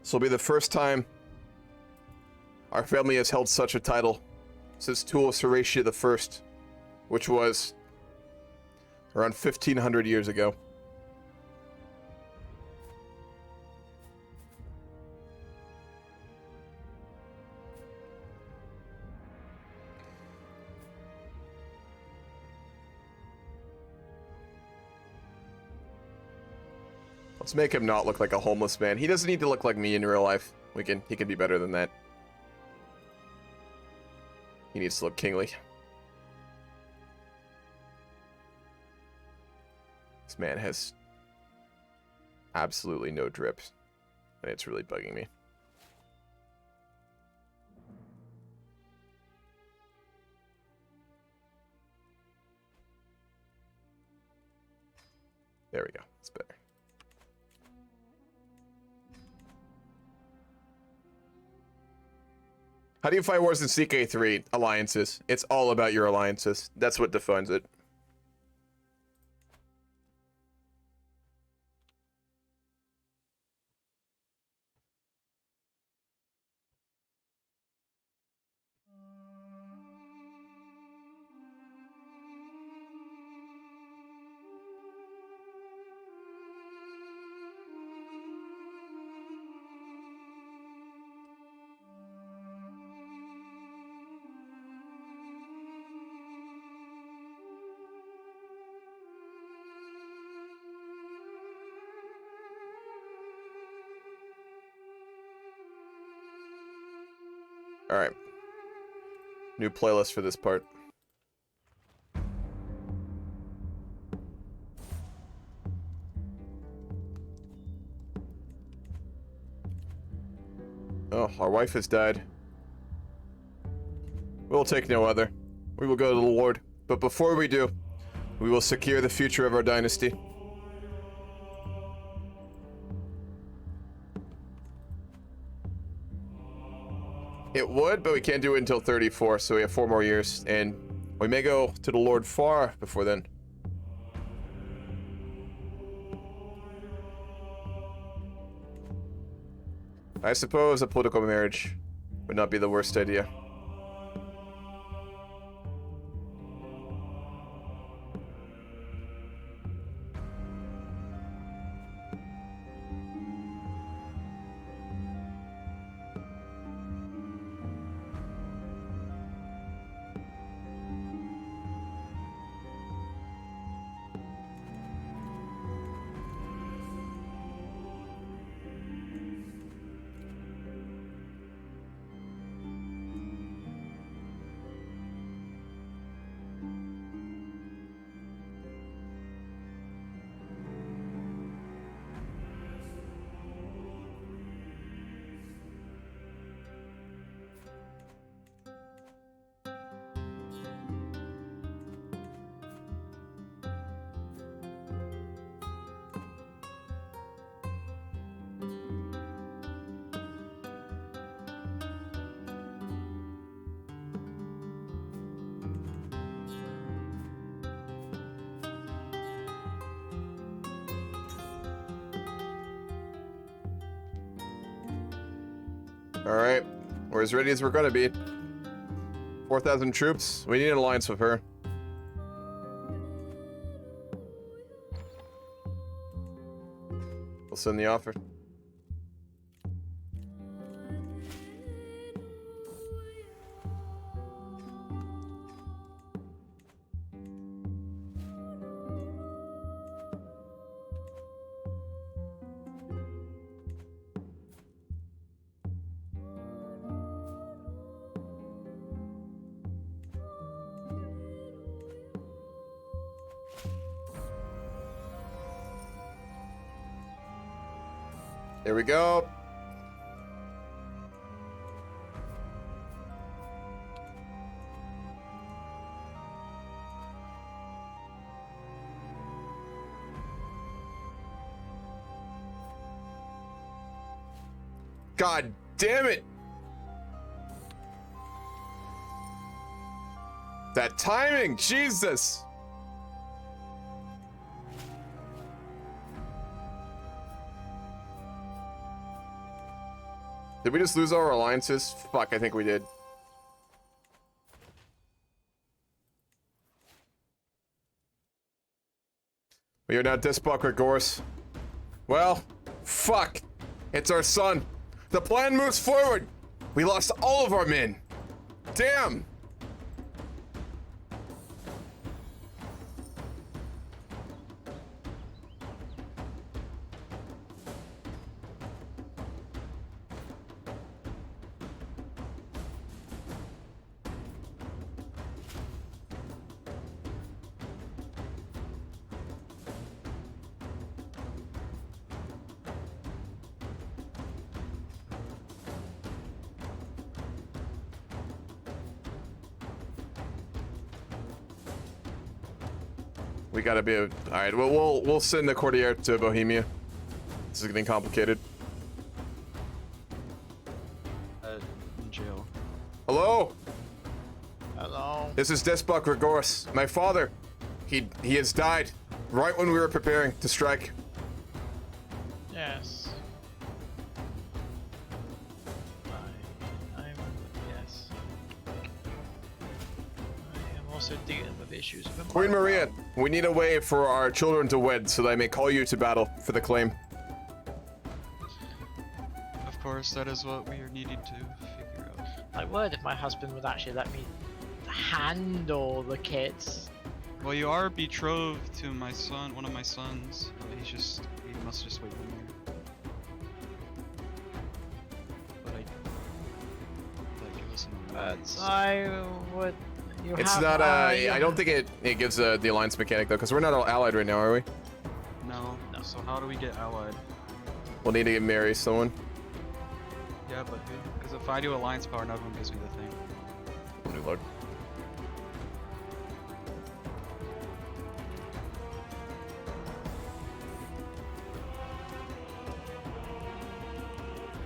This will be the first time our family has held such a title since Tullus Horatia I, which was around 1500 years ago. Let's make him not look like a homeless man. He doesn't need to look like me in real life. He can be better than that. He needs to look kingly. This man has absolutely no drip, and it's really bugging me. There we go. It's better. How do you fight wars in CK3? Alliances. It's all about your alliances. That's what defines it. Alright. New playlist for this part. Oh, our wife has died. We'll take no other. We will go to the Lord. But before we do, we will secure the future of our dynasty. It would, but we can't do it until 34, so we have 4 more years, and we may go to the Lord far before then. I suppose a political marriage would not be the worst idea. Alright, we're as ready as we're gonna be. 4,000 troops. We need an alliance with her. We'll send the offer. There we go. God damn it! That timing, Jesus! Did we just lose our alliances? Fuck, I think we did. We are now Despot Gregorus. Well, fuck. It's our son. The plan moves forward. We lost all of our men. Damn. We gotta be all right. Well, we'll send the courtier to Bohemia. This is getting complicated. In jail. Hello, Hello. this is Despot Gregorus, my father. He has died right when we were preparing to strike. Yes. I'm yes. I am also dealing with issues with Queen my Maria, mom. we need a way for our children to wed so that I may call you to battle for the claim. Of course, that is what we are needing to figure out. I would if my husband would actually let me handle the kids. Well, you are betrothed to my son, one of my sons. He must just wait 1 year. But give us an alliance. I would. It's not I don't think it gives the alliance mechanic though, because we're not all allied right now, are we? No. So how do we get allied? We'll need to marry someone. Yeah, but because if I do alliance power, none of them gives me the thing. New luck.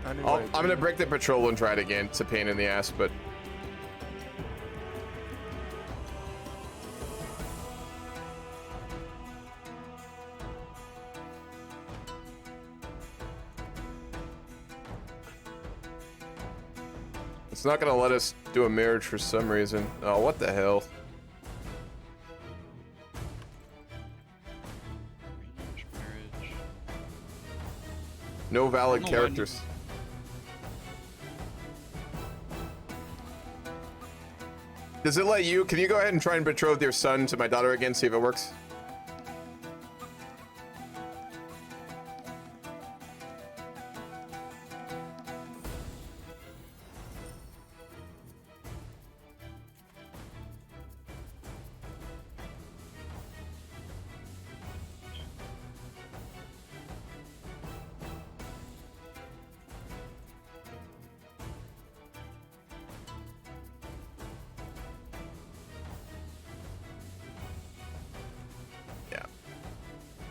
Anyway, I'm gonna break the patrol and try it again. It's a pain in the ass, but it's not gonna let us do a marriage for some reason. Oh, what the hell? Arrange marriage. No valid I don't know why I need- characters. Does it let you? Can you go ahead and try and betroth your son to my daughter again? See if it works.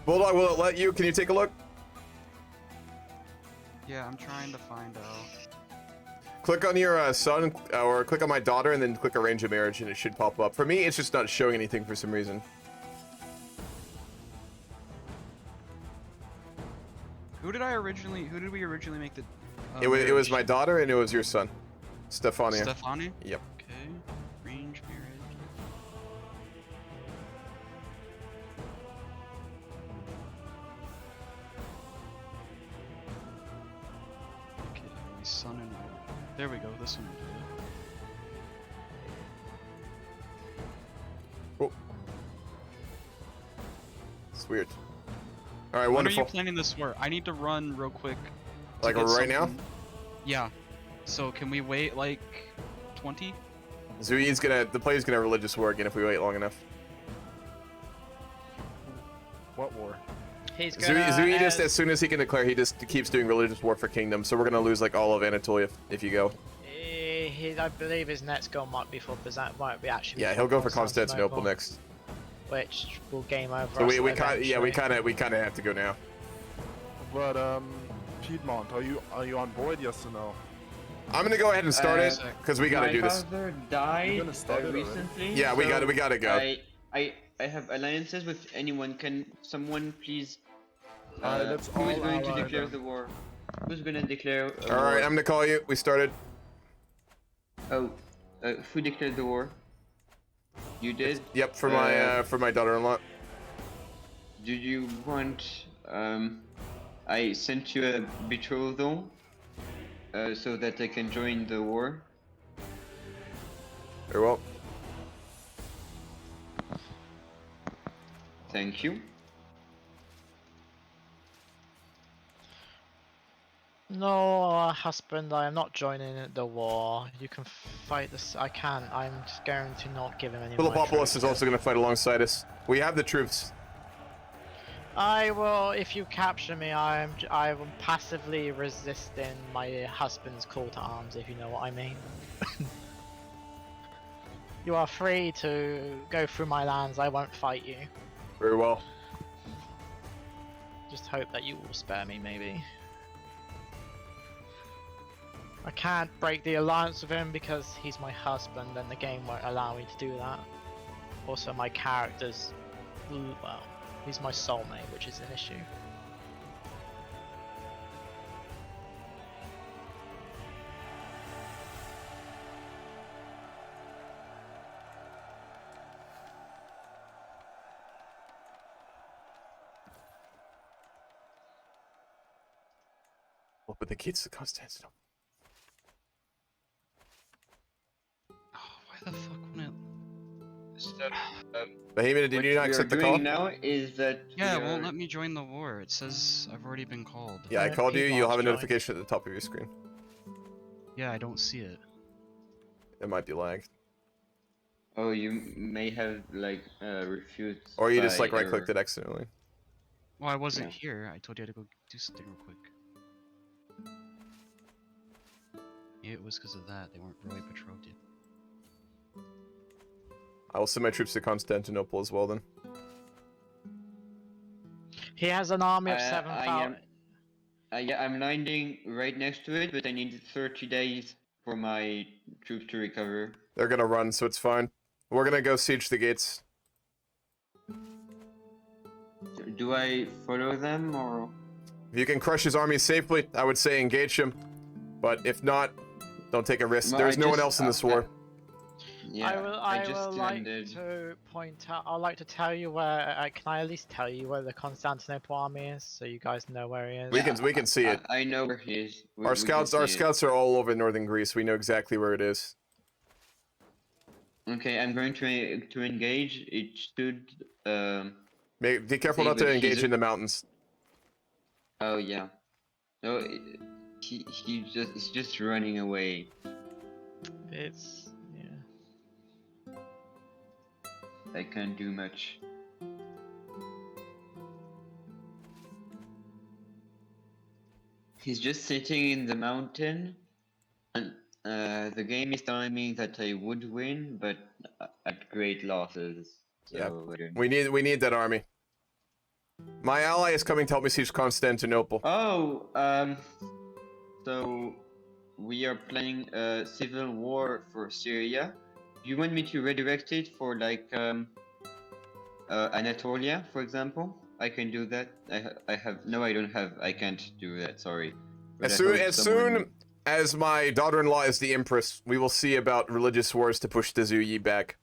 Bulldog, will it let you? Can you take a look? Yeah, I'm trying to find out. Click on your son, or click on my daughter, and then click arrange a marriage, and it should pop up. For me, it's just not showing anything for some reason. Who did we originally make the? It was marriage? my daughter, and it was your son, Stefania. Stefani? Yep. Okay. Arrange marriage. Okay, my son and there we go. This one. Oh. It's weird. All right, When are wonderful. you planning this work? I need to run real quick. to Like get right now? something- Yeah. So can we wait like 20? The play's gonna religious war again if we wait long enough. what war? He's gonna. Zui just, as soon as he can declare, he just keeps doing religious war for kingdom. So we're gonna lose like all of Anatolia if you go. I believe his next goal might be for Byzantium. Might be actually. Yeah, he'll go for Constantinople next. Which will game over. So us we kind eventually. we kind of have to go now. But Piedmont, are you on board? Yes or no? I'm gonna go ahead and start it because we gotta do this. My father You're died gonna start it already? recently. Yeah, we so gotta go. I have alliances with anyone. Can someone please? Let's who is all going to ally declare them. the war? Who's gonna declare? A All right, war? I'm gonna call you. We started. Oh, who declared the war? You did. Yep, for my daughter-in-law. Do you want? I sent you a betrothal, so that I can join the war. Very well. Thank you. No, husband, I am not joining the war. You can fight this. I can't. I'm just going to not give him any. of my Philippopolis troops. is also gonna fight alongside us. We have the troops. I will. If you capture me, I am passively resisting my husband's call to arms. If you know what I mean. You are free to go through my lands. I won't fight you. Very well. Just hope that you will spare me, maybe. I can't break the alliance with him because he's my husband and the game won't allow me to do that. Also, my character's... well, he's my soulmate, which is an issue. Open the gates to Constantinople. Oh, why the fuck won't it? So, Bohemian, did what you not we are accept the doing call? now is that Yeah, it we won't are- let me join the war. It says I've already been called. Yeah, I Alright, called you. people You'll have a join. notification at the top of your screen. Yeah, I don't see it. It might be lagged. Oh, you may have like refused. Or you just by like right-clicked error. it accidentally. Well, I wasn't Yeah. here. I told you I had to go do something real quick. Yeah, it was because of that. They weren't really betrothed yet. I will send my troops to Constantinople as well then. He has an army of I 7,000. Yeah, I'm landing right next to it, but I need 30 days for my troops to recover. They're gonna run, so it's fine. We're gonna go siege the gates. Do I follow them or? If you can crush his army safely, I would say engage him. But if not, don't take a risk. Well, There's I no one just- else in this war. Yeah, I just will like landed. to point out. I'd like to tell you where. Can I at least tell you where the Constantinople army is, so you guys know where he is? We can see it. I know where he is. Our we can scouts see it. are all over northern Greece. We know exactly where it is. Okay, I'm going to engage. It should. Be careful See, not to but engage he's- in the mountains. Oh yeah. No, he's just running away. It's yeah. I can't do much. He's just sitting in the mountain, and the game is telling me that I would win, but at great losses. So Yeah. I don't- We need that army. My ally is coming to help me siege Constantinople. Oh, so we are planning a civil war for Syria. Do you want me to redirect it for like Anatolia, for example? I can do that. I have no, I don't have. I can't do that. Sorry. But As I hope soon someone- as my daughter-in-law is the empress, we will see about religious wars to push the Zuyi back.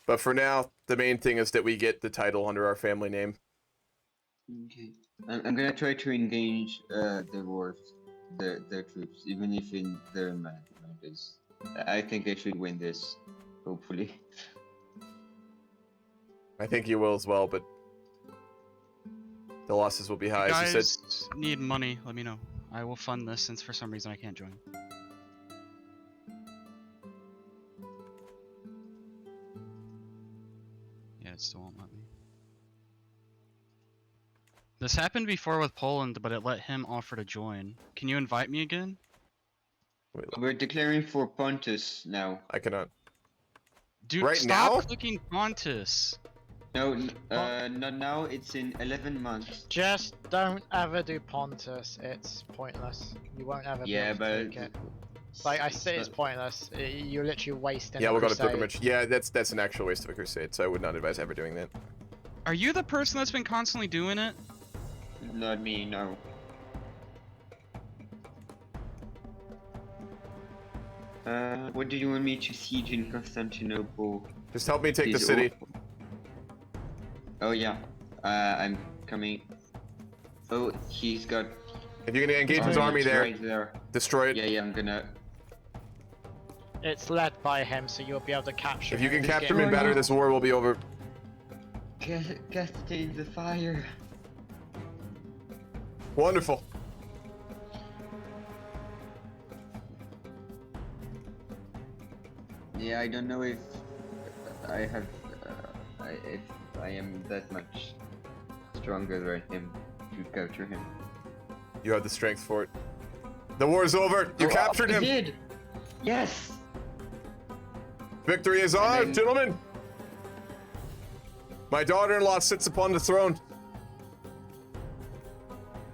But for now, the main thing is that we get the title under our family name. Okay. I'm gonna try to engage the wars, their troops, even if in their matters. I think I should win this, hopefully. I think you will as well, but the losses will be high, as you said. Guys need money, let me know. I will fund this since for some reason I can't join. Yeah, it still won't let me. This happened before with Poland, but it let him offer to join. Can you invite me again? Wait, We're declaring for Pontus now. I cannot. Dude, Right stop now? clicking Pontus. No, not now. It's in 11 months. Just don't ever do Pontus. It's pointless. You won't ever Yeah, be able to but take it. Like I say, it's pointless. You're literally wasting. Yeah, a we'll go to crusade. pilgrimage. Yeah, that's an actual waste of a crusade, so I would not advise ever doing that. Are you the person that's been constantly doing it? Not me, no. What do you want me to siege in Constantinople? Just help me take the Please, city. Oh yeah, I'm coming. Oh, he's got. If you're gonna engage his army it's there, right there. destroy it. Yeah, I'm gonna. It's led by him, so you'll be able to capture. If you him can this capture him game. in battle, this war will be over. Cascade the fire. Wonderful. Yeah, I don't know if I have. If I am that much stronger than him to capture him. You have the strength for it. The war is over. You captured I him. did. Yes. Victory is ours, gentlemen. My daughter-in-law sits upon the throne.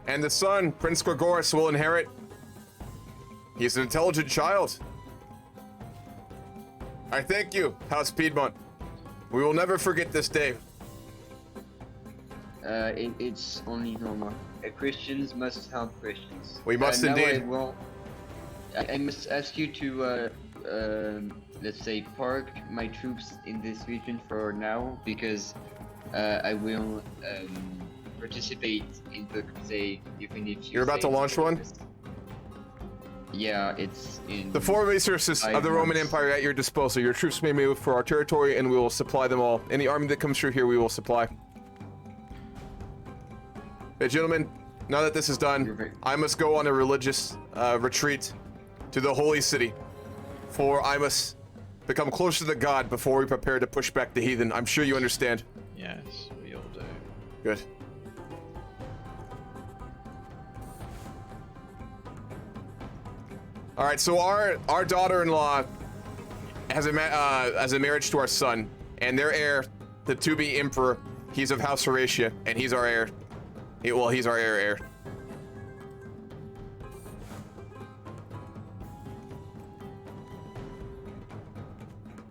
And the son, Prince Gregoris, will inherit. He's an intelligent child. I thank you, House Piedmont. We will never forget this day. It's only normal. Christians must help Christians. We must now indeed. I must ask you to, let's say, park my troops in this region for now, because I will participate in the crusade even if you You're about to say launch one? Yeah, it's in. The four resources of the Roman Empire at your disposal. Your troops may move for our territory, and we will supply them all. Any army that comes through here, we will supply. Hey, gentlemen, now that this is done, I must go on a religious retreat to the holy city, for I must become closer to God before we prepare to push back the heathen. I'm sure you understand. Yes, we all do. Good. All right, so our daughter-in-law has a marriage to our son, and their heir, the to-be emperor, he's of House Horatia, and he's our heir. He's our heir.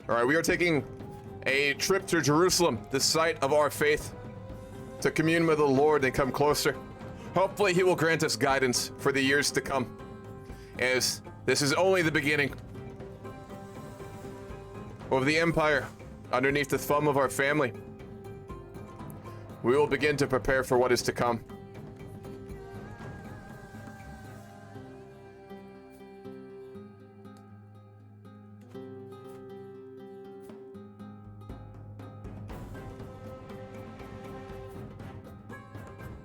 All right, we are taking a trip to Jerusalem, the site of our faith, to commune with the Lord and come closer. Hopefully, He will grant us guidance for the years to come, as this is only the beginning of the empire underneath the thumb of our family. We will begin to prepare for what is to come.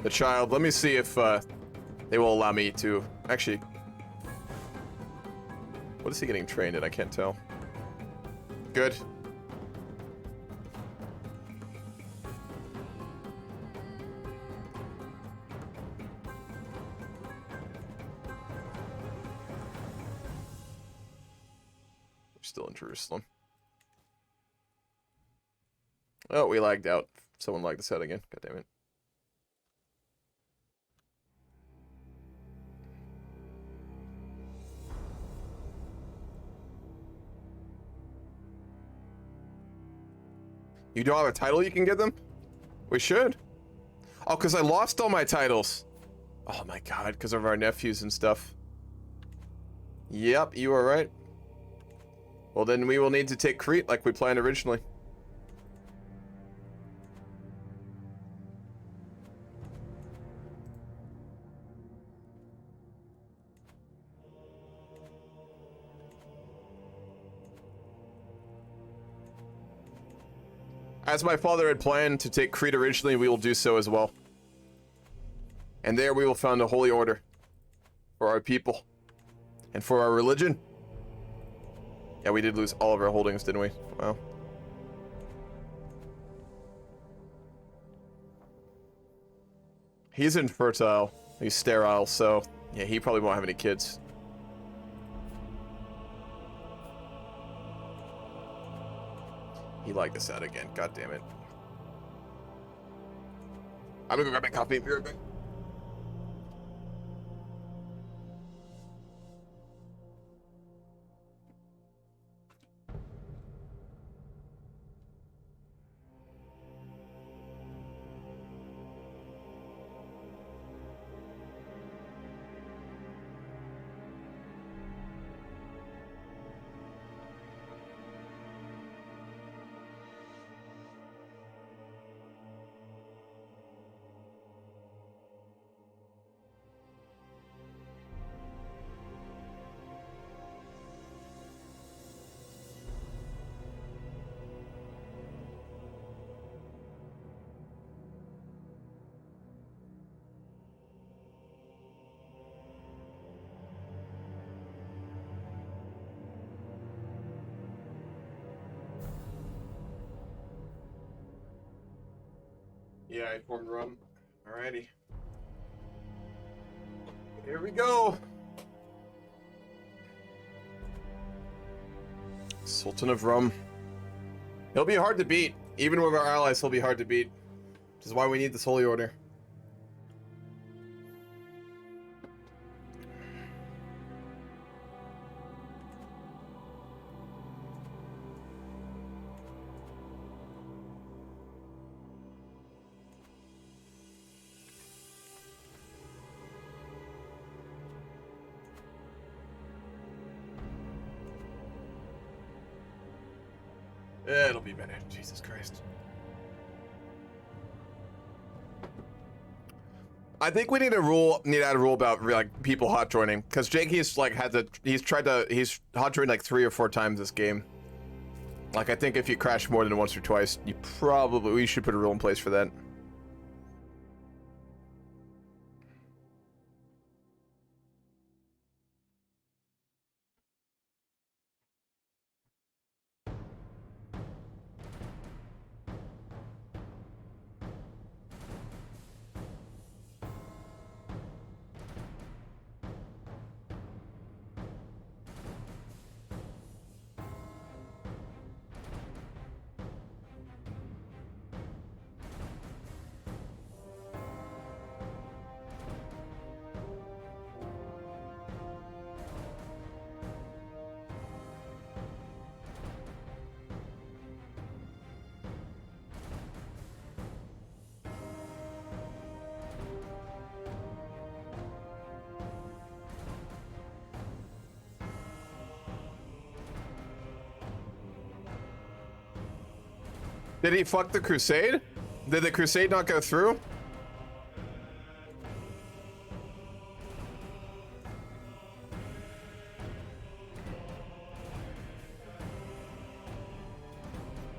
The child, let me see if they will allow me to actually. What is he getting trained in? I can't tell. Good. We're still in Jerusalem. Oh, we lagged out. Someone lagged us out again. God damn it. You don't have a title you can give them? We should. Oh, because I lost all my titles. Oh my god, because of our nephews and stuff. Yep, you are right. Well, then we will need to take Crete like we planned originally. As my father had planned to take Crete originally, we will do so as well. And there we will found a holy order for our people and for our religion. Yeah, we did lose all of our holdings, didn't we? Wow. He's infertile. He's sterile, so yeah, he probably won't have any kids. He liked us out again. God damn it. I'm gonna go grab my coffee. Be right back. Yeah, I formed rum. Alrighty. Here we go. Sultan of Rum. He'll be hard to beat. Even with our allies, he'll be hard to beat. Which is why we need this holy order. It'll be better. Jesus Christ. I think we need to add a rule about like people hot joining, because Jake he's hot joined like 3 or 4 times this game. Like I think if you crash more than once or twice, we should put a rule in place for that. Did he fuck the crusade? Did the crusade not go through?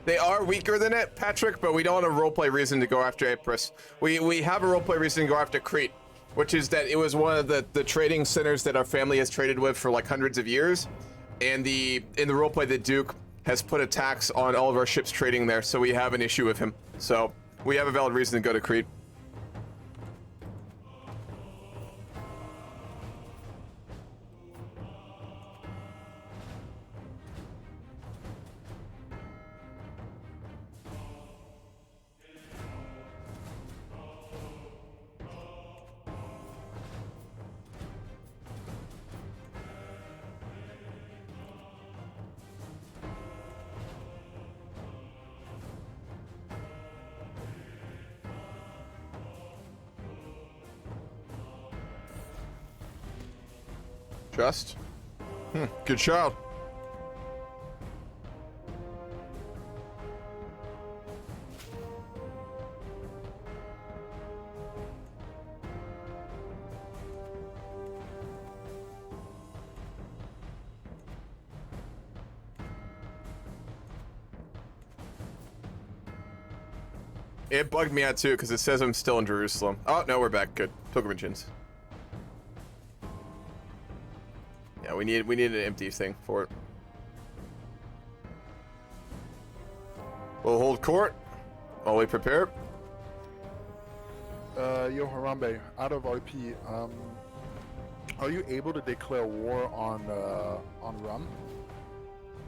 They are weaker than it, Patrick, but we don't have a roleplay reason to go after Ypres. We have a roleplay reason to go after Crete, which is that it was one of the trading centers that our family has traded with for like hundreds of years. And in the roleplay, the Duke has put a tax on all of our ships trading there, so we have an issue with him. So we have a valid reason to go to Crete. Just? Good shout. It bugged me out too, because it says I'm still in Jerusalem. Oh, no, we're back. Good. Pilgrimages. Yeah, we need an empty thing for it. We'll hold court while we prepare. Yo, Harambe, out of RP, are you able to declare war on Rum?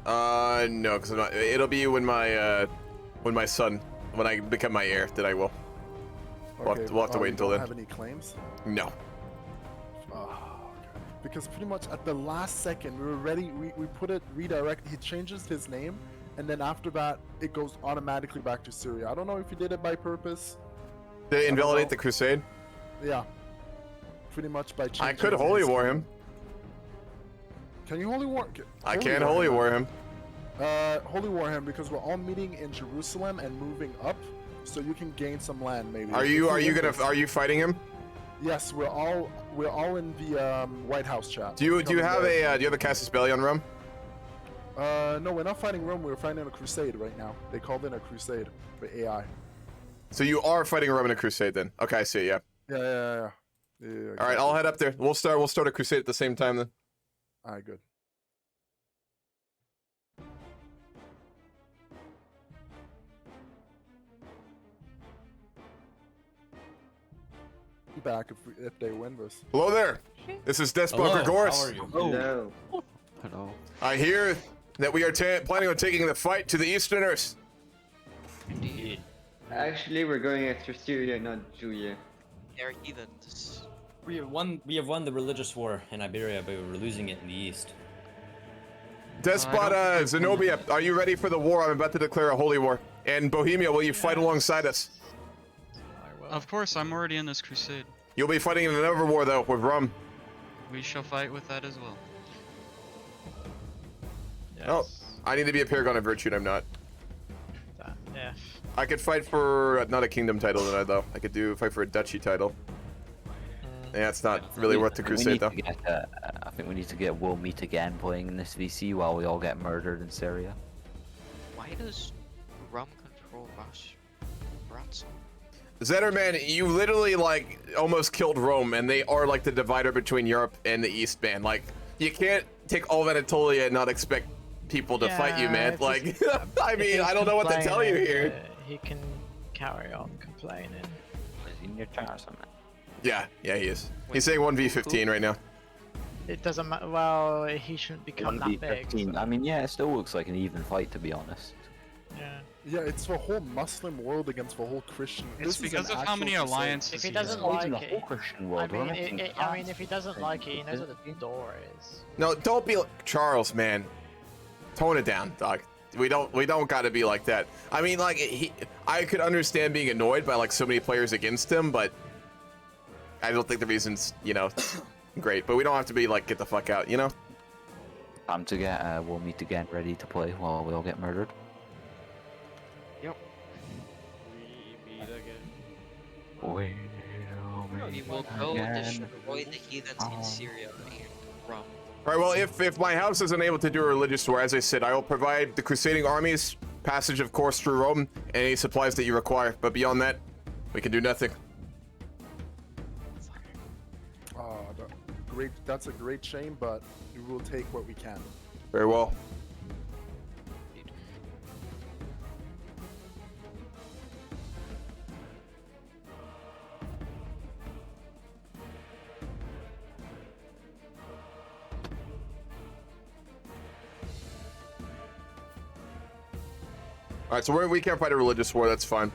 No, because it'll be when my son, when I become my heir, that I will. We'll have to wait you until don't then. have any claims? No. Okay. Because pretty much at the last second, we were ready, we put it redirect, he changes his name, and then after that, it goes automatically back to Syria. I don't know if he did it by purpose. Did it don't invalidate know. the crusade? Yeah. Pretty much by changing I could his holy name. war him. Can you holy war? I can holy war him. Holy war him because we're all meeting in Jerusalem and moving up, so you can gain some land maybe. Are you fighting him? Yes, we're all in the White House chat. Do you have a Casus Belli on Rome? No, we're not fighting Rome. We're fighting a crusade right now. They called in a crusade with AI. So you are fighting Rome in a crusade then? Okay, I see. Yeah. Yeah. All right, I'll head up there. We'll start a crusade at the same time then. All right, good. Back if they win this. Hello there. This is Despot Hello, Gregoris. how are you? No. Hello. I hear that we are planning on taking the fight to the Easterners. Indeed. Actually, we're going after Syria, not Julia. They're heathens. We have won the religious war in Iberia, but we're losing it in the east. Despot Zenobia, are you ready for the war? I'm about to declare a holy war. And Bohemia, will you fight alongside us? I will. Of course, I'm already in this crusade. You'll be fighting in another war though, with Rum. We shall fight with that as well. Yes. Oh, I need to be a Paragon of Virtue and I'm not. Yeah. I could fight for not a kingdom title though. I could fight for a duchy title. Yeah, it's not really worth the crusade though. I think we need to get We'll Meet Again playing in this VC while we all get murdered in Syria. Why does Rum control Rats? Zetterman, you literally like almost killed Rome, and they are like the divider between Europe and the East, man. Like, you can't take all of Anatolia and not expect people to fight you, man. it's Like, just- I mean, I don't know what to tell you here. He can carry on complaining. Is he in your chat or something? Yeah, he is. He's saying 1v15 right now. It doesn't matter. Well, he shouldn't become that big. 1v15. so- I mean, yeah, it still looks like an even fight, to be honest. Yeah. Yeah, it's the whole Muslim world against the whole Christian. It's This is because an of how actual many crusade. alliances If he he doesn't has. It's like the whole it, Christian world. we're making I mean, if he doesn't like it, he knows what the door is. No, don't be Charles, man. Tone it down, dog. We don't gotta be like that. I mean, like, I could understand being annoyed by like so many players against him, but I don't think the reason's, great. But we don't have to be like, get the fuck out, Time to get We'll Meet Again ready to play while we all get murdered. We will go again. destroy the heathens in Syria and Rum. All right, well, if my house isn't able to do a religious war, as I said, I will provide the crusading armies passage, of course, through Rome, and any supplies that you require. But beyond that, we can do nothing. That's a great shame, but we will take what we can. Very well. All right, so we can't fight a religious war. That's fine.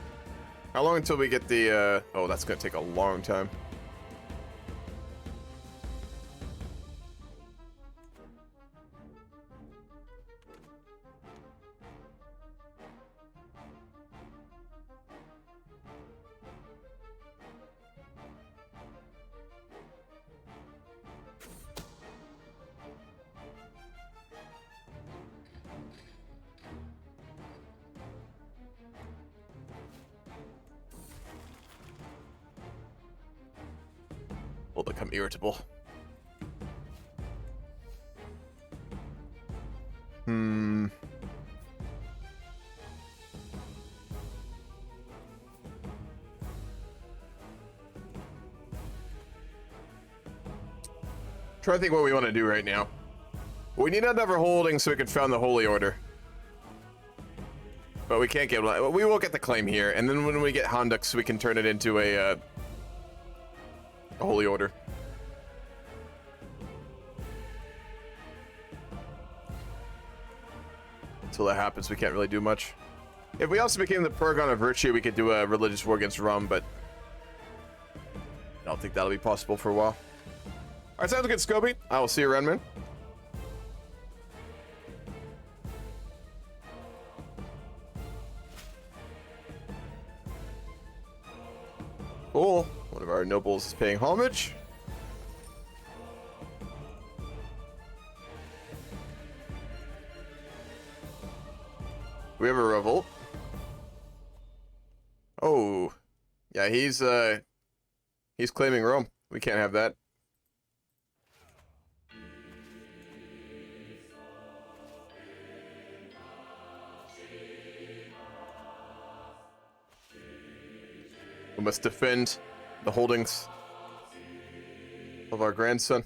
How long until we get the? Oh, that's gonna take a long time. Will become irritable. Try to think what we want to do right now. We need another holding so we can found the Holy Order. But we can't get. We will get the claim here, and then when we get Hondux, we can turn it into a Holy Order. Until that happens, we can't really do much. If we also became the Paragon of Virtue, we could do a religious war against Rum, but I don't think that'll be possible for a while. Alright, sounds good, Scobie. I will see you around, man. Cool. One of our nobles is paying homage. We have a revolt. Oh, yeah, he's claiming Rome. We can't have that. We must defend the holdings of our grandson.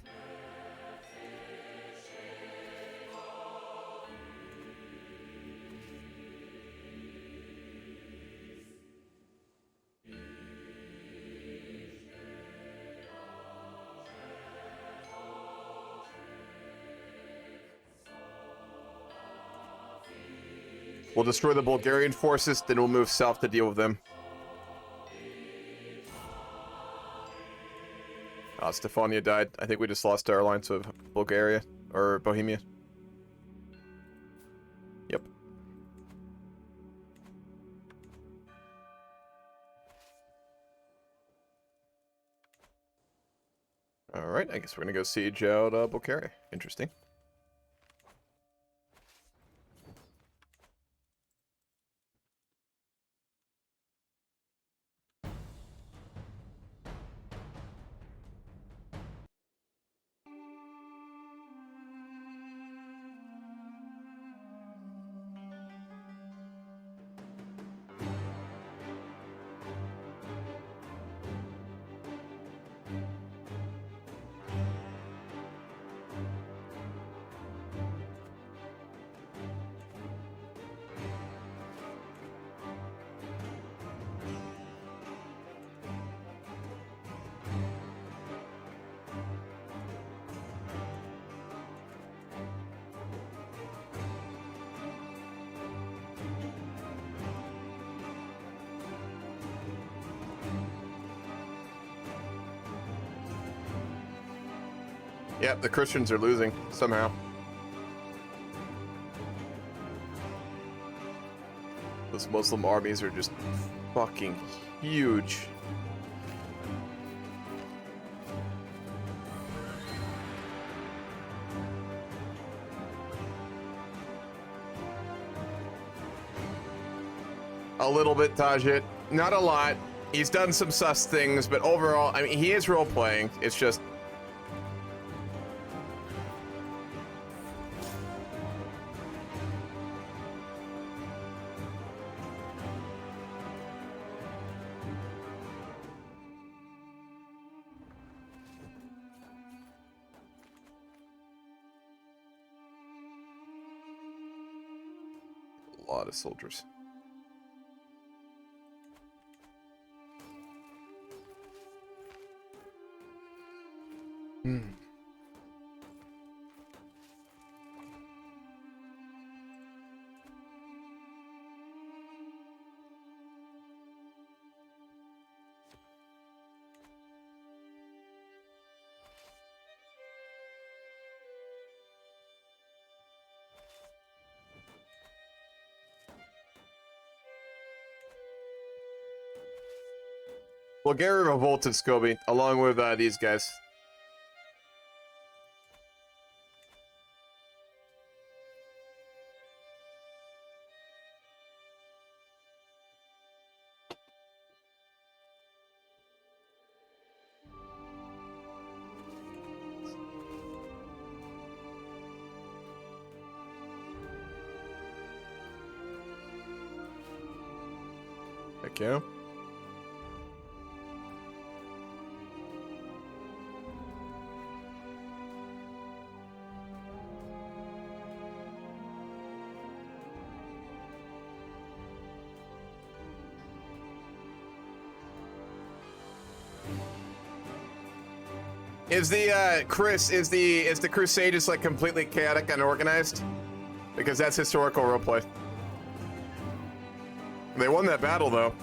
We'll destroy the Bulgarian forces, then we'll move south to deal with them. Stefania died. I think we just lost our alliance of Bulgaria, or Bohemia. Yep. Alright, I guess we're gonna go siege out Bulgaria. Interesting. Yep, the Christians are losing, somehow. Those Muslim armies are just fucking huge. A little bit, Tajit. Not a lot. He's done some sus things, but overall, I mean, he is role-playing. It's just... a lot of soldiers. Bulgaria revolted, Scobie, along with these guys. Heck yeah. Is the Chris? Is the crusade just like completely chaotic and unorganized? Because that's historical roleplay. They won that battle though.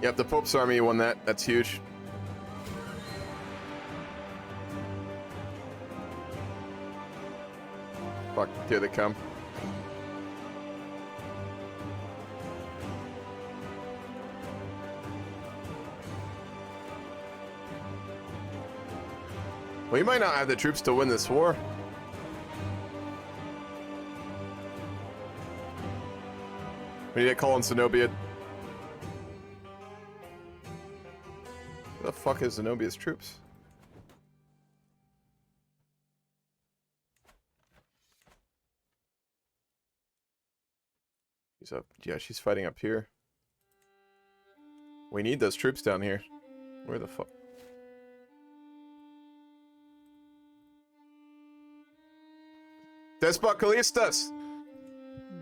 Yep, the Pope's army won that. That's huge. Fuck, here they come. Well, you might not have the troops to win this war. We need to call on Zenobia. Where the fuck is Zenobia's troops? She's up. Yeah, she's fighting up here. We need those troops down here. Where the fuck? Despot Callistus!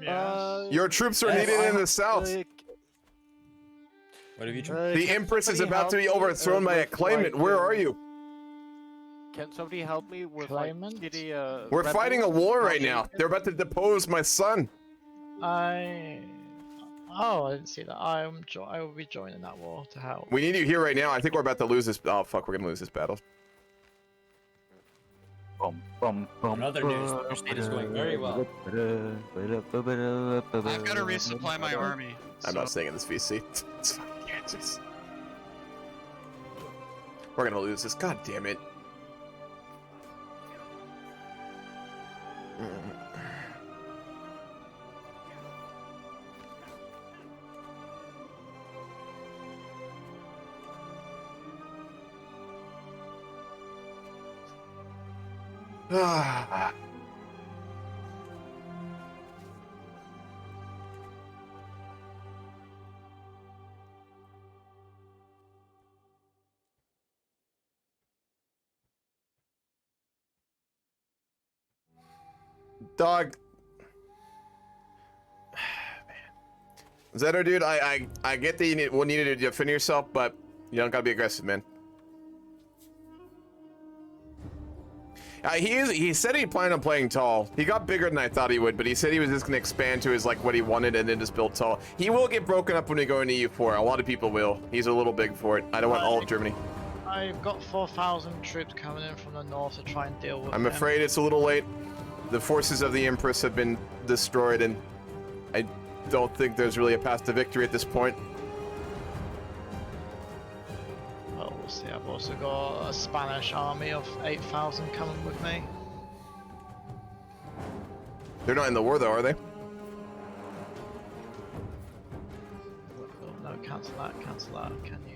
Yes. Your troops are needed in the south. What have you tried? The Empress is about to be overthrown by a claimant. Where are you? Can somebody help me with Claimant? We're fighting a war right now. They're about to depose my son. Oh, I didn't see that. I will be joining that war to help. We need you here right now. I think we're about to lose this. Oh fuck, we're gonna lose this battle. In other news, the crusade is going very well. I've got to resupply my army. I'm not staying in this VC. It's fucking Kansas. We're gonna lose this. God damn it. Ah. Dog. Zetter, dude, I get that you need to defend yourself, but you don't gotta be aggressive, man. He said he planned on playing tall. He got bigger than I thought he would, but he said he was just gonna expand to his like what he wanted and then just build tall. He will get broken up when we go into EU4. A lot of people will. He's a little big for it. I don't want all of Germany. I've got 4,000 troops coming in from the north to try and deal with I'm him. afraid it's a little late. The forces of the Empress have been destroyed, and I don't think there's really a path to victory at this point. Well, we'll see. I've also got a Spanish army of 8,000 coming with me. They're not in the war, though, are they? No, cancel that, cancel that. Can you...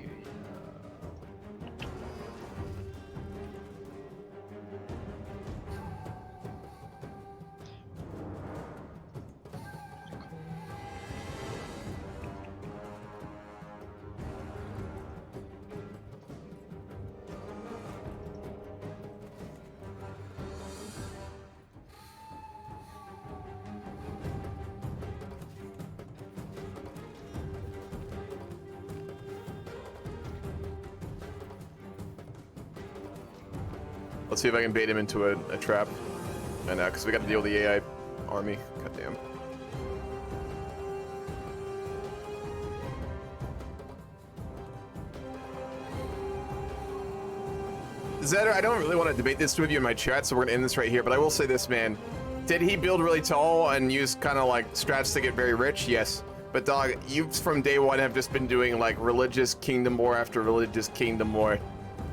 Let's see if I can bait him into a trap. And because we got to deal with the AI army. Goddamn. Zetter, I don't really want to debate this with you in my chat, so we're gonna end this right here. But I will say this, man. Did he build really tall and use kind of like strats to get very rich? Yes. But dog, you from day one have just been doing like religious kingdom war after religious kingdom war.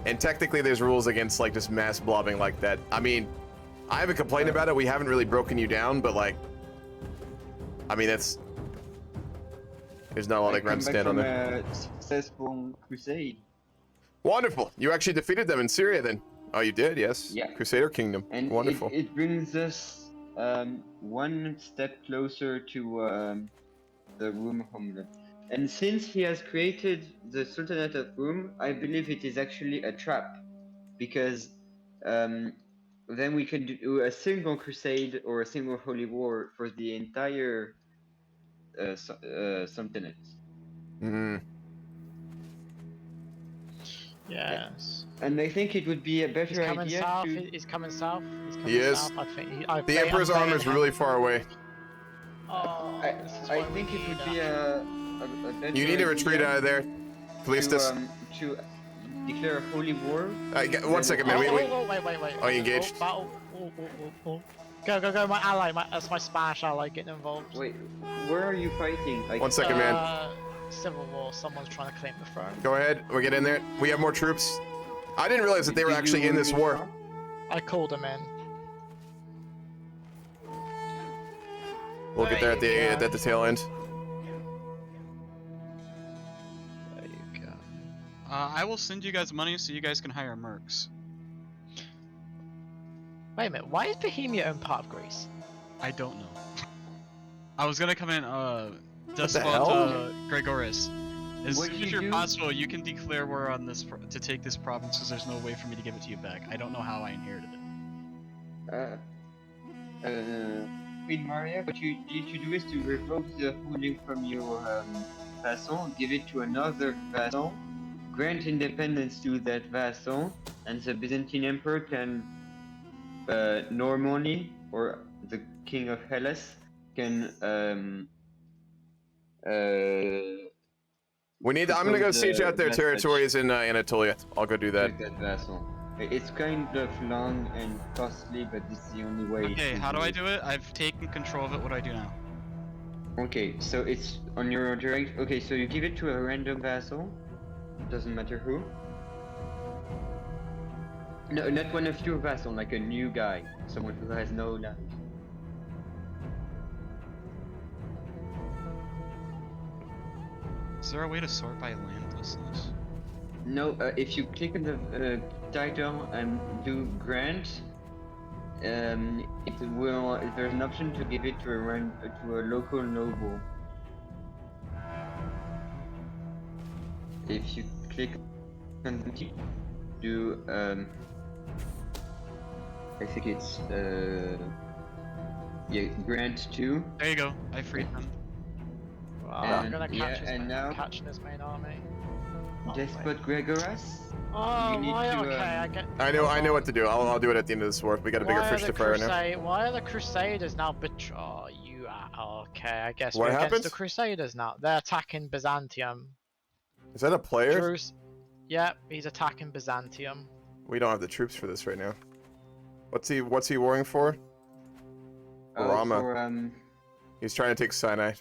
And technically there's rules against like just mass blobbing like that. I mean, I haven't complained about it. We haven't really broken you down, but like, I mean, that's, there's not a lot of ground to stand on there. A successful crusade. Wonderful. You actually defeated them in Syria then. Oh, you did? Yes. Yeah. Crusader Kingdom. And wonderful. it brings us one step closer to the Room homeland. And since he has created the Sultanate of Rome, I believe it is actually a trap, because then we can do a single crusade or a single holy war for the entire continent. Hmm. Yes. And I think it would be a He's better coming idea south. to. He's coming south. He's coming He is. south. I think. I The Emperor's I'm armor is betting really him. far away. Oh, this is I why we think it need would a- be a better You need to retreat idea out of there. Police this. to declare a holy war. One second, man. Oh, Wait. wait. Are you engaged? Oh, battle. Oh. Go. My ally. That's my Spanish ally getting involved. Wait, where are you fighting? One second, man. Civil war. Someone's trying to claim the throne. Go ahead. We get in there. We have more troops. I didn't realize that they were Did actually you in this war. withdraw? I called him in. We'll get there at the tail end. There you go. I will send you guys money so you guys can hire mercs. Wait a minute. Why is Bohemia own part of Greece? I don't know. I was gonna come in, the hell? Despot Gregoris. As What soon you as you're do- possible, you can declare war on this to take this province because there's no way for me to give it to you back. I don't know how I inherited it. Queen Maria, what you need to do is to revoke the ruling from your vassal, give it to another vassal, grant independence to that vassal, and the Byzantine Emperor can normally, or the King of Hellas, can We need. I'm gonna go propose siege out their message territories in Anatolia. I'll go do that. to that vassal. It's kind of long and costly, but it's the only way. Okay, to how do I do it? I've taken control of it. What do I do now? Okay, so it's on your direct. Okay, so you give it to a random vassal. Doesn't matter who. No, not one of your vassal, like a new guy, someone who has no land. Is there a way to sort by landlessness? No, if you click on the title and do grant, it will. There's an option to give it to a local noble. If you click on the do I think it's yeah, grant to. There you go. I freed them. Well, I'm And- gonna yeah, catch his and now- catching his main army. Despot Gregoras. Oh, You need why? to, Okay, I get. I know what to do. I'll do it at the end of this war. We got a bigger Why are fish the to fry right now. Why are the Crusaders now Oh, you are okay. I guess What we're happened? against the Crusaders now. They're attacking Byzantium. Is that a player? Yep, he's attacking Byzantium. We don't have the troops for this right now. What's he warring for? Rama. For, He's trying to take Sinai.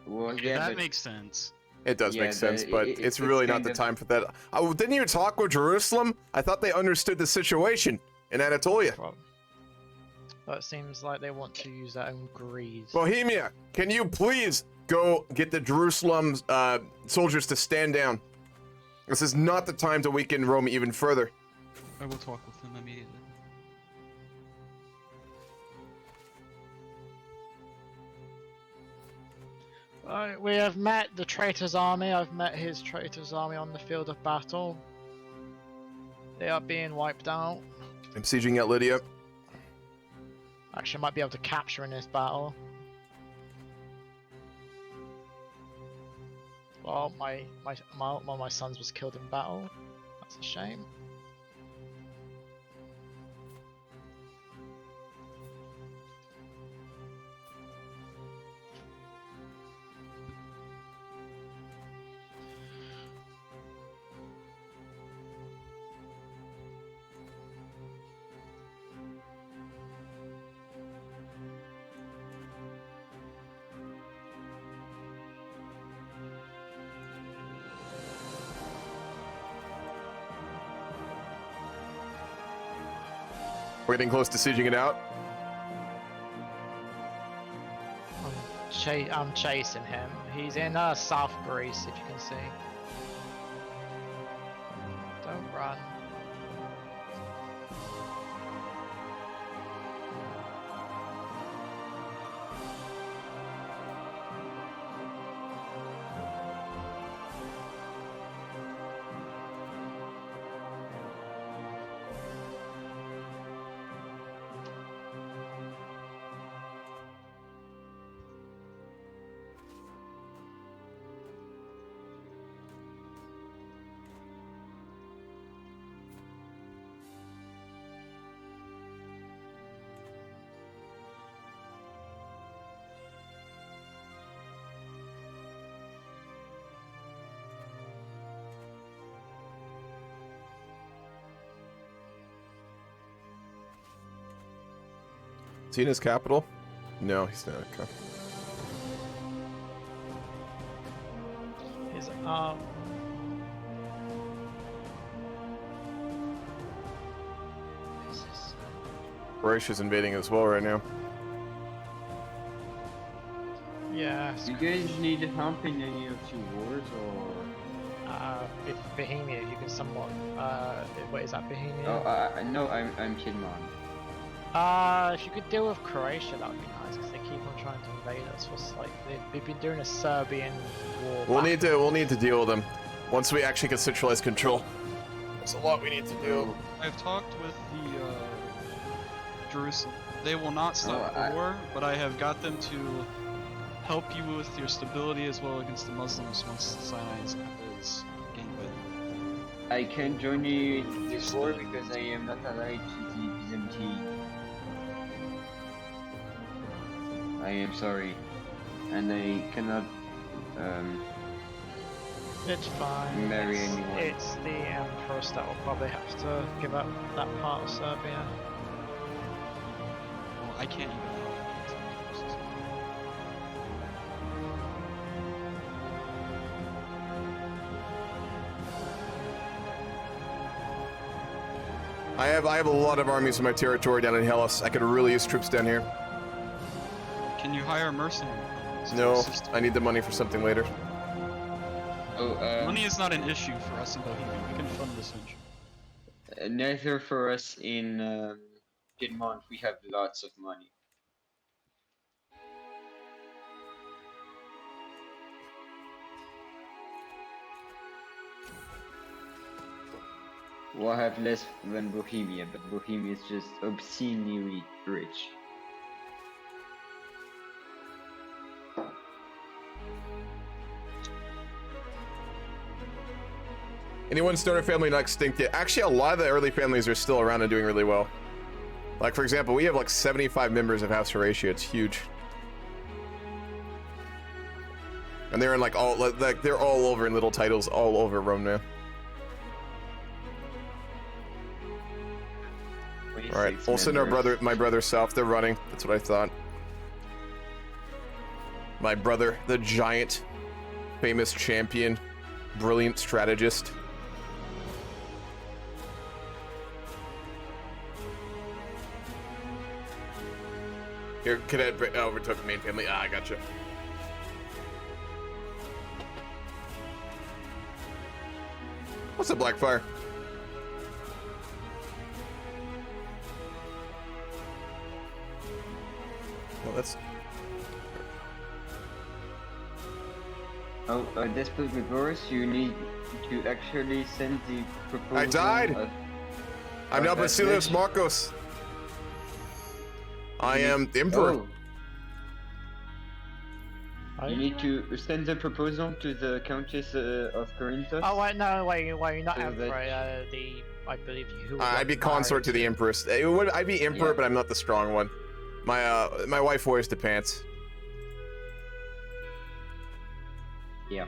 well, Okay, yeah, that but makes sense. It does Yeah, make sense, but but it's it's really not kind the of- time for that. Oh, didn't you talk with Jerusalem? I thought they understood the situation in Anatolia. But it seems like they want to use their own greed. Bohemia, can you please go get the Jerusalem soldiers to stand down? This is not the time to weaken Rome even further. I will talk with them immediately. Alright, we have met the traitor's army. I've met his traitor's army on the field of battle. They are being wiped out. I'm sieging at Lydia. Actually, I might be able to capture in this battle. Well, one of my sons was killed in battle. That's a shame. We're getting close to sieging it out. I'm chasing him. He's in South Greece, if you can see. Don't run. Is he in his capital? No, he's not. Okay. His This is, Croatia's invading as well right now. yeah. do you guys need help in any of your wars, or? With Bohemia, you can somewhat. What is that, Bohemia? Oh, no, I'm Kidmon. If you could deal with Croatia, that would be nice, because they keep on trying to invade us. What's like they've been doing a Serbian war. We'll need to deal with them once we actually get centralized control. There's a lot we need to do. I've talked with the Jerusalem. They will not stop the war, but I have got them to help you with your stability as well against the Muslims once Sinai is gained by them. I can't join you in this war because I am not allied to the Byzantine. I am sorry, and I cannot It's fine. marry anyone. It's the Empress that will probably have to give up that part of Serbia. Well, I can't even. I have a lot of armies in my territory down in Hellas. I could really use troops down here. Can you hire mercenaries? No, I need the money for something later. Oh, Money is not an issue for us in Bohemia. We can fund this venture. neither for us in Piedmont. We have lots of money. We'll have less than Bohemia, but Bohemia is just obscenely rich. Anyone start a family not extinct yet? Actually, a lot of the early families are still around and doing really well. Like, for example, we have like 75 members of House Horatia. It's huge. And they're in like they're all over in little titles all over Rome now. All right, we'll send my brother south. They're running. That's what I thought. My brother, the giant, famous champion, brilliant strategist. Here, cadet overtook main family. Ah, I gotcha. What's up, Blackfire? Well, that's... Oh, Despot Gregorius, you need to actually send the proposal. I died! I'm now Basilius Mark. Marcos. I am the Emperor. Oh. You need to send the proposal to the Countess of Corinthos. Oh wait, no, wait, not So Emperor. that- I believe who. I'd be consort to the Empress. I'd be Emperor, Yeah. but I'm not the strong one. My wife wears the pants. Yeah.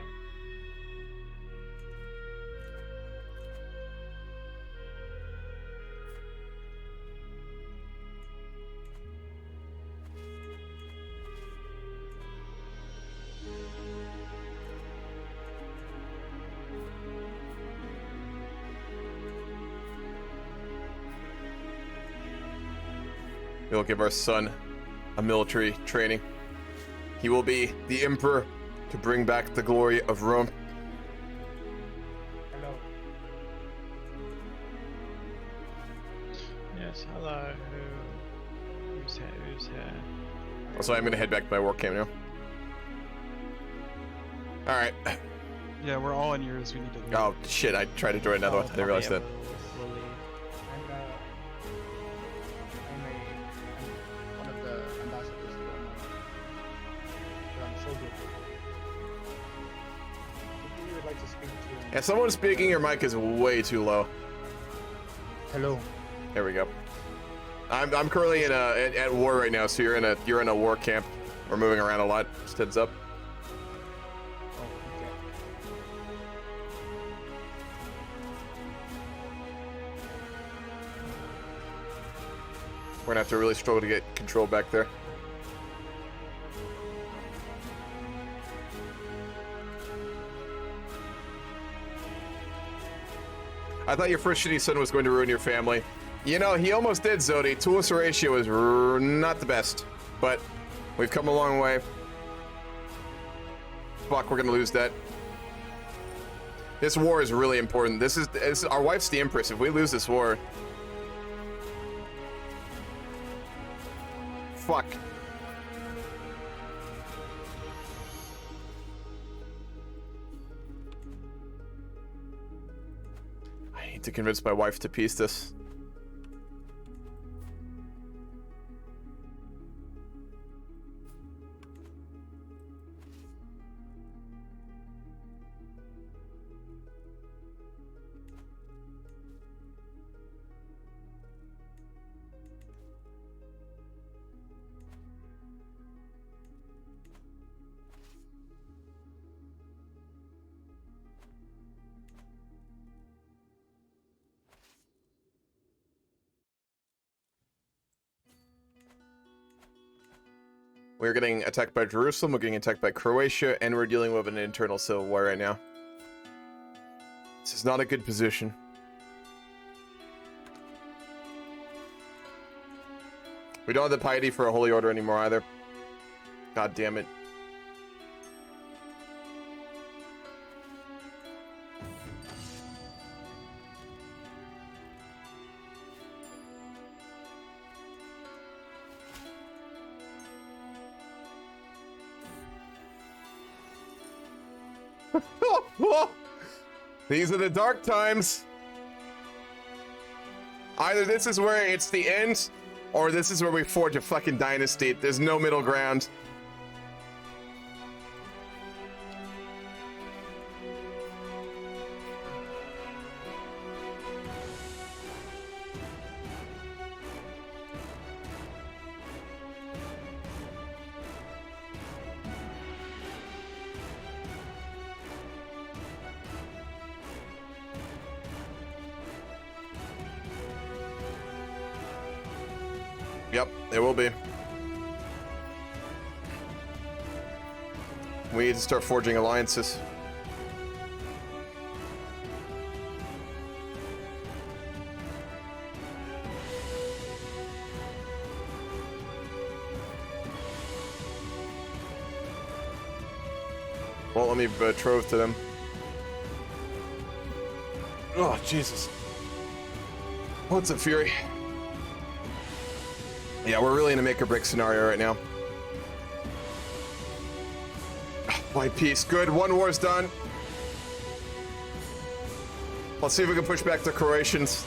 We'll give our son a military training. He will be the Emperor to bring back the glory of Rome. Hello. Yes, hello. Who's here? Who's here? Also, I'm gonna head back to my work camp now. All right. Yeah, we're all in yours. We need to leave. Oh shit! I tried to join another one. I didn't realize that. We'll leave. I'm one of the ambassadors from Soviet. If you would like to speak to... And someone speaking, your mic is way too low. Hello. There we go. I'm currently in at war right now, so you're in a war camp. We're moving around a lot. Just heads up. Oh, okay. We're gonna have to really struggle to get control back there. I thought your first shitty son was going to ruin your family. You know, he almost did, Zodi. Tool to ratio is not the best, but we've come a long way. Fuck, we're gonna lose that. This war is really important. This is our wife's the Empress. If we lose this war, fuck. I need to convince my wife to peace this. We're getting attacked by Jerusalem, we're getting attacked by Croatia, and we're dealing with an internal civil war right now. This is not a good position. We don't have the piety for a holy order anymore either. God damn it. These are the dark times. Either this is where it's the end, or this is where we forge a fucking dynasty. There's no middle ground. Yep, it will be. We need to start forging alliances. Won't let me betroth to them. Oh, Jesus. What's a fury? Yeah, we're really in a make-or-break scenario right now. White peace, good. One war's done. Let's see if we can push back the Croatians.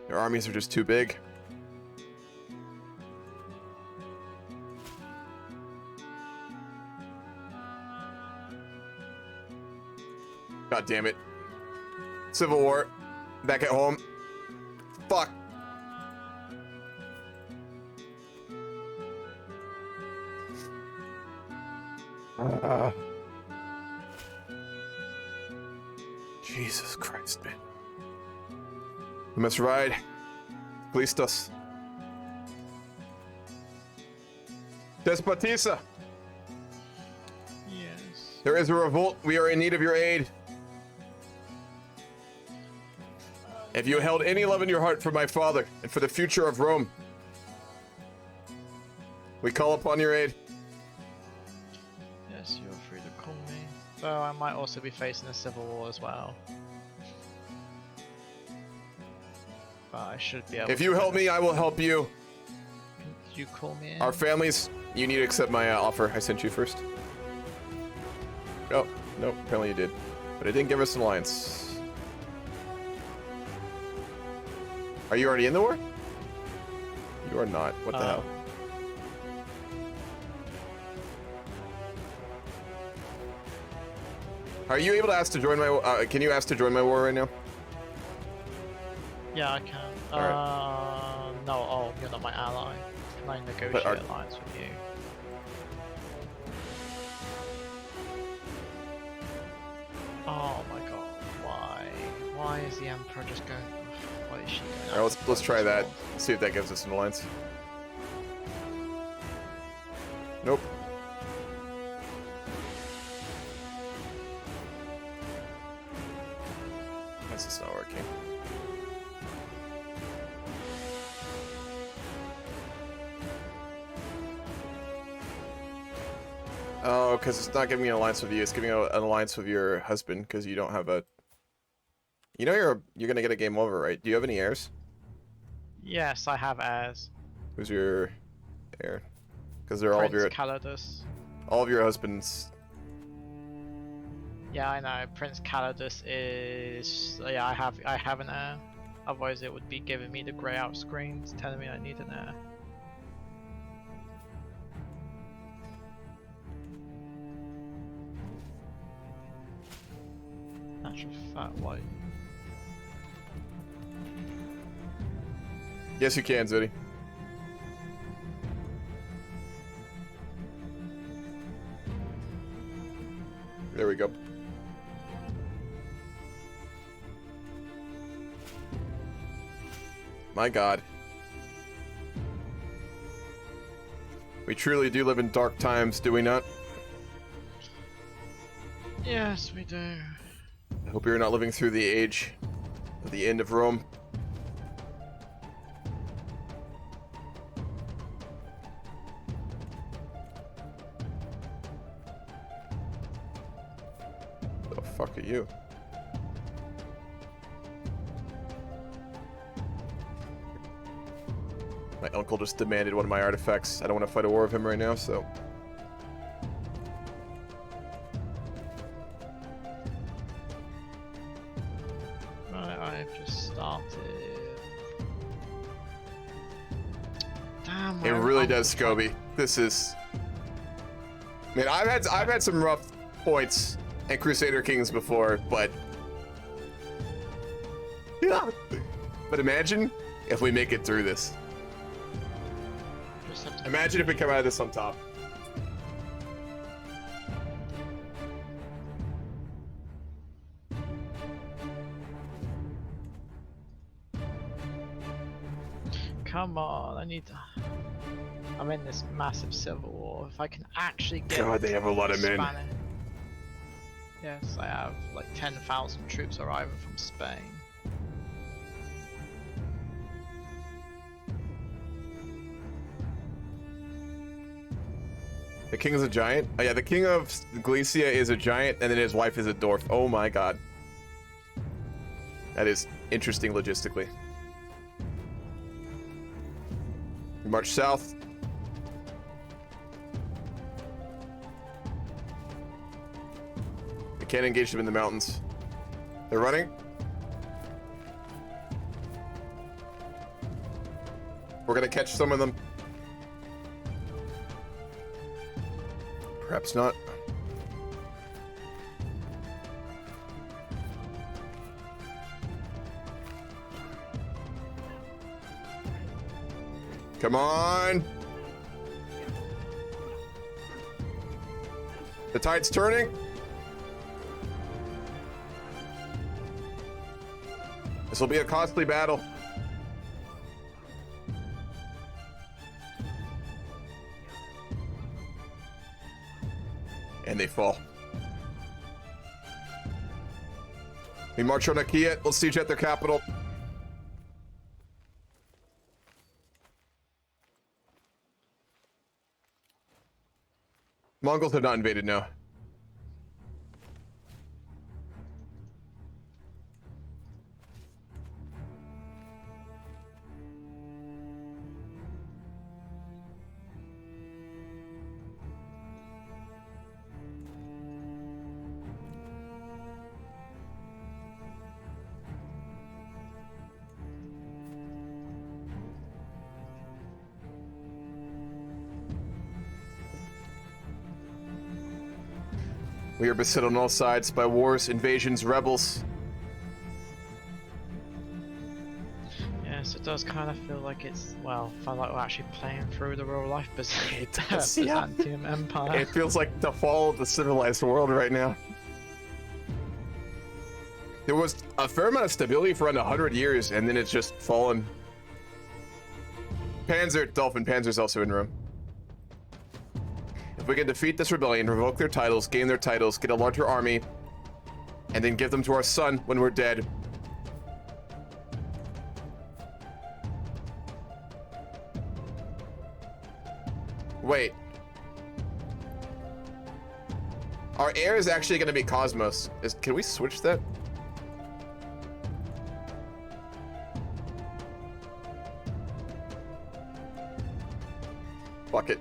Their armies are just too big. God damn it. Civil war. Back at home. Fuck. Jesus Christ, man. We must ride. Glistos. Despotisa. Yes. There is a revolt. We are in need of your aid. If you held any love in your heart for my father and for the future of Rome, we call upon your aid. Yes, you're free to call me. Though I might also be facing a civil war as well. But I should be able If you help me, I will help you. Did you call me in? Our families, you need to accept my offer. I sent you first. Oh, no, apparently you did. But it didn't give us an alliance. Are you already in the war? You are not. What the hell? Are you able to ask to join my? Can you ask to join my war right now? Yeah, I can. Alright. No, oh, you're not my ally. Can I negotiate alliance with you? Oh my god. is the Emperor just going? What is she doing? Alright, let's try that. See if that gives us an alliance. Nope. This is not working. Oh, because it's not giving me an alliance with you. It's giving an alliance with your husband because you don't have a. You know you're gonna get a game over, right? Do you have any heirs? Yes, I have heirs. Who's your heir? Because they're all of Prince your Calidus. all of your husbands. Yeah, I know. Prince Calidus is. Yeah, I have an heir. Otherwise, it would be giving me the grey out screens, telling me I need an heir. Natural fat white. Yes, you can, Zodi. There we go. My God. We truly do live in dark times, do we not? Yes, we do. I hope you're not living through the age of the end of Rome. The fuck are you? My uncle just demanded one of my artifacts. I don't want to fight a war with him right now, so... Right, I've just started. Damn. It really does, Scobie. This is... Man, I've had some rough points in Crusader Kings before, but... Yeah. But imagine if we make it through this. Imagine if we come out of this on top. Come on, I need to... I'm in this massive civil war. If I can actually get... God, they have a lot of men. Yes, I have like 10,000 troops arriving from Spain. The king is a giant? Oh yeah, the king of Galicia is a giant, and then his wife is a dwarf. Oh my God. That is interesting logistically. We march south. We can't engage them in the mountains. They're running. We're gonna catch some of them. Perhaps not. Come on! The tide's turning. This will be a costly battle. And they fall. We march on Achaia. Let's siege at their capital. Mongols have not invaded now. We are beset on all sides by wars, invasions, rebels. Yes, it does kind of feel like it's, well, felt like we're actually playing through the real life Yeah. Byzantium Empire. It feels like the fall of the civilized world right now. There was a fair amount of stability for around 100 years, and then it's just fallen. Panzer's also in room. If we can defeat this rebellion, revoke their titles, gain their titles, get a larger army, and then give them to our son when we're dead. Wait. Our heir is actually going to be Cosmos. Can we switch that? Fuck it.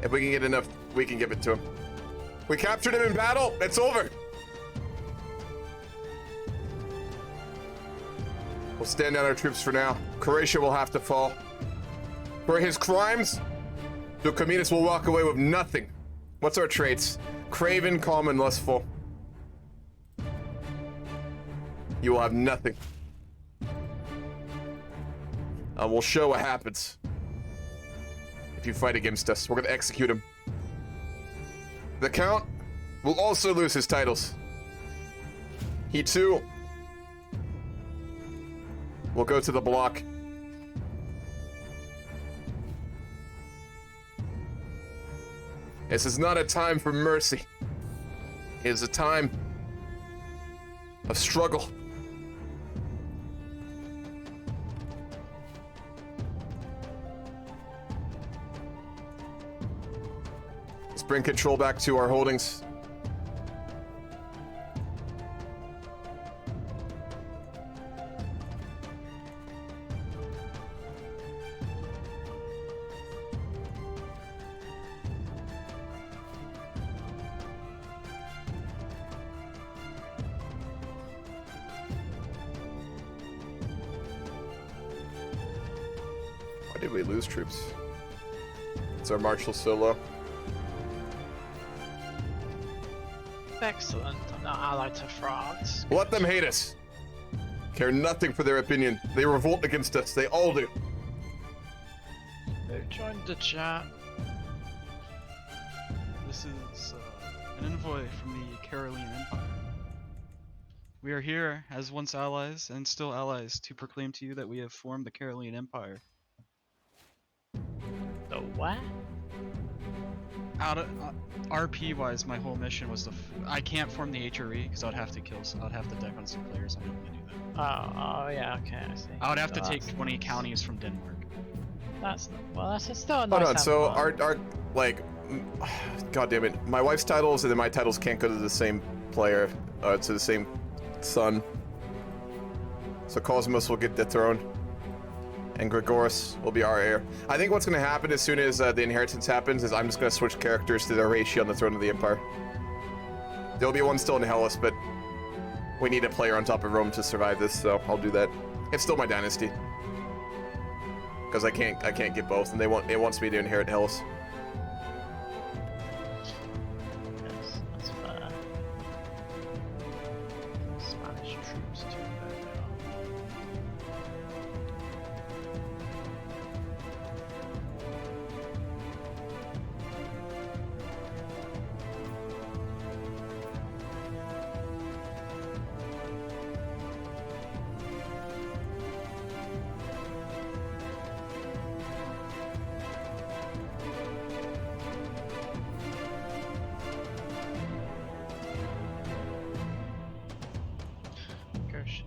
If we can get enough, we can give it to him. We captured him in battle. It's over. We'll stand down our troops for now. Croatia will have to fall. For his crimes, Ducaminas will walk away with nothing. What's our traits? Craven, calm, and lustful. You will have nothing. We'll show what happens if you fight against us. We're gonna execute him. The Count will also lose his titles. He too will go to the block. This is not a time for mercy. It is a time of struggle. Let's bring control back to our holdings. Why did we lose troops? It's our marshal so low. Excellent. I'm not allied to France. Let them hate us. Care nothing for their opinion. They revolt against us. They all do. Who joined the chat? This is an envoy from the Caroline Empire. We are here as once allies and still allies to proclaim to you that we have formed the Caroline Empire. The what? Out of RP wise, my whole mission was to. I can't form the HRE because I'd have to kill. I'd have to deck on some players. I don't want to do that. Oh, yeah, okay, I see. I would have to So take that's 20 counties from Denmark. That's well, that's still a Hold nice. on. So empire. our like, god damn it, my wife's titles and then my titles can't go to the same player, to the same son. So Cosmos will get dethroned, and Gregoris will be our heir. I think what's going to happen as soon as the inheritance happens is I'm just going to switch characters to the ratio on the throne of the empire. There'll be one still in Hellas, but we need a player on top of Rome to survive this, so I'll do that. It's still my dynasty because I can't get both, and it wants me to inherit Hellas. Yes, that's fair. Spanish troops too. There they are. Gosh.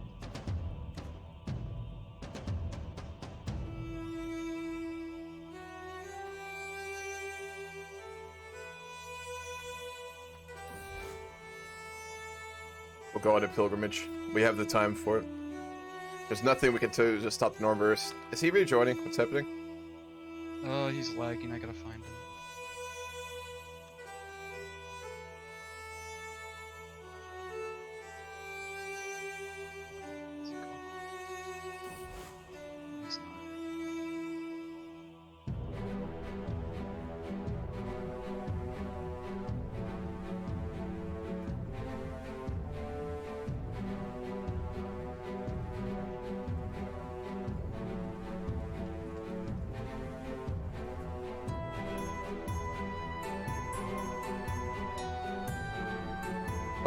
We'll go on a pilgrimage. We have the time for it. There's nothing we can do to just stop the Normverse. Is he rejoining? What's happening? Oh, he's lagging. I gotta find him. Where's he going? He's not.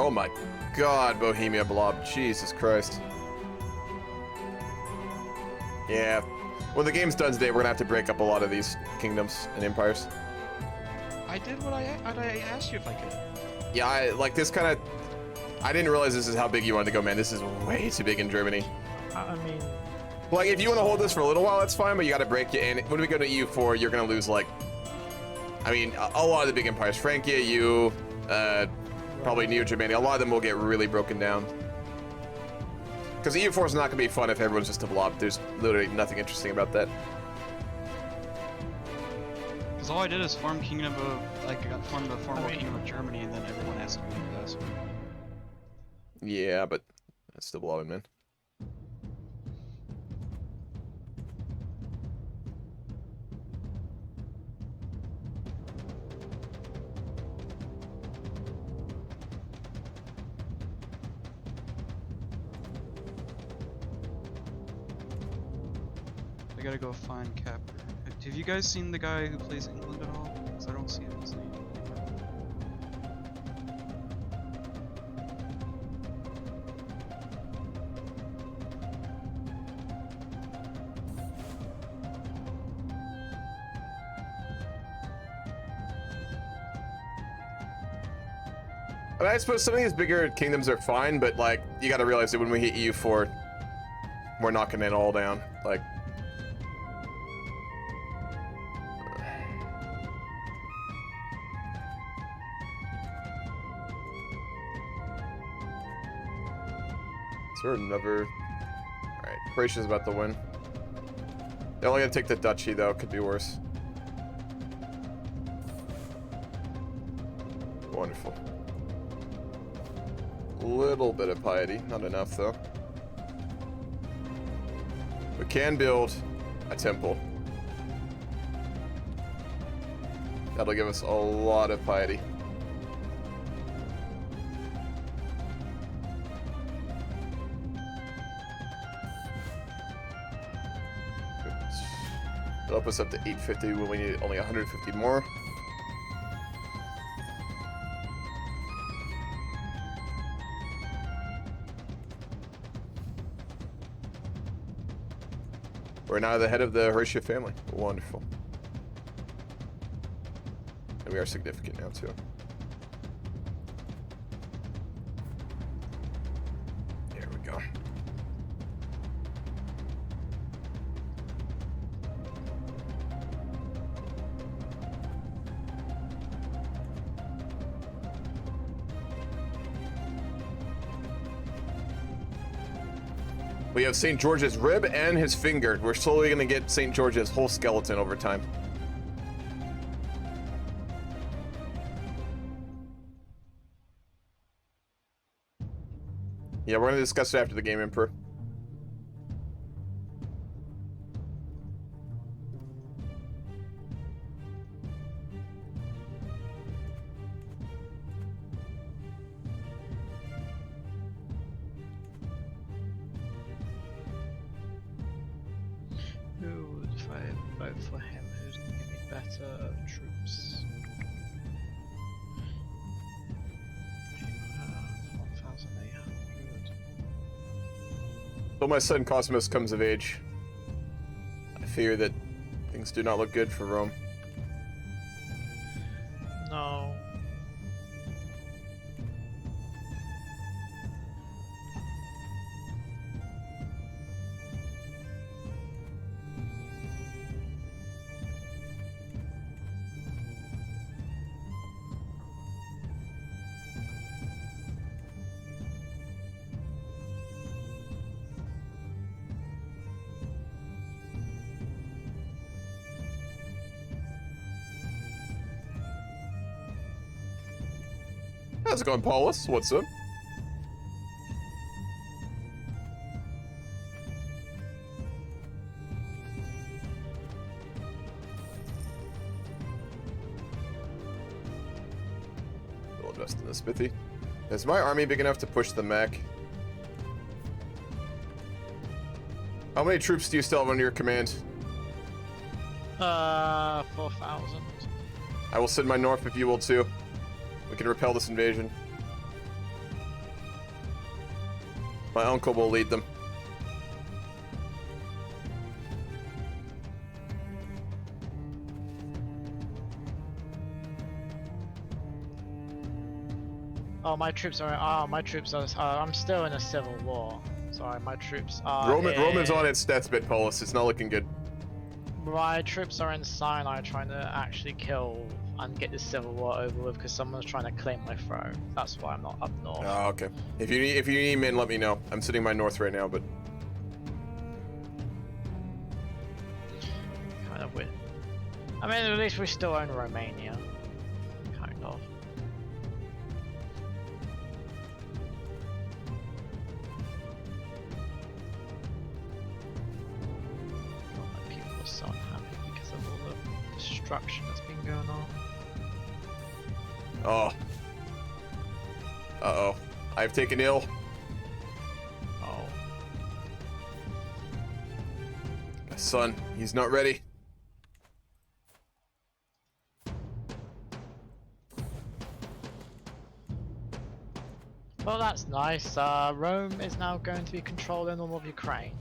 Oh my god, Bohemia Blob. Jesus Christ. Yeah. When the game's done today, we're gonna have to break up a lot of these kingdoms and empires. I did what I asked you if I could. Yeah, like this kind of... I didn't realize this is how big you wanted to go, man. This is way too big in Germany. I mean, Like, if you want to hold this for a little while, that's fine, but you gotta break it. And when we go to EU4, you're gonna lose, like... I mean, a lot of the big empires. Frankia, you, probably Neo-Germania. A lot of them will get really broken down. Because EU4 is not gonna be fun if everyone's just a blob. There's literally nothing interesting about that. Because all I did is form kingdom of, like, I got formed the formal kingdom of Germany, and then everyone asked me to pass. Yeah, but that's still blobbing, man. I gotta go find Capper. Have you guys seen the guy who plays England at all? Because I don't see his name. I mean, I suppose some of these bigger kingdoms are fine, but like, you gotta realize that when we hit EU4, we're knocking it all down. Like, is there another? Alright, Croatia's about to win. They're only gonna take the duchy though, could be worse. Wonderful. Little bit of piety, not enough though. We can build a temple. That'll give us a lot of piety. It'll up us up to 850 when we need only 150 more. We're now the head of the Horatio family. Wonderful. And we are significant now, too. There we go. We have St. George's rib and his finger. We're slowly going to get St. George's whole skeleton over time. Yeah, we're going to discuss it after the game, Emperor. If I vote for him, who's going to give me better troops? 4,800. Till my son Cosmos comes of age, I fear that things do not look good for Rome. No. How's it going, Paulus? What's up? We'll invest in the Smithy. Is my army big enough to push the mech? How many troops do you still have under your command? 4,000. I will send my north if you will too. We can repel this invasion. My uncle will lead them. Oh, my troops are. Oh, my troops are. I'm still in a civil war. Sorry, my troops are. Roman's on its deathbed, Paulus. It's not looking good. My troops are in Sinai trying to actually kill and get this civil war over with because someone's trying to claim my throne. That's why I'm not up north. Oh, okay. If you need men, let me know. I'm sitting my north right now, but Kind of weird. I mean, at least we still own Romania. Kind of. My people are so unhappy because of all the destruction that's been going on. oh. Uh-oh. I've taken ill. Oh. My son, he's not ready. Well, that's nice. Rome is now going to be controlling all of Ukraine.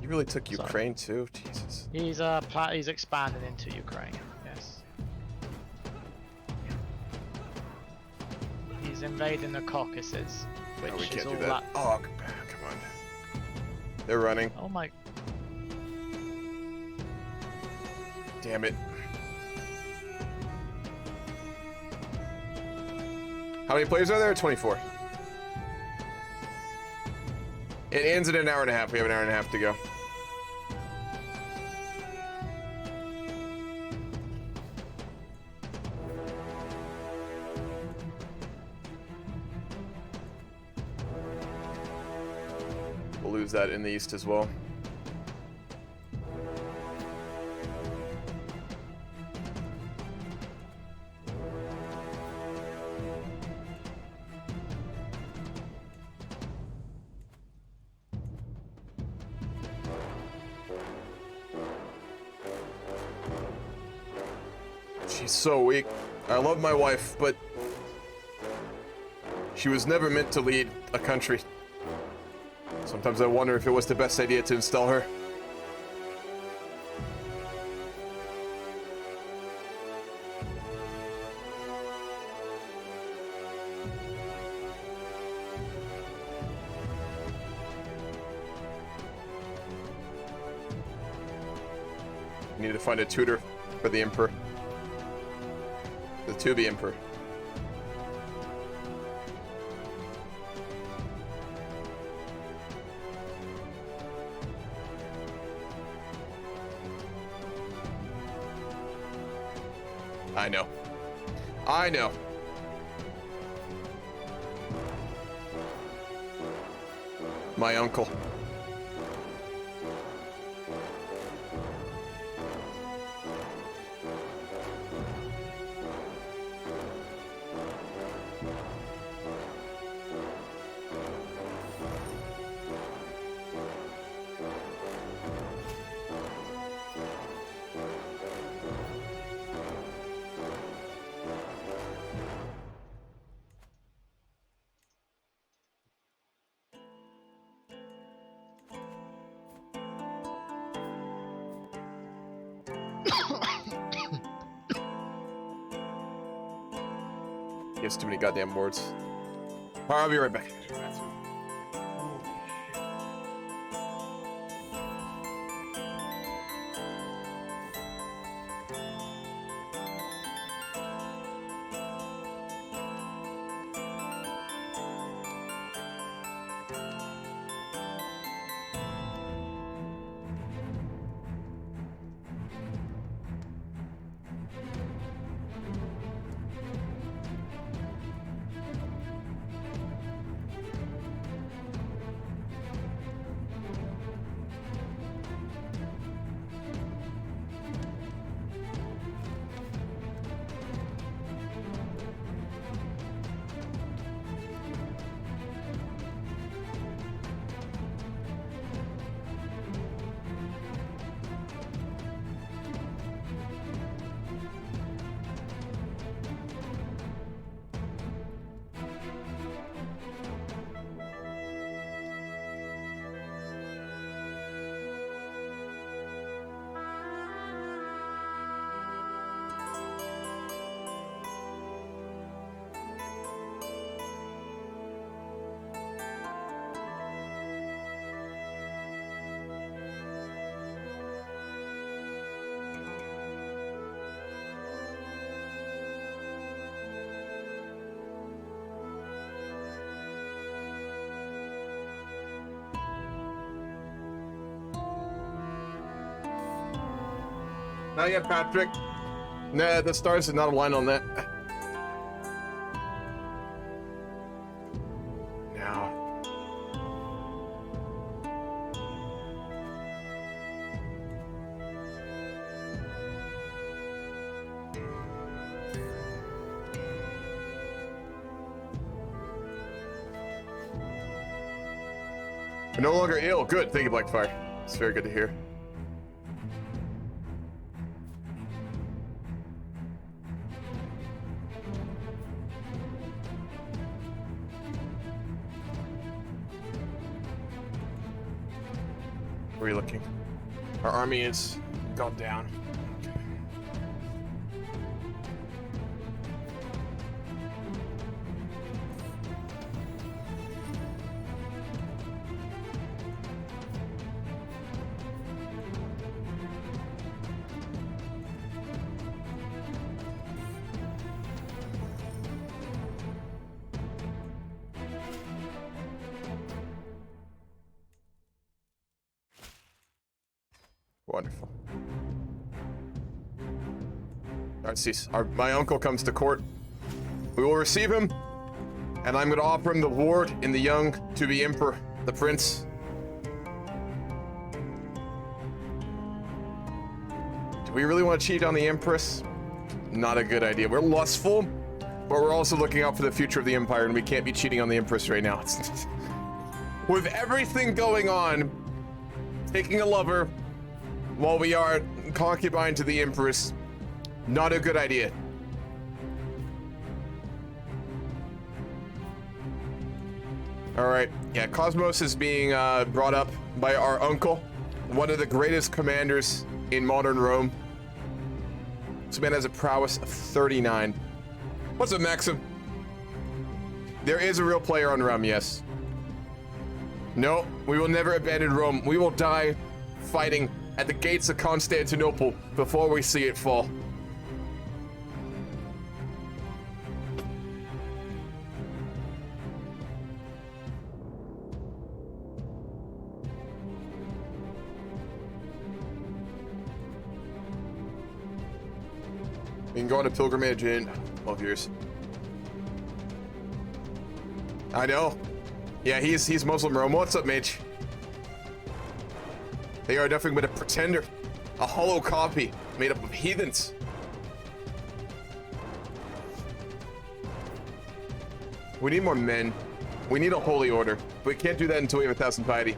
You really took Ukraine too? Jesus. He's expanding into Ukraine. Yes. He's invading the Caucasus, which No, we is can't all do that. Oh, come on. They're running. Oh my. Damn it. How many players are there? 24. It ends in an hour and a half. We have an hour and a half to go. We'll lose that in the east as well. She's so weak. I love my wife, but she was never meant to lead a country. Sometimes I wonder if it was the best idea to install her. I need to find a tutor for the Emperor. The to-be Emperor. I know. I know. My uncle. He has too many goddamn words. Alright, I'll be right back. Not yet, Patrick. Nah, the stars did not align on that. Now. We're no longer ill. Good. Thank you, Blackfire. It's very good to hear. Where are you looking? Our army is gone down. Wonderful. Narcissus, my uncle comes to court. We will receive him, and I'm going to offer him the ward in the young to be emperor, the prince. Do we really want to cheat on the empress? Not a good idea. We're lustful, but we're also looking out for the future of the empire, and we can't be cheating on the empress right now. With everything going on, taking a lover while we are concubine to the empress, not a good idea. All right, yeah, Cosmos is being brought up by our uncle, one of the greatest commanders in modern Rome. This man has a prowess of 39. What's up, Maxim? There is a real player on Rome, yes. No, we will never abandon Rome. We will die fighting at the gates of Constantinople before we see it fall. We can go on a pilgrimage in 12 years. I know. Yeah, he's Muslim Rome. What's up, Mage? They are definitely but a pretender. A hollow copy made up of heathens. We need more men. We need a holy order. We can't do that until we have 1,000 piety.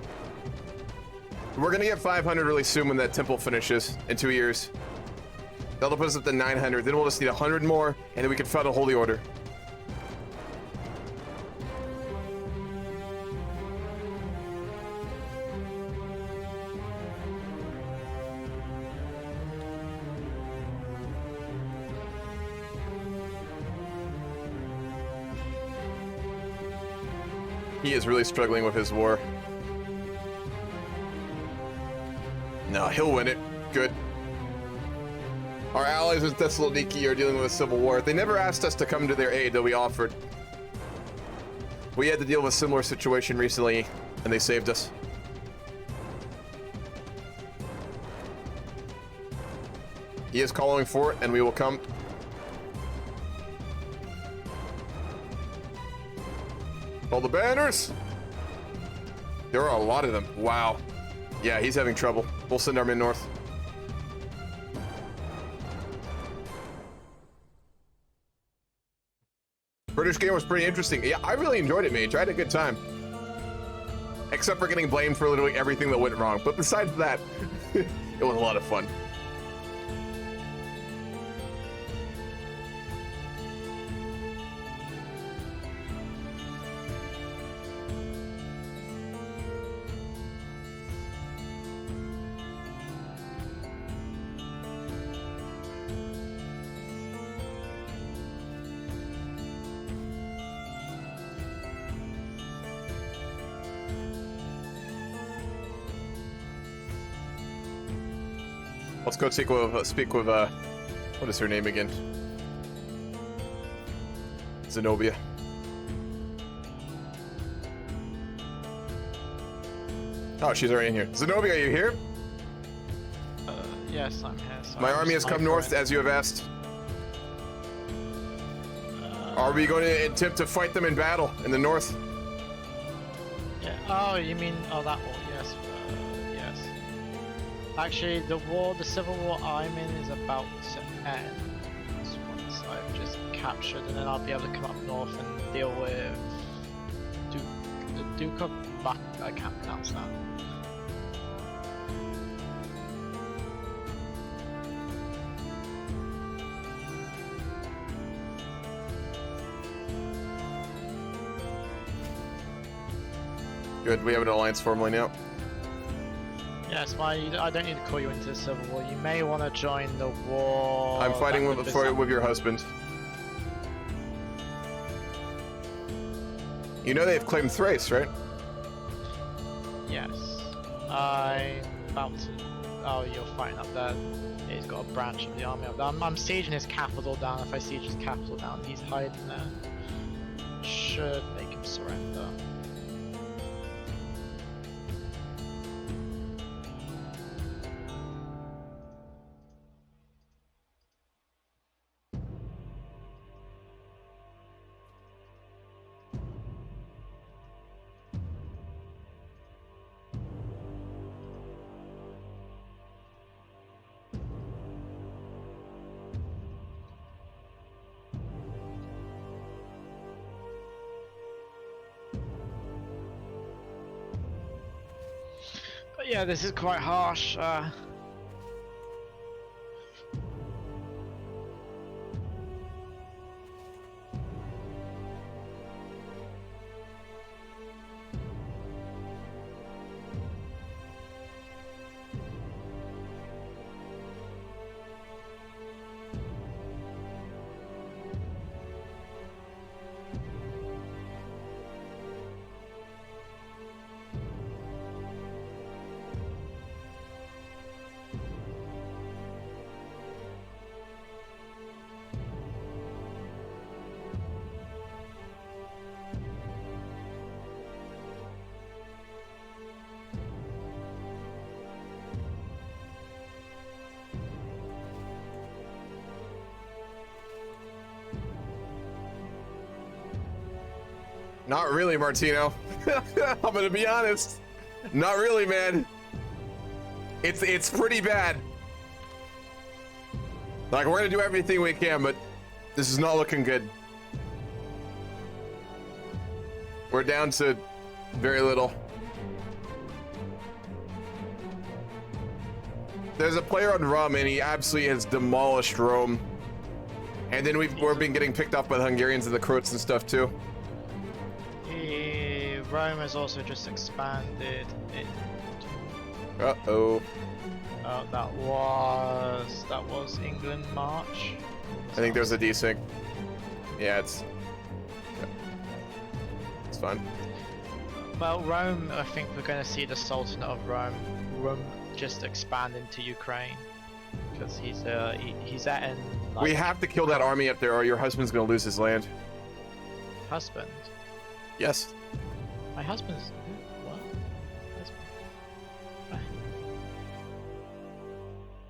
We're gonna get 500 really soon when that temple finishes in 2 years. That'll put us up to 900. Then we'll just need 100 more, and then we can found a holy order. He is really struggling with his war. No, he'll win it. Good. Our allies in Thessaloniki are dealing with a civil war. They never asked us to come to their aid, though we offered. We had to deal with a similar situation recently, and they saved us. He is calling for it, and we will come. All the banners! There are a lot of them. Wow. Yeah, he's having trouble. We'll send our men north. British game was pretty interesting. Yeah, I really enjoyed it, Mage. I had a good time. Except for getting blamed for literally everything that went wrong. But besides that, it was a lot of fun. Let's go speak with what is her name again? Zenobia. Oh, she's already in here. Zenobia, are you here? Yes, I'm here. Sorry, My I'm army has just come north, microwaving. as you have asked. Are we going to attempt to fight them in battle in the north? Yeah. Oh, you mean that war? Yes. Yes. Actually, the civil war I'm in is about to end. Once I've just captured, and then I'll be able to come up north and deal with the Duke of Buck. I can't pronounce that. Good, we have an alliance formally now. Yes, I don't need to call you into the civil war. You may want to join the war. I'm fighting that with your husband. You know they've claimed Thrace, right? Yes. I'm about to. Oh, you're fighting up there. He's got a branch of the army up there. I'm sieging his capital down. If I siege his capital down, he's hiding there. Should make him surrender. But yeah, this is quite harsh. Not really, Martino. I'm gonna be honest. Not really, man. It's pretty bad. Like, we're gonna do everything we can, but this is not looking good. We're down to very little. There's a player on Rum, and he absolutely has demolished Rome. And then we're been getting picked off by the Hungarians and the Croats and stuff too. Rome has also just expanded it. Uh-oh. That was England March. I think there's a desync. Yeah, it's fine. Well, Rome, I think we're going to see the Sultan of Rome just expand into Ukraine. Because he's at an... Like, we have to kill that army up there or your husband's going to lose his land. Husband? Yes. My husband's... What? Husband?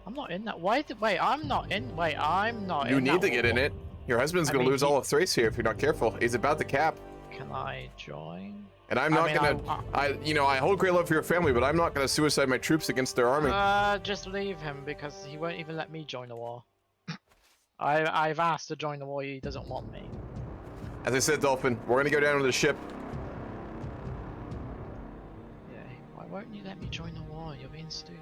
I'm not in that. Wait, I'm not in... Wait, I'm not You in need that to get in war. it. Your husband's going to lose all of Thrace here if you're not careful. He's about to cap. Can I join? And I'm not I hold great love for your family, but I'm not gonna suicide my troops against their army. Just leave him because he won't even let me join the war. I've asked to join the war, he doesn't want me. As I said, Dolphin, we're gonna go down to the ship. Yeah, why won't you let me join the war? You're being stupid.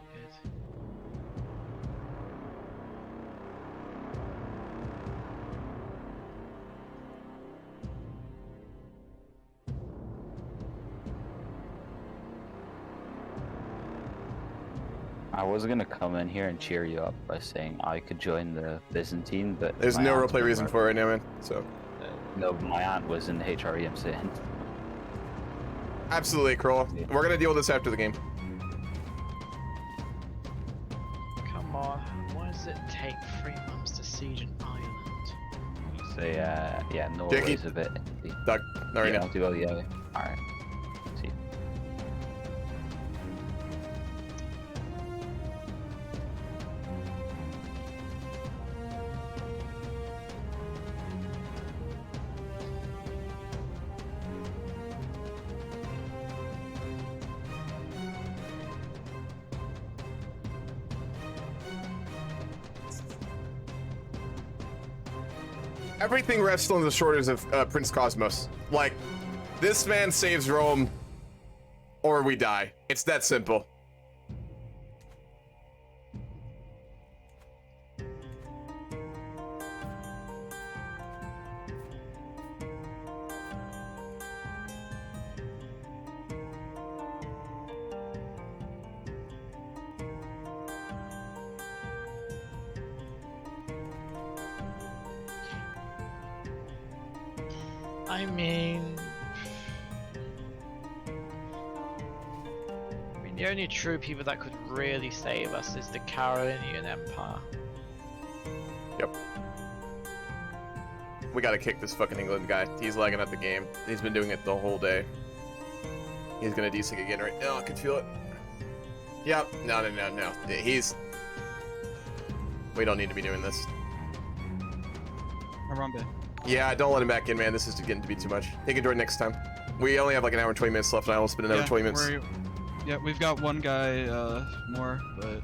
I was gonna come in here and cheer you up by saying I could join the Byzantine, but there's no roleplay reason for it right now, man. So. No, my aunt was in the HRE. I'm saying. Absolutely, Kroll. Yeah. We're gonna deal with this after the game. Come on, why does it take 3 months to siege an island? So yeah, Norway's a bit. Doug, no, right yeah, now. I'll do all the other. All right. See. everything rests on the shoulders of Prince Cosmos. Like, this man saves Rome, or we die. It's that simple. I mean, the only true people that could really save us is the Carolingian Empire. Yep. We gotta kick this fucking England guy. He's lagging at the game. He's been doing it the whole day. He's gonna desync again right now. I can feel it. Yep. No. He's... We don't need to be doing this. Harambe. Yeah, don't let him back in, man. This is getting to be too much. He can join next time. We only have like an hour and 20 minutes left, and I will spend another 20 minutes. Yeah, we've got one guy more, but...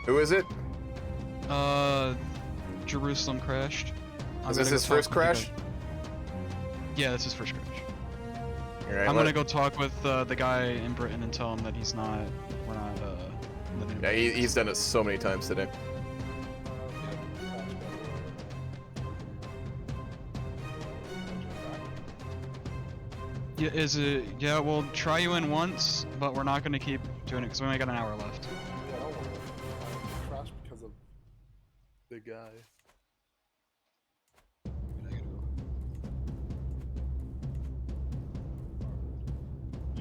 Who is it? Jerusalem crashed. Is this his first crash? Yeah, that's his first crash. Right, I'm gonna go talk with the guy in Britain and tell him that he's not... We're not, Yeah, he's done it so many times today. Yeah, is it? Yeah, we'll try you in once, but we're not gonna keep doing it because we only got an hour left. Yeah, don't worry. Crashed because of the guy.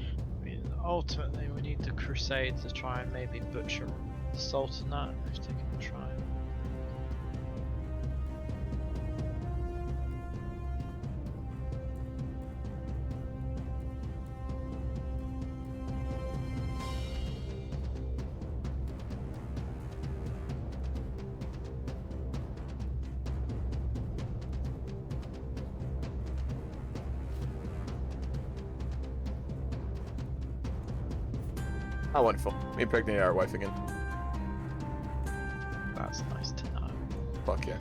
I mean, ultimately, we need the Crusade to try and maybe butcher the Sultanate if they can try. Oh, wonderful. We impregnated our wife again. That's nice to know. Fuck yeah.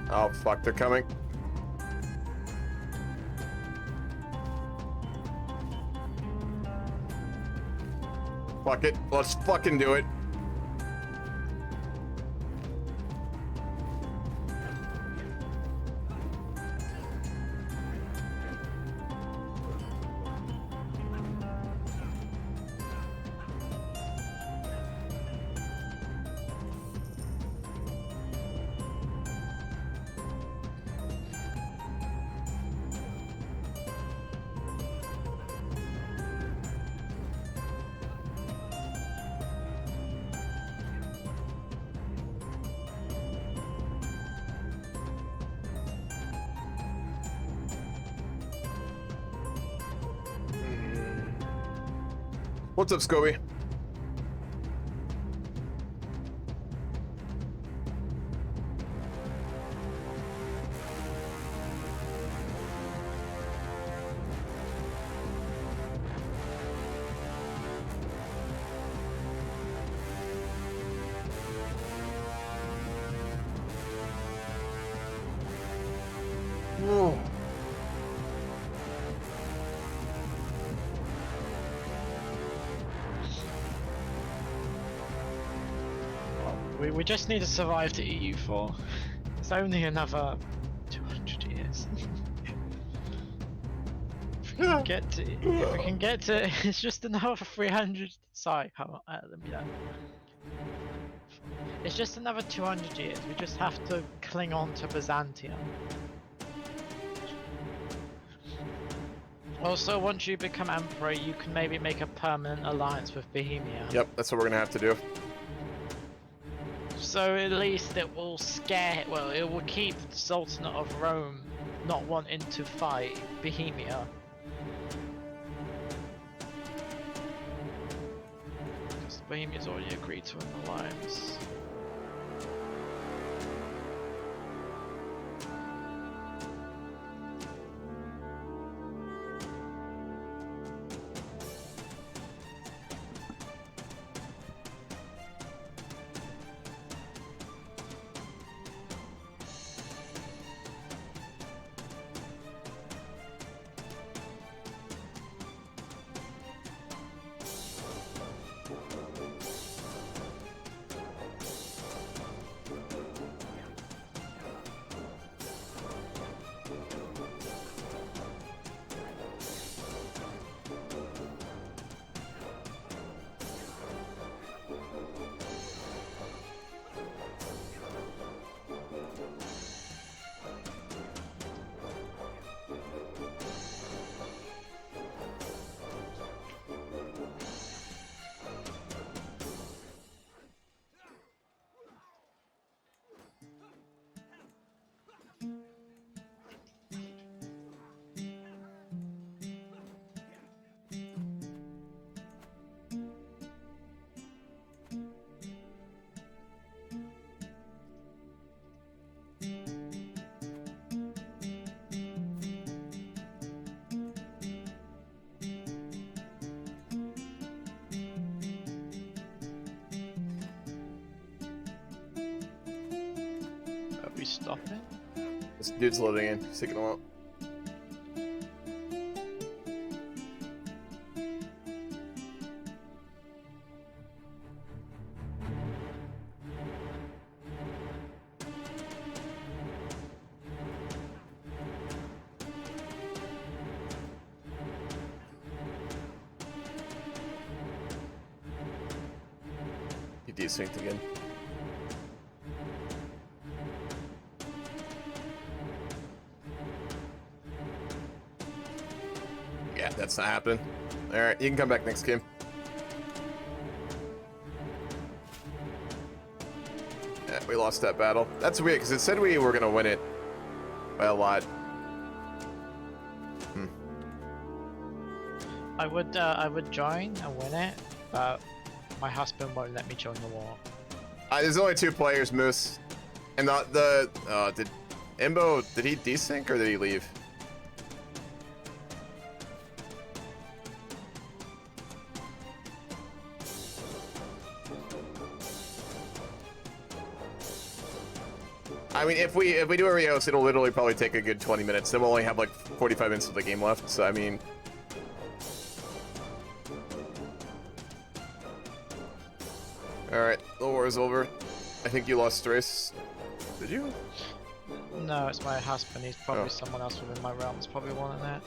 Oh, fuck, they're coming. Fuck it. Let's fucking do it. What's up, Scobie? Whoa. We just need to survive to EU4. It's only another 200 years. If we can get to, it's just another 300. Sorry, come on, let me know. It's just another 200 years. We just have to cling on to Byzantium. Also, once you become emperor, you can maybe make a permanent alliance with Bohemia. Yep, that's what we're gonna have to do. So at least it will scare, well, it will keep the Sultanate of Rome not wanting to fight Bohemia. Because Bohemia's already agreed to an alliance. we stopping? This dude's loading in. He's taking a while. He desynced again. Yeah, that's not happening. Alright, you can come back next game. Yeah, we lost that battle. That's weird, because it said we were gonna win it by a lot. I would join and win it, but my husband won't let me join the war. There's only 2 players, Moose. And did Imbo, did he desync or did he leave? I mean, if we do a rehost, it'll literally probably take a good 20 minutes. Then we'll only have like 45 minutes of the game left. So I mean, all right, the war is over. I think you lost the race. Did you? No, it's my husband. He's probably someone else within my realm. Is probably wanting that.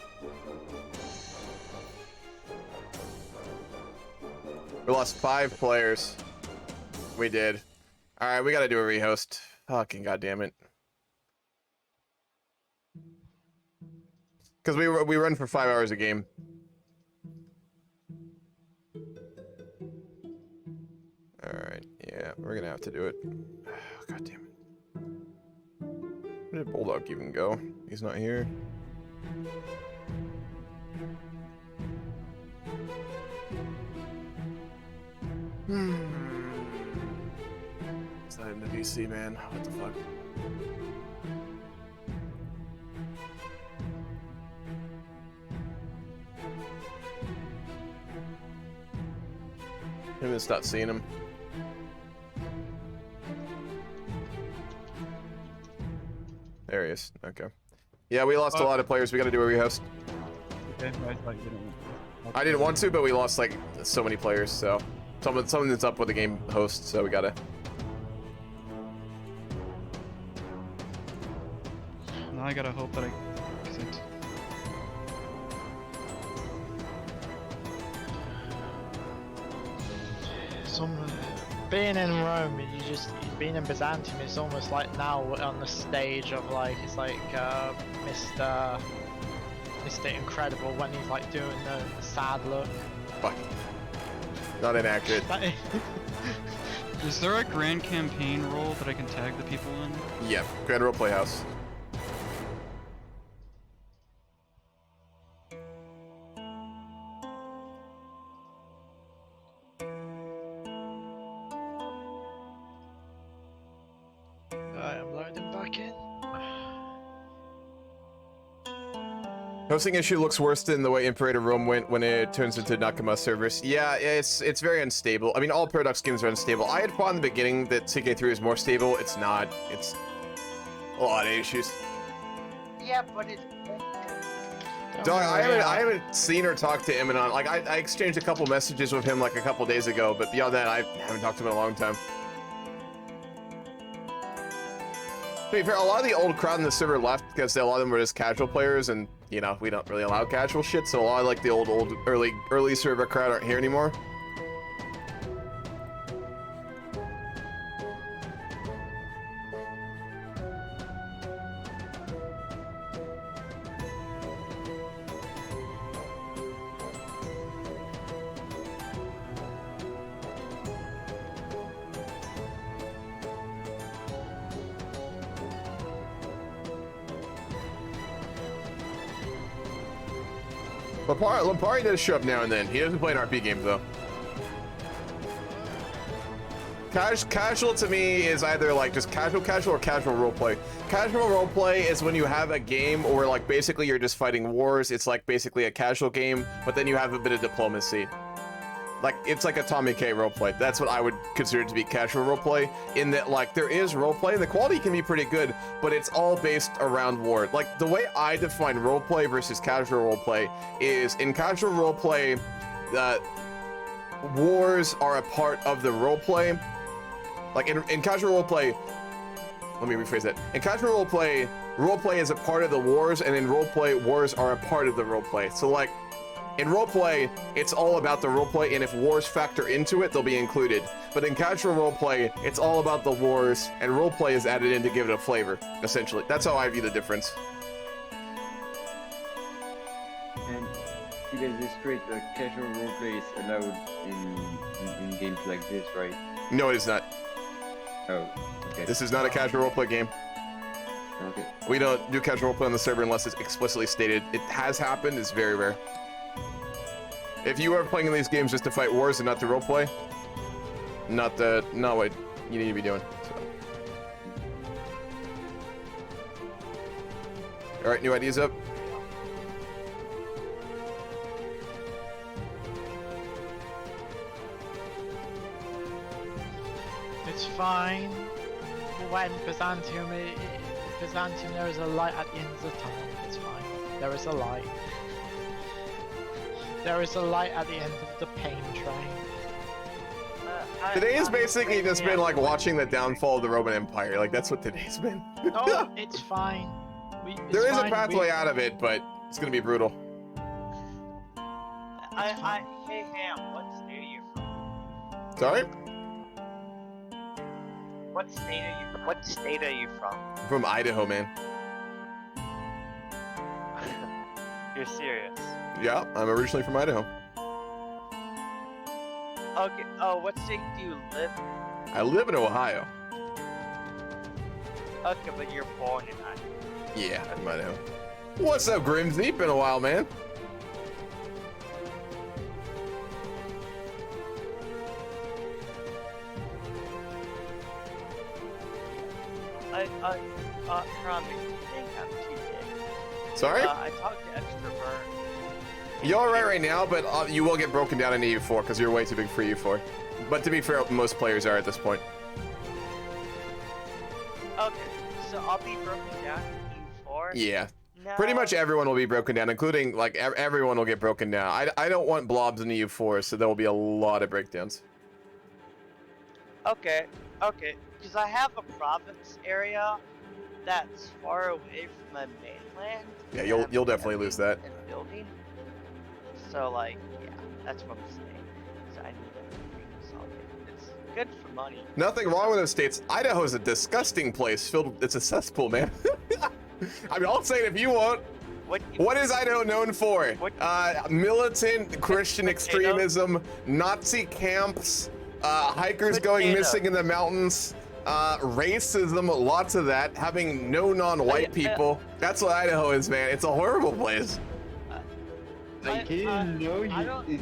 We lost 5 players. We did. All right, we got to do a rehost. Fucking goddamn it. Because we run for 5 hours a game. All right, yeah, we're gonna have to do it. Oh, God damn it. Where did Bulldog even go? He's not here. It's not in the DC, man. What the fuck? I'm gonna start seeing him. There he is. Okay. Yeah, we lost a lot of players. We gotta do a rehost. Okay, I thought you didn't. I didn't want to, but we lost like so many players, so someone that's up with the game host, so we gotta. Now I gotta hope that I. Being in Rome, being in Byzantium, it's almost like now we're on the stage of like, it's like Mr. Incredible when he's like doing the sad look. Fuck. Not inaccurate. Is there a grand campaign role that I can tag the people in? Yeah, Grand Roleplay House. I'm loading back in. Hosting issue looks worse than the way Imperator Rome went when it turns into Nakama servers. Yeah, it's very unstable. I mean, all Paradox games are unstable. I had thought in the beginning that CK3 is more stable. It's not. It's a lot of issues. Yeah, but it's... Dog, I haven't seen or talked to Imonon. Like, I exchanged a couple messages with him like a couple days ago, but beyond that, I haven't talked to him in a long time. To be fair, a lot of the old crowd in the server left because a lot of them were just casual players, and you know, we don't really allow casual shit, so a lot of like the old early server crowd aren't here anymore. Lampari does show up now and then. He doesn't play an RP game though. Casual to me is either like just casual or casual roleplay. Casual roleplay is when you have a game where like basically you're just fighting wars. It's like basically a casual game, but then you have a bit of diplomacy. like it's like a Tommy K roleplay. That's what I would consider to be casual roleplay. In that, like, there is roleplay, the quality can be pretty good, but it's all based around war. Like the way I define roleplay versus casual roleplay is in casual roleplay, wars are a part of the roleplay. Like in casual roleplay, let me rephrase that. In casual roleplay is a part of the wars, and in roleplay, wars are a part of the roleplay. So like, in roleplay, it's all about the roleplay, and if wars factor into it, they'll be included. But in casual roleplay, it's all about the wars, and roleplay is added in to give it a flavor, essentially. That's how I view the difference. And because this great casual roleplay is allowed in games like this, right? No, it is not. Oh, okay. This is not a casual roleplay game. Okay. We don't do casual roleplay on the server unless it's explicitly stated. It has happened, it's very rare. If you are playing in these games just to fight wars and not to roleplay, not what you need to be doing. So. All right, new ideas up. It's fine. When Byzantium, there is a light at the end of the tunnel. It's fine. There is a light. There is a light at the end of the pain train. Today has basically just been like watching the downfall of the Roman Empire. Like that's what today's been. No, it's fine. There is a pathway out of it, but it's gonna be brutal. Hey Ham, what state are you from? Sorry? What state are you from? I'm from Idaho, man. You're serious? Yeah, I'm originally from Idaho. Okay, what state do you live in? I live in Ohio. Okay, but you're born in Idaho. Yeah, I'm Idaho. What's up, Grimsy? Been a while, man. Ron, you think I'm too big? Sorry? I talked to Extrovert. You're alright right now, but you will get broken down in EU4 because you're way too big for EU4. But to be fair, most players are at this point. Okay, so I'll be broken down in EU4? Yeah. No. Pretty much everyone will be broken down, including, like, everyone will get broken down. I don't want blobs in EU4, so there will be a lot of breakdowns. Okay, because I have a province area that's far away from the mainland. Yeah, you'll definitely lose that. And building. So like, yeah, that's what I'm saying. So I need to consolidate. It's good for money. Nothing wrong with those states. Idaho's a disgusting place filled. It's a cesspool, man. I mean, I'll say it if you want. What is Idaho known for? Militant Christian extremism, Nazi camps, hikers going missing in the mountains, racism, lots of that, having no non-white people. That's what Idaho is, man. It's a horrible place. I didn't know you.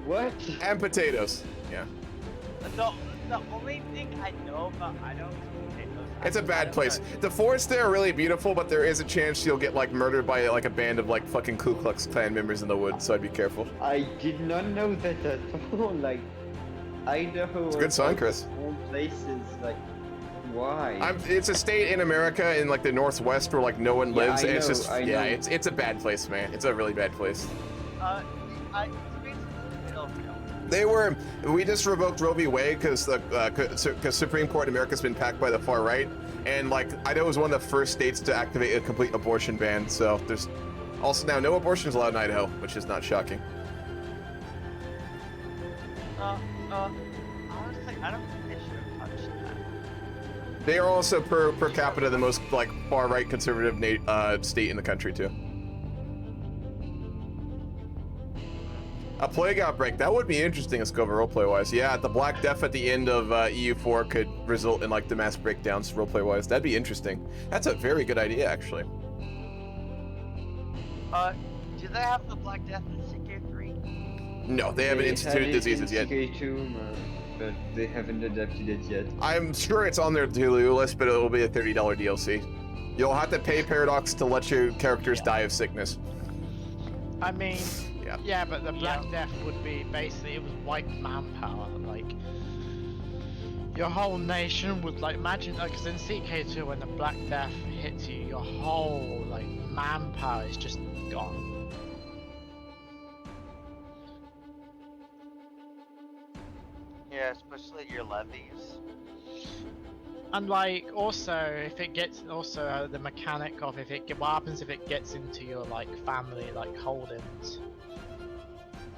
What? And potatoes. Yeah. The only thing I know about Idaho is potatoes. It's a bad place. The forests there are really beautiful, but there is a chance you'll get like murdered by like a band of like fucking Ku Klux Klan members in the woods, so I'd be careful. I did not know that at all. Like, Idaho. It's a good song, Chris. All places, like, why? It's a state in America in like the Northwest where like no one lives. I And it's know, just I yeah, know. it's a bad place, man. It's a really bad place. We just revoked Roe v. Wade because the Supreme Court in America's been packed by the far right, and like Idaho was one of the first states to activate a complete abortion ban. So there's also now no abortions allowed in Idaho, which is not shocking. Honestly, I don't think they should have touched that. They are also per capita the most like far right conservative state in the country too. A plague outbreak, that would be interesting as Scova roleplay wise. Yeah, the Black Death at the end of EU4 could result in like the mass breakdowns roleplay wise. That'd be interesting. That's a very good idea actually. Do they have the Black Death in CK3? No, they haven't instituted diseases yet. CK2, but they haven't adapted it yet. I'm sure it's on their to-do list, but it will be a $30 DLC. You'll have to pay Paradox to let your characters die of sickness. I mean, Yeah. yeah, but the Black Death would be basically, it was white manpower. Like, your whole nation would, like, imagine, because in CK2, when the Black Death hits you, your whole, like, manpower is just gone. Yeah, especially your levies. And like, also, if it gets, also the mechanic of what happens if it gets into your like family, like holdings,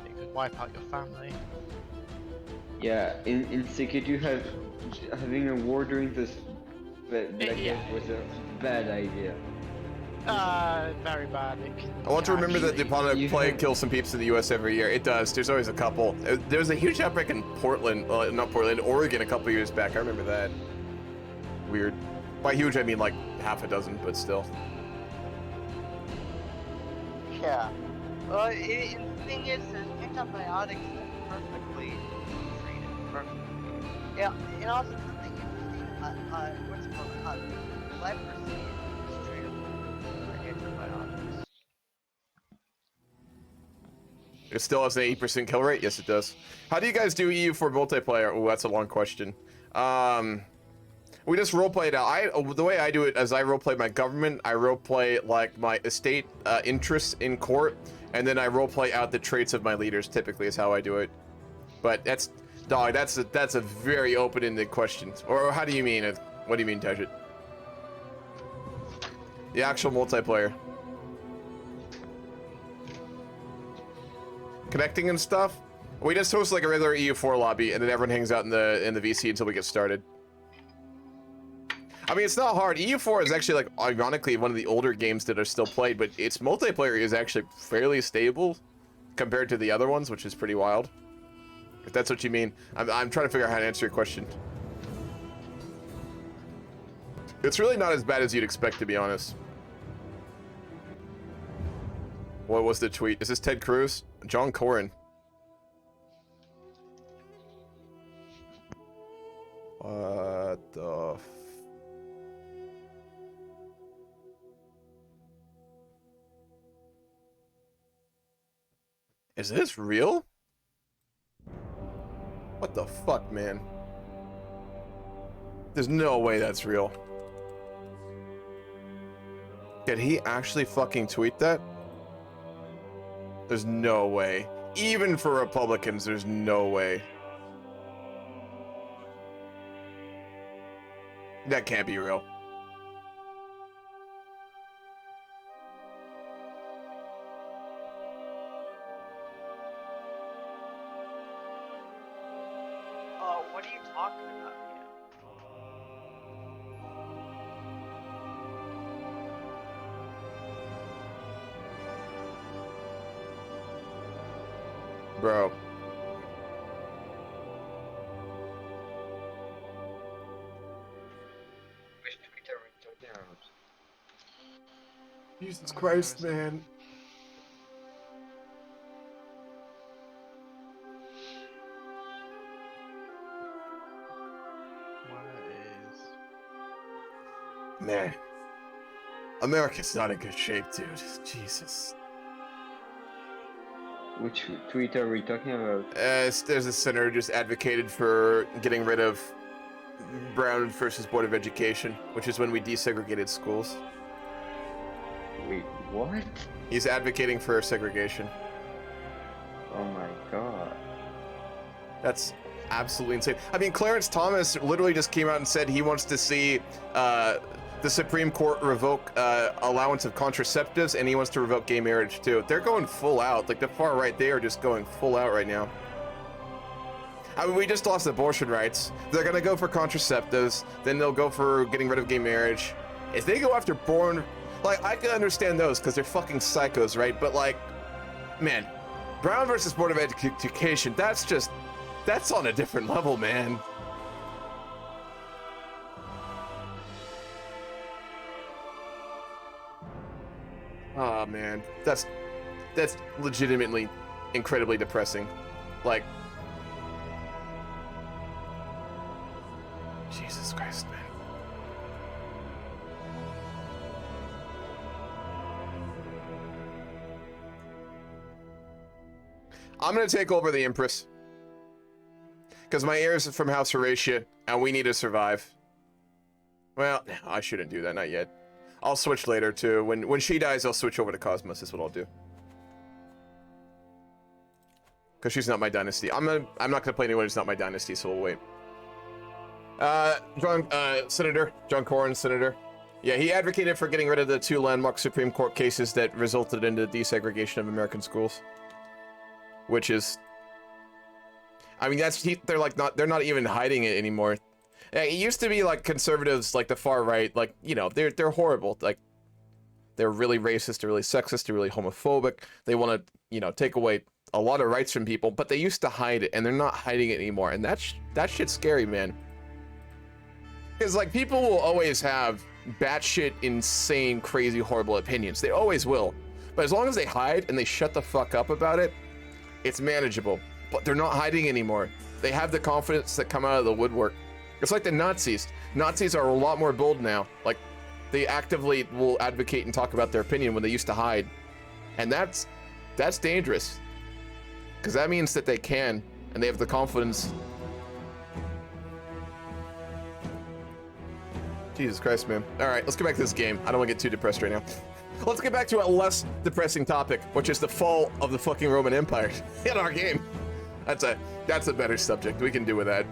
it could wipe out your family. Yeah, in CK2 having a war during this Black Death was a bad idea. Very bad. I want to remember that the Ebola plague kills some peeps in the U.S. every year. It does. There's always a couple. There was a huge outbreak in Portland, not Portland, Oregon a couple years back. I remember that. Weird. By huge, I mean like half a dozen, but still. Yeah. Well, the thing is, there's antibiotics that perfectly treat it perfectly. Yeah, and also something interesting, what's it called? Leprosy is treatable by antibiotics. It still has an 8% kill rate? Yes, it does. How do you guys do EU4 multiplayer? Oh, that's a long question. We just roleplay it out. The way I do it is I roleplay my government, I roleplay like my estate interests in court, and then I roleplay out the traits of my leaders. Typically, is how I do it. But that's a very open-ended question. Or how do you mean it? What do you mean, Tajit? The actual multiplayer. Connecting and stuff. We just host like a regular EU4 lobby, and then everyone hangs out in the VC until we get started. I mean, it's not hard. EU4 is actually, like, ironically, one of the older games that are still played, but its multiplayer is actually fairly stable compared to the other ones, which is pretty wild. If that's what you mean. I'm trying to figure out how to answer your question. It's really not as bad as you'd expect, to be honest. What was the tweet? Is this Ted Cruz? John Corrin. What the Is this real? What the fuck, man? There's no way that's real. Did he actually fucking tweet that? There's no way. Even for Republicans, there's no way. That can't be real. What are you talking about, man? Bro. Jesus Christ, man. Man. America's not in good shape, dude. Jesus. Which tweet are we talking about? There's a senator just advocated for getting rid of Brown versus Board of Education, which is when we desegregated schools. Wait, what? He's advocating for segregation. Oh my god. That's absolutely insane. I mean, Clarence Thomas literally just came out and said he wants to see the Supreme Court revoke allowance of contraceptives, and he wants to revoke gay marriage too. They're going full out. Like the far right, they are just going full out right now. I mean, we just lost abortion rights. They're gonna go for contraceptives, then they'll go for getting rid of gay marriage. If they go after born, like, I can understand those because they're fucking psychos, right? But like, man, Brown versus Board of Education, that's on a different level, man. Oh man, that's legitimately incredibly depressing. Like, Jesus Christ, man. I'm gonna take over the Empress. Because my heir is from House Horatia, and we need to survive. Well, I shouldn't do that, not yet. I'll switch later, too. When she dies, I'll switch over to Cosmos, is what I'll do. Because she's not my dynasty. I'm not gonna play anyone who's not my dynasty, so we'll wait. Senator John Corwin, Senator. Yeah, he advocated for getting rid of the 2 landmark Supreme Court cases that resulted in the desegregation of American schools. Which is, I mean, they're not even hiding it anymore. It used to be like conservatives, like the far right, like, you know, they're horrible. Like, they're really racist, they're really sexist, they're really homophobic. They want to, you know, take away a lot of rights from people, but they used to hide it, and they're not hiding it anymore. And that shit's scary, man. Because, like, people will always have batshit, insane, crazy, horrible opinions. They always will. But as long as they hide and they shut the fuck up about it, it's manageable. But they're not hiding anymore. They have the confidence that come out of the woodwork. It's like the Nazis. Nazis are a lot more bold now. Like, they actively will advocate and talk about their opinion when they used to hide. And that's dangerous. Because that means that they can, and they have the confidence. Jesus Christ, man. Alright, let's get back to this game. I don't want to get too depressed right now. Let's get back to a less depressing topic, which is the fall of the fucking Roman Empire in our game. That's a better subject. We can do with that.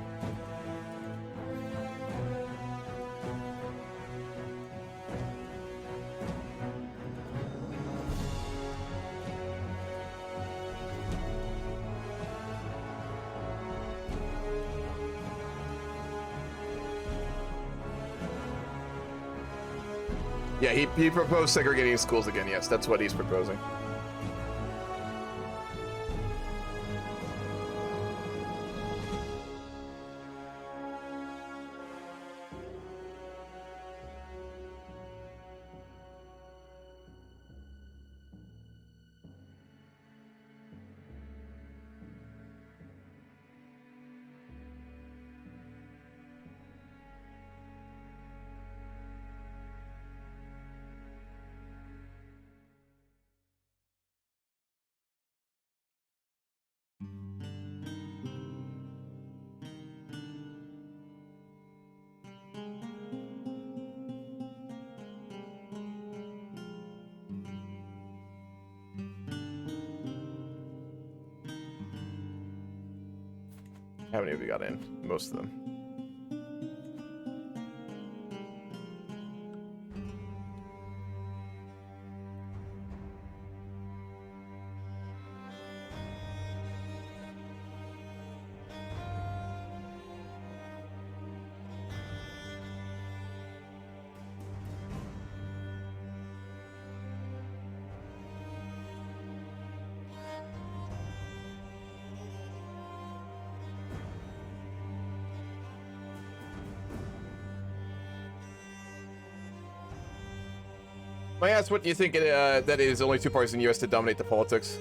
Yeah, he proposed segregating schools again. Yes, that's what he's proposing. How many have we got in? Most of them. I asked, what do you think that it is only 2 parties in the U.S. to dominate the politics?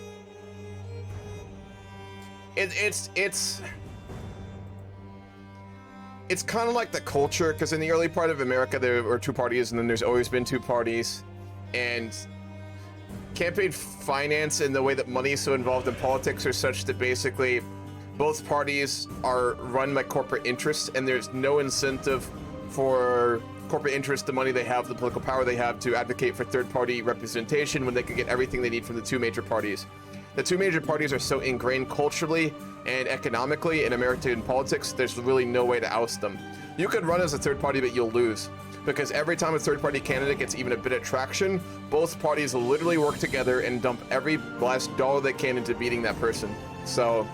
It's kind of like the culture, because in the early part of America there were 2 parties, and then there's always been 2 parties, and campaign finance and the way that money is so involved in politics are such that basically both parties are run by corporate interests, and there's no incentive for corporate interest, the money they have, the political power they have, to advocate for third-party representation when they could get everything they need from the 2 major parties. The 2 major parties are so ingrained culturally and economically in American politics, there's really no way to oust them. You could run as a third party, but you'll lose. Because every time a third-party candidate gets even a bit of traction, both parties will literally work together and dump every last dollar they can into beating that person. So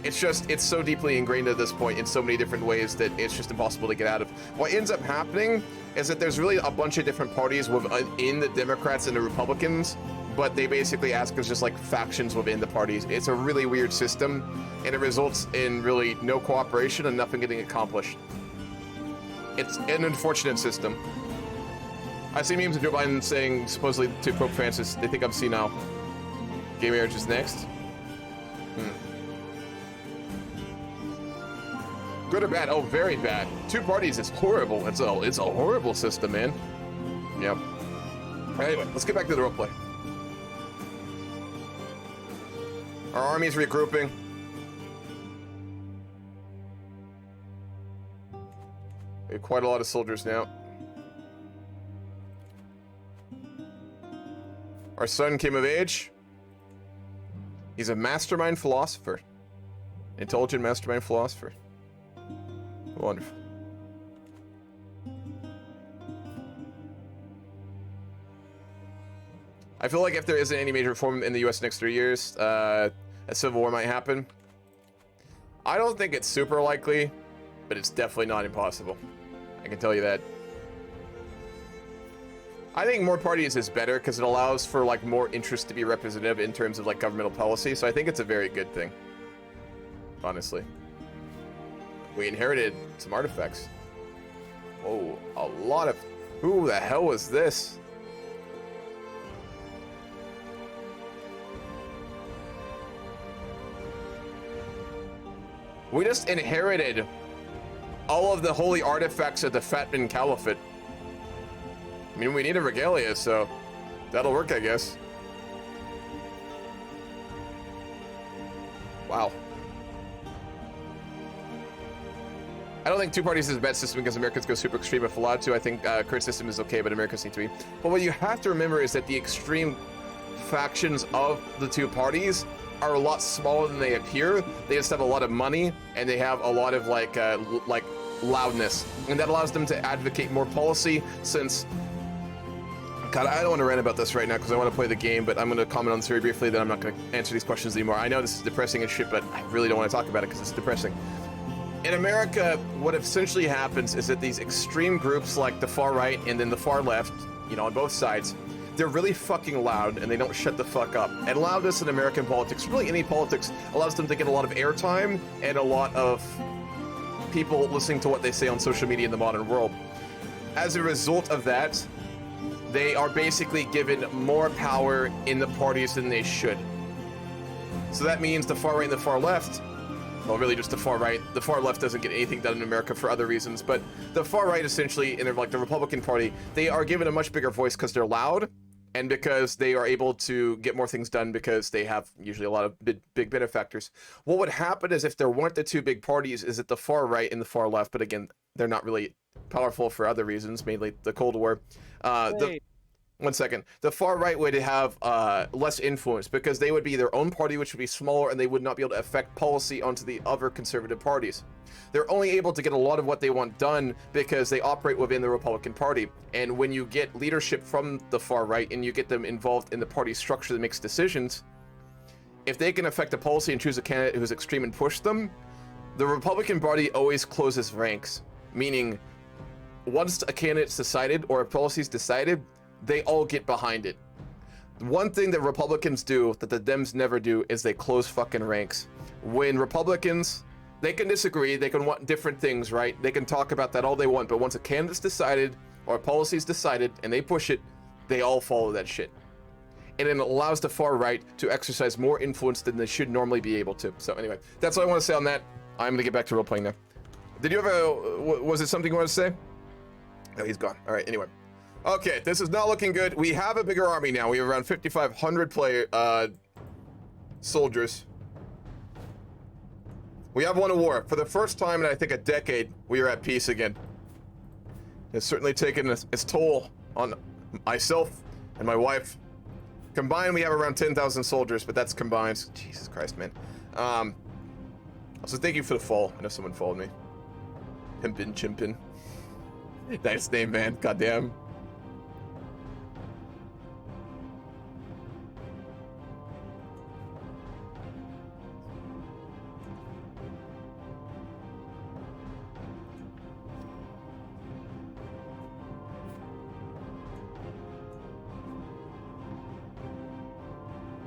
it's so deeply ingrained at this point in so many different ways that it's just impossible to get out of. What ends up happening is that there's really a bunch of different parties within the Democrats and the Republicans, but they basically ask us just like factions within the parties. It's a really weird system, and it results in really no cooperation and nothing getting accomplished. It's an unfortunate system. I see memes of Joe Biden saying supposedly to Pope Francis, they think I'm senile. Gay marriage is next. Good or bad? Oh, very bad. 2 parties is horrible. It's a horrible system, man. Yep. Anyway, let's get back to the roleplay. Our army's regrouping. We have quite a lot of soldiers now. Our son came of age. He's a mastermind philosopher. Intelligent mastermind philosopher. Wonderful. I feel like if there isn't any major reform in the US next 3 years, a civil war might happen. I don't think it's super likely, but it's definitely not impossible. I can tell you that. I think more parties is better because it allows for like more interest to be representative in terms of like governmental policy. So I think it's a very good thing. Honestly. We inherited some artifacts. Oh, a lot of... Who the hell was this? We just inherited all of the holy artifacts of the Fatman Caliphate. I mean, we need a regalia, so that'll work, I guess. Wow. I don't think two parties is a bad system because Americans go super extreme. If allowed to, I think current system is okay, but Americans need to be. But what you have to remember is that the extreme factions of the two parties are a lot smaller than they appear. They just have a lot of money, and they have a lot of like loudness, and that allows them to advocate more policy. Since, God, I don't want to rant about this right now because I want to play the game, but I'm going to comment on this very briefly. Then I'm not going to answer these questions anymore. I know this is depressing as shit, but I really don't want to talk about it because it's depressing. In America, what essentially happens is that these extreme groups like the far right and then the far left, you know, on both sides, they're really fucking loud and they don't shut the fuck up. And loudness in American politics, really any politics, allows them to get a lot of airtime and a lot of people listening to what they say on social media in the modern world. As a result of that, they are basically given more power in the parties than they should. So that means the far right and the far left, well, really just the far right. The far left doesn't get anything done in America for other reasons, but the far right essentially, in like the Republican Party, they are given a much bigger voice because they're loud and because they are able to get more things done because they have usually a lot of big benefactors. What would happen is if there weren't the two big parties, is that the far right and the far left, but again, they're not really powerful for other reasons, mainly the Cold War. One second. The far right would have less influence because they would be their own party, which would be smaller, and they would not be able to affect policy onto the other conservative parties. They're only able to get a lot of what they want done because they operate within the Republican Party. And when you get leadership from the far right and you get them involved in the party structure that makes decisions, if they can affect a policy and choose a candidate who's extreme and push them, the Republican Party always closes ranks. Meaning, once a candidate's decided or a policy's decided, they all get behind it. One thing that Republicans do that the Dems never do is they close fucking ranks. When Republicans, they can disagree, they can want different things, right? They can talk about that all they want, but once a candidate's decided or a policy's decided and they push it, they all follow that shit. And it allows the far right to exercise more influence than they should normally be able to. So anyway, that's all I want to say on that. I'm gonna get back to role playing now. Did you have was it something you wanted to say? No, he's gone. All right, anyway. Okay, this is not looking good. We have a bigger army now. We have around 5,500 soldiers. We have won a war. For the first time in, I think, a decade, we are at peace again. It's certainly taken its toll on myself and my wife. Combined, we have around 10,000 soldiers, but that's combined. Jesus Christ, man. Also, thank you for the fall. I know someone followed me. Pimpin' Chimpin'. Nice name, man. Goddamn.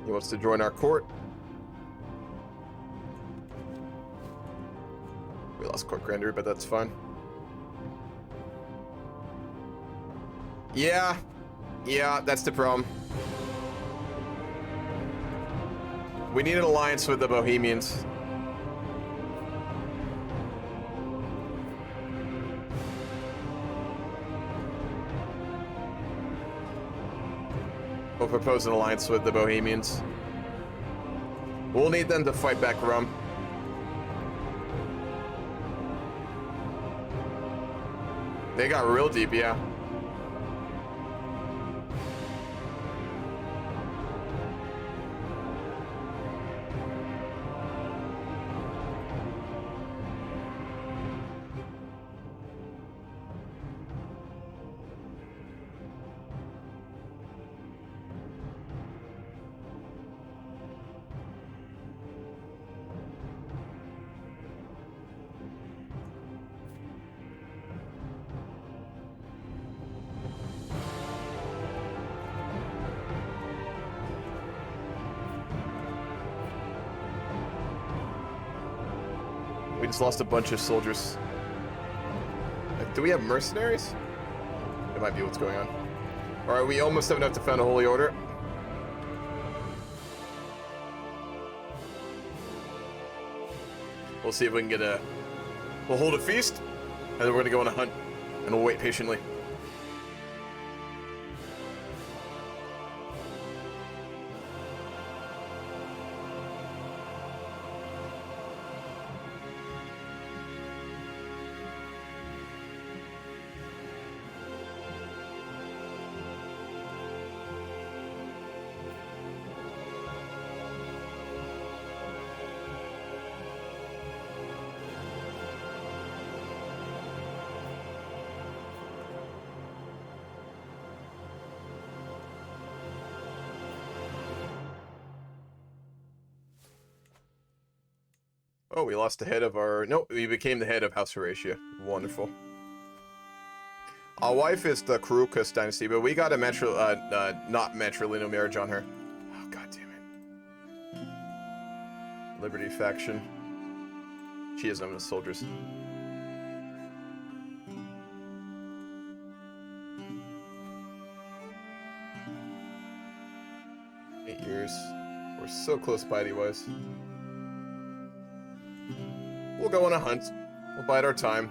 He wants to join our court. We lost court grandeur, but that's fine. Yeah, that's the problem. We need an alliance with the Bohemians. We'll propose an alliance with the Bohemians. We'll need them to fight back Rum. They got real deep, yeah. We just lost a bunch of soldiers. Do we have mercenaries? That might be what's going on. Alright, we almost have enough to found a holy order. We'll see if we can get a... We'll hold a feast, and then we're gonna go on a hunt, and we'll wait patiently. Oh, we lost the head of our... No, we became the head of House Horatia. Wonderful. Our wife is the Kurukas dynasty, but we got a not matrilineal marriage on her. Oh, god damn it. Liberty faction. She is known as soldiers. Eight years. We're so close piety-wise. We'll go on a hunt. We'll bide our time.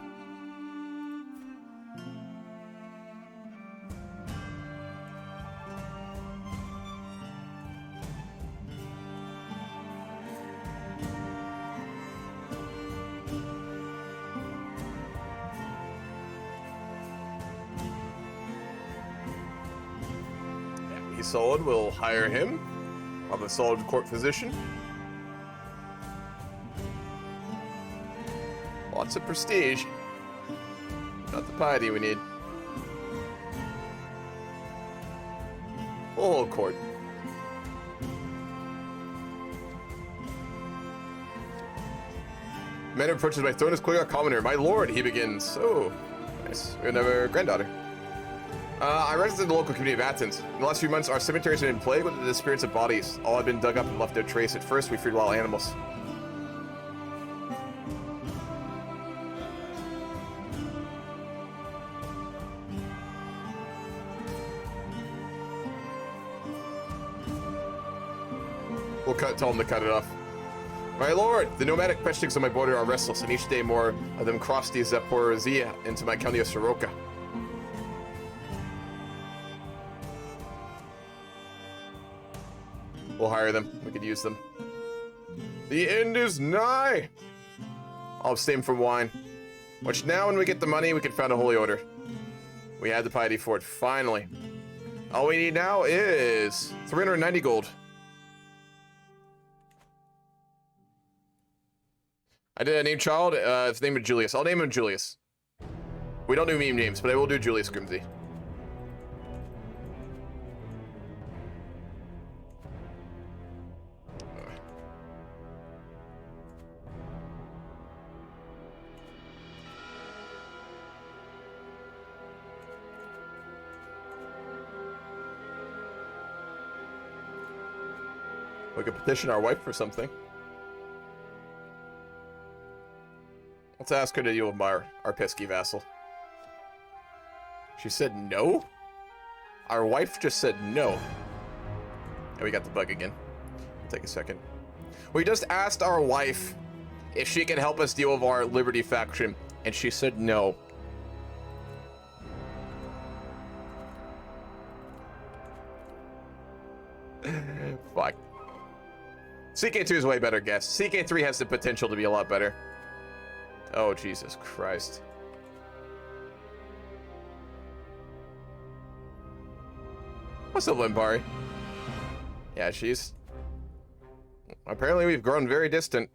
He's solid. We'll hire him. I'll have a solid court physician. Lots of prestige. Not the piety we need. We'll hold court. Man approaches my throne as quick a commoner. My lord, he begins. Oh, nice. We have a granddaughter. I registered in the local community of Athens. In the last few months, our cemeteries have been plagued with the disappearance of bodies. All have been dug up and left no trace. At first, we feared wild animals. We'll tell them to cut it off. My lord, the nomadic peshtiks on my border are restless, and each day more of them cross the Zaporizhia into my county of Soroka. We'll hire them. We could use them. The end is nigh! I'll abstain from wine. Which now, when we get the money, we can found a holy order. We had the piety for it, finally. All we need now is 390 gold. I did a name child. His name is Julius. I'll name him Julius. We don't do meme names, but I will do Julius Grimsey. We could petition our wife for something. Let's ask her to deal with our pesky vassal. She said no? Our wife just said no. And we got the bug again. It'll take a second. We just asked our wife if she can help us deal with our Liberty faction, and she said no. Fuck. CK2 is a way better guess. CK3 has the potential to be a lot better. Oh, Jesus Christ. What's up, Limbari? Yeah, she's... Apparently we've grown very distant.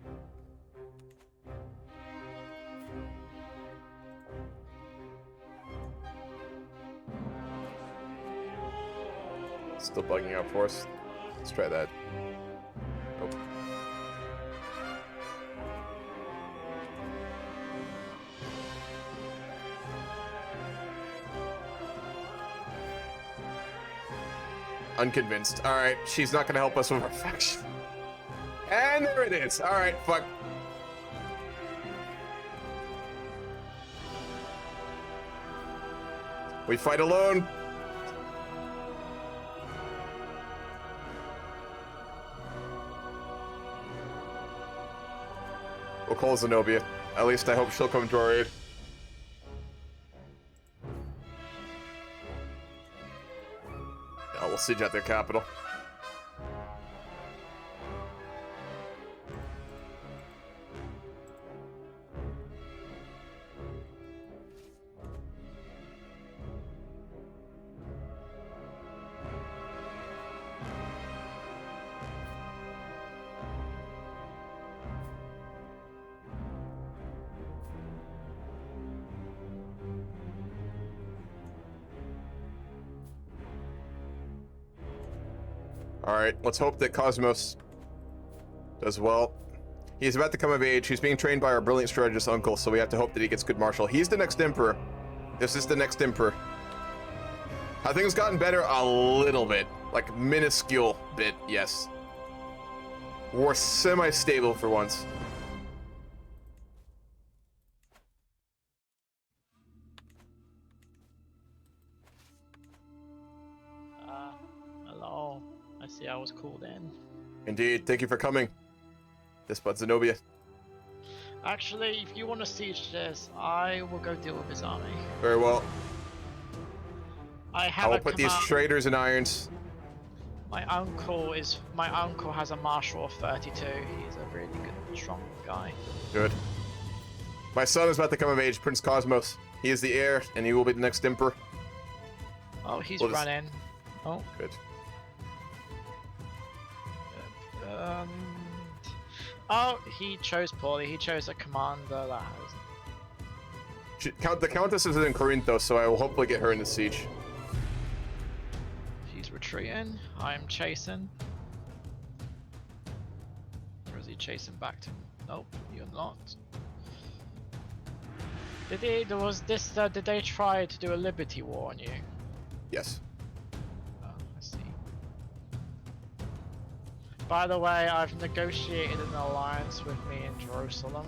Still bugging out for us. Let's try that. Nope. Unconvinced. Alright, she's not gonna help us with our faction. And there it is. Alright, fuck. We fight alone. We'll call Zenobia. At least I hope she'll come to our aid. We'll siege out their capital. Alright, let's hope that Cosmos does well. He's about to come of age. He's being trained by our brilliant strategist uncle, so we have to hope that he gets good martial. He's the next emperor. This is the next emperor. Have things gotten better? A little bit. Like, minuscule bit, yes. We're semi-stable for once. Hello. I see I was called in. Indeed, thank you for coming. Despot Zenobia. Actually, if you want to siege this, I will go deal with his army. Very well. I will put these traitors in irons. My uncle has a marshal of 32. He's a really good, strong guy. Good. My son is about to come of age, Prince Cosmos. He is the heir, and he will be the next emperor. Oh, he's running. Oh. Good. Oh, he chose poorly. He chose a commander that has... The Countess is in Corinthos, so I will hopefully get her in the siege. She's retreating. I'm chasing. Or is he chasing back to... Nope, you're not. Did they try to do a Liberty War on you? Yes. Oh, I see. By the way, I've negotiated an alliance with me in Jerusalem.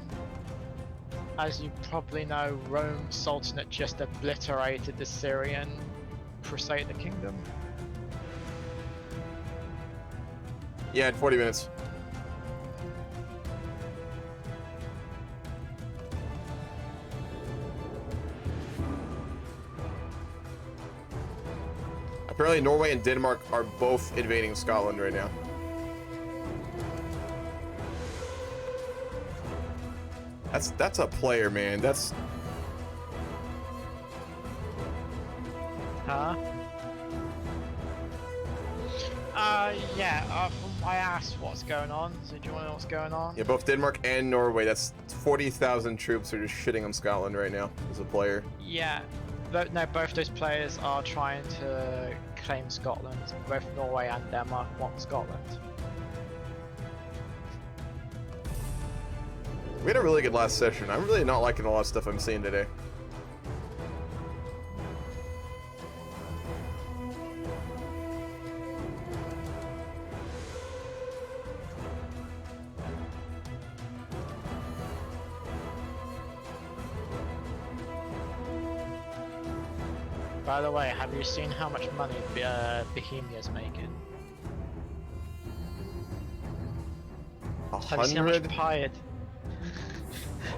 As you probably know, Rome's Sultanate just obliterated the Syrian Crusader Kingdom. Yeah, in 40 minutes. Apparently Norway and Denmark are both invading Scotland right now. That's a player, man. That's... Huh? Yeah, I asked what's going on, so do you want to know what's going on? Yeah, both Denmark and Norway. That's 40,000 troops are just shitting on Scotland right now as a player. Yeah, no, both those players are trying to claim Scotland. Both Norway and Denmark want Scotland. We had a really good last session. I'm really not liking a lot of stuff I'm seeing today. By the way, have you seen how much money Bohemia's making? 100? Have you seen how much piety?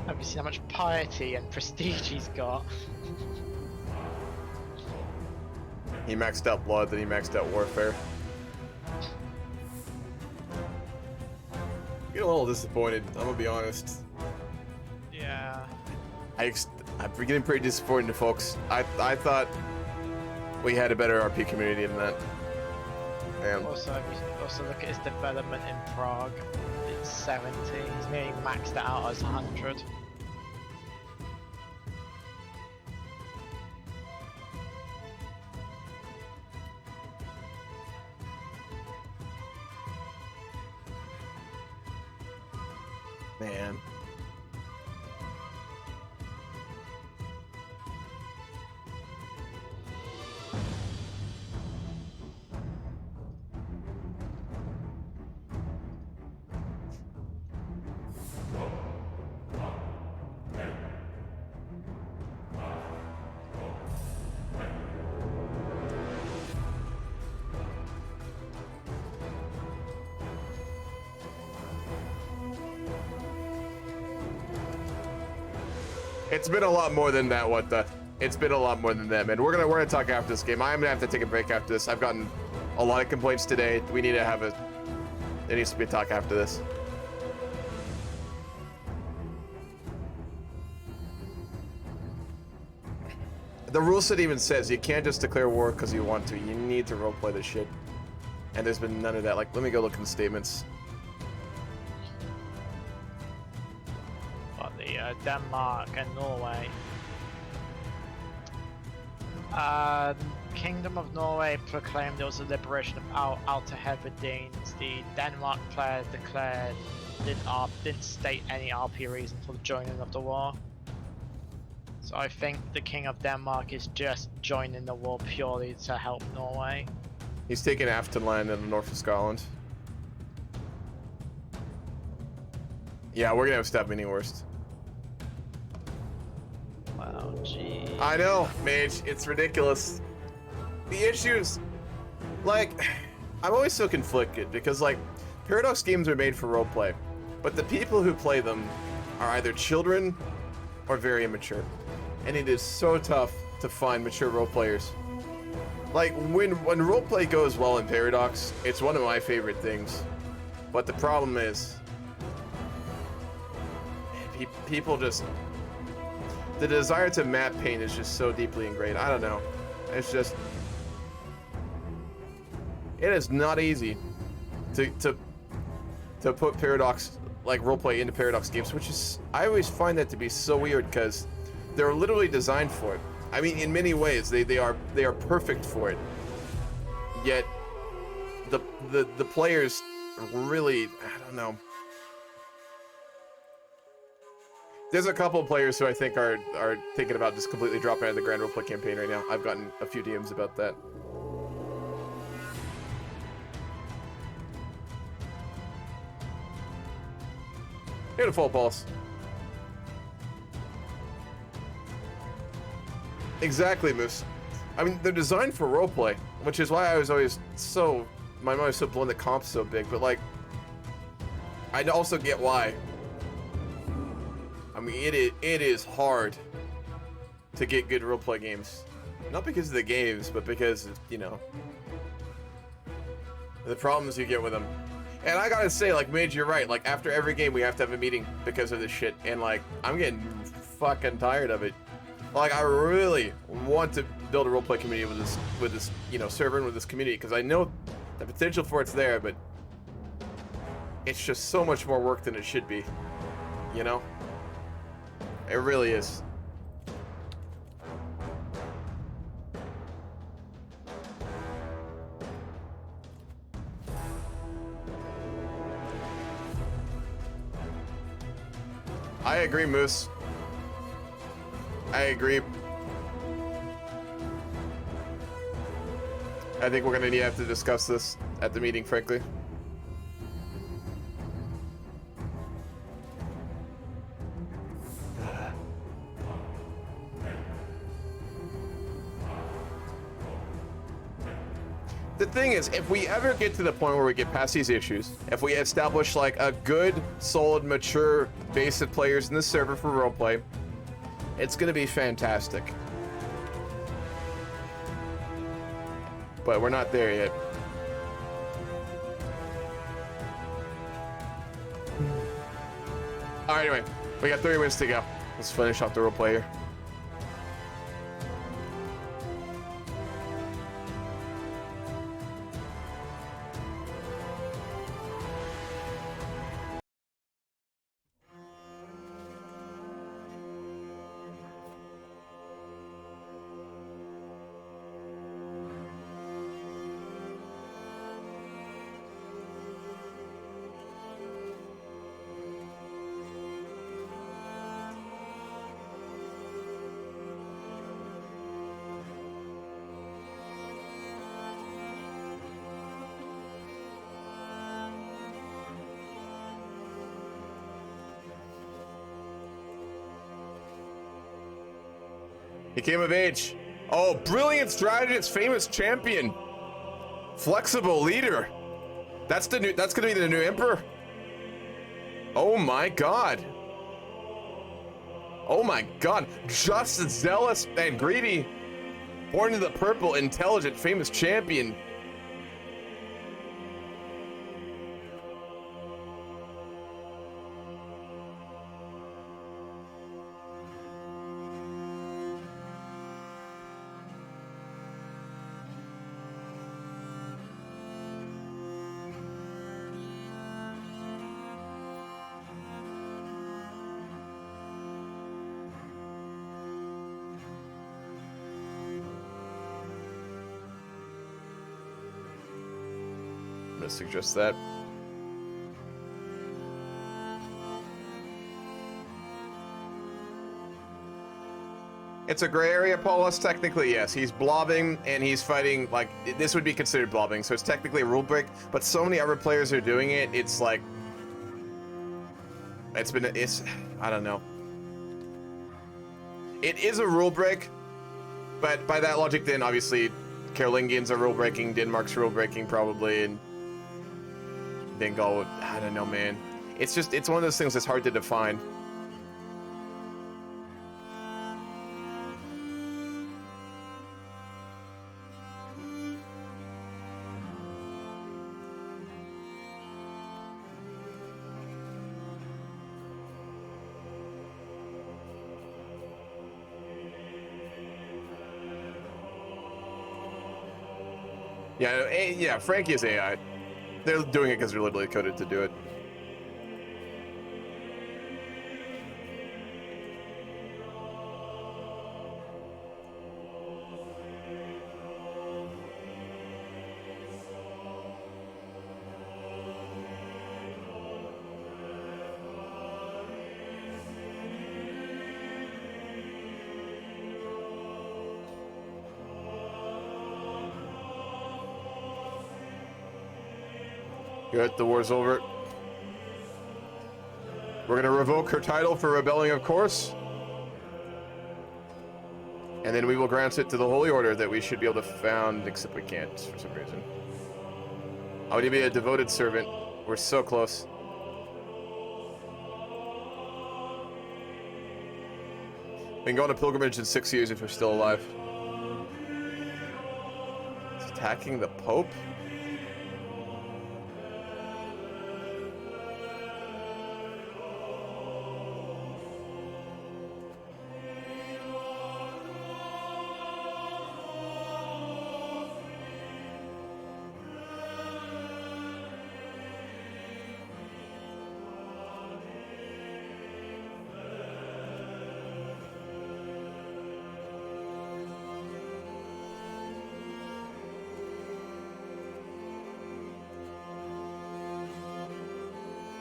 Have you seen how much piety and prestige he's got? He maxed out blood, then he maxed out warfare. getting a little disappointed. I'm gonna be honest. Yeah. I'm getting pretty disappointed, folks. I thought we had a better RP community than that. And Also look at his development in Prague. It's 70. He's nearly maxed it out as 100. man. It's been a lot more than that, what the? It's been a lot more than that, man. We're gonna talk after this game. I'm gonna have to take a break after this. I've gotten a lot of complaints today. We need to have a... There needs to be a talk after this. The rule set even says you can't just declare war because you want to. You need to roleplay this shit. And there's been none of that. Like, let me go look in the statements. But the Denmark and Norway. Kingdom of Norway proclaimed there was a liberation of Outer Hebrides. The Denmark player declared didn't state any RP reason for the joining of the war. So I think the King of Denmark is just joining the war purely to help Norway. He's taking Aftonland in the north of Scotland. Yeah, we're gonna have Step Mini Worst. Wow, gee. I know, Mage. It's ridiculous. The issues, like, I'm always so conflicted because, like, Paradox games are made for roleplay, but the people who play them are either children or very immature, and it is so tough to find mature role players. Like, when roleplay goes well in Paradox, it's one of my favorite things, but the problem is people just, the desire to map paint is just so deeply ingrained. I don't know. It's just, it is not easy to put Paradox, like, roleplay into Paradox games, which is, I always find that to be so weird because they're literally designed for it. I mean, in many ways, they are perfect for it. Yet, the players really, I don't know. There's a couple of players who I think are thinking about just completely dropping out of the Grand Roleplay campaign right now. I've gotten a few DMs about that. Beautiful, Pulse. Exactly, Moose. I mean, they're designed for roleplay, which is why I was always so, my mind was so blown the comp's so big, but, like, I also get why. I mean, it is hard to get good roleplay games. Not because of the games, but because, you know, the problems you get with them. And I gotta say, like, Mage, you're right. Like, after every game, we have to have a meeting because of this shit. And, like, I'm getting fucking tired of it. Like, I really want to build a roleplay community with this, you know, server and with this community, because I know the potential for it's there, but it's just so much more work than it should be, you know? It really is. I agree, Moose. I agree. I think we're gonna have to discuss this at the meeting, frankly. The thing is, if we ever get to the point where we get past these issues, if we establish, like, a good, solid, mature base of players in the server for roleplay, it's gonna be fantastic. But we're not there yet. All right, anyway, we got 30 minutes to go. Let's finish off the roleplay here. He came of age. Oh, brilliant strategist, famous champion, flexible leader. That's the new. That's gonna be the new emperor. Oh my god. Oh my god. Just zealous and greedy. Born in the purple, intelligent, famous champion. I'm gonna suggest that. It's a gray area, Paulus. Technically, yes. He's blobbing and he's fighting, like, this would be considered blobbing, so it's technically a rule break, but so many other players are doing it, it's like, I don't know. It is a rule break, but by that logic, then obviously Carolingians are rule breaking, Denmark's rule breaking probably, and then go, I don't know, man. It's one of those things that's hard to define. Yeah, Frankie is AI. They're doing it because they're literally coded to do it. Good, the war's over. We're gonna revoke her title for rebelling, of course. And then we will grant it to the Holy Order that we should be able to found, except we can't for some reason. I would be a devoted servant. We're so close. We can go on a pilgrimage in 6 years if we're still alive. It's attacking the Pope?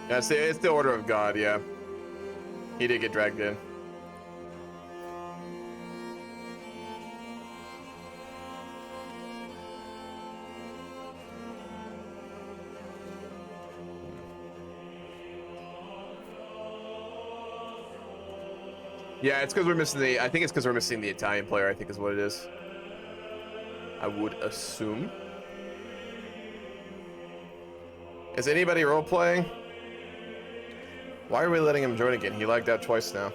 Yeah, it's the order of God, yeah. He did get dragged in. Yeah, it's because we're missing I think it's because we're missing the Italian player, I think is what it is. I would assume. Is anybody role-playing? Why are we letting him join again? He lagged out twice now.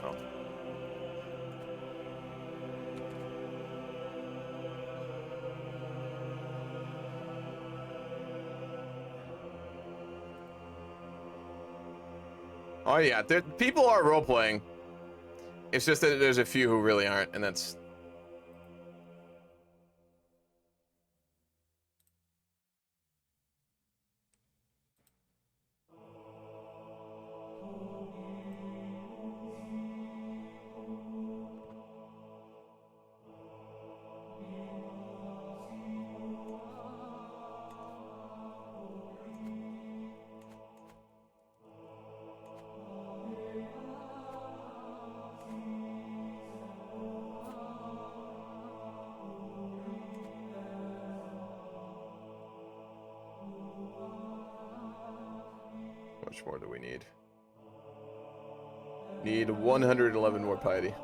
Oh. Oh yeah, people are role playing. It's just that there's a few who really aren't, and that's. How much more do we need? Need 111 more piety.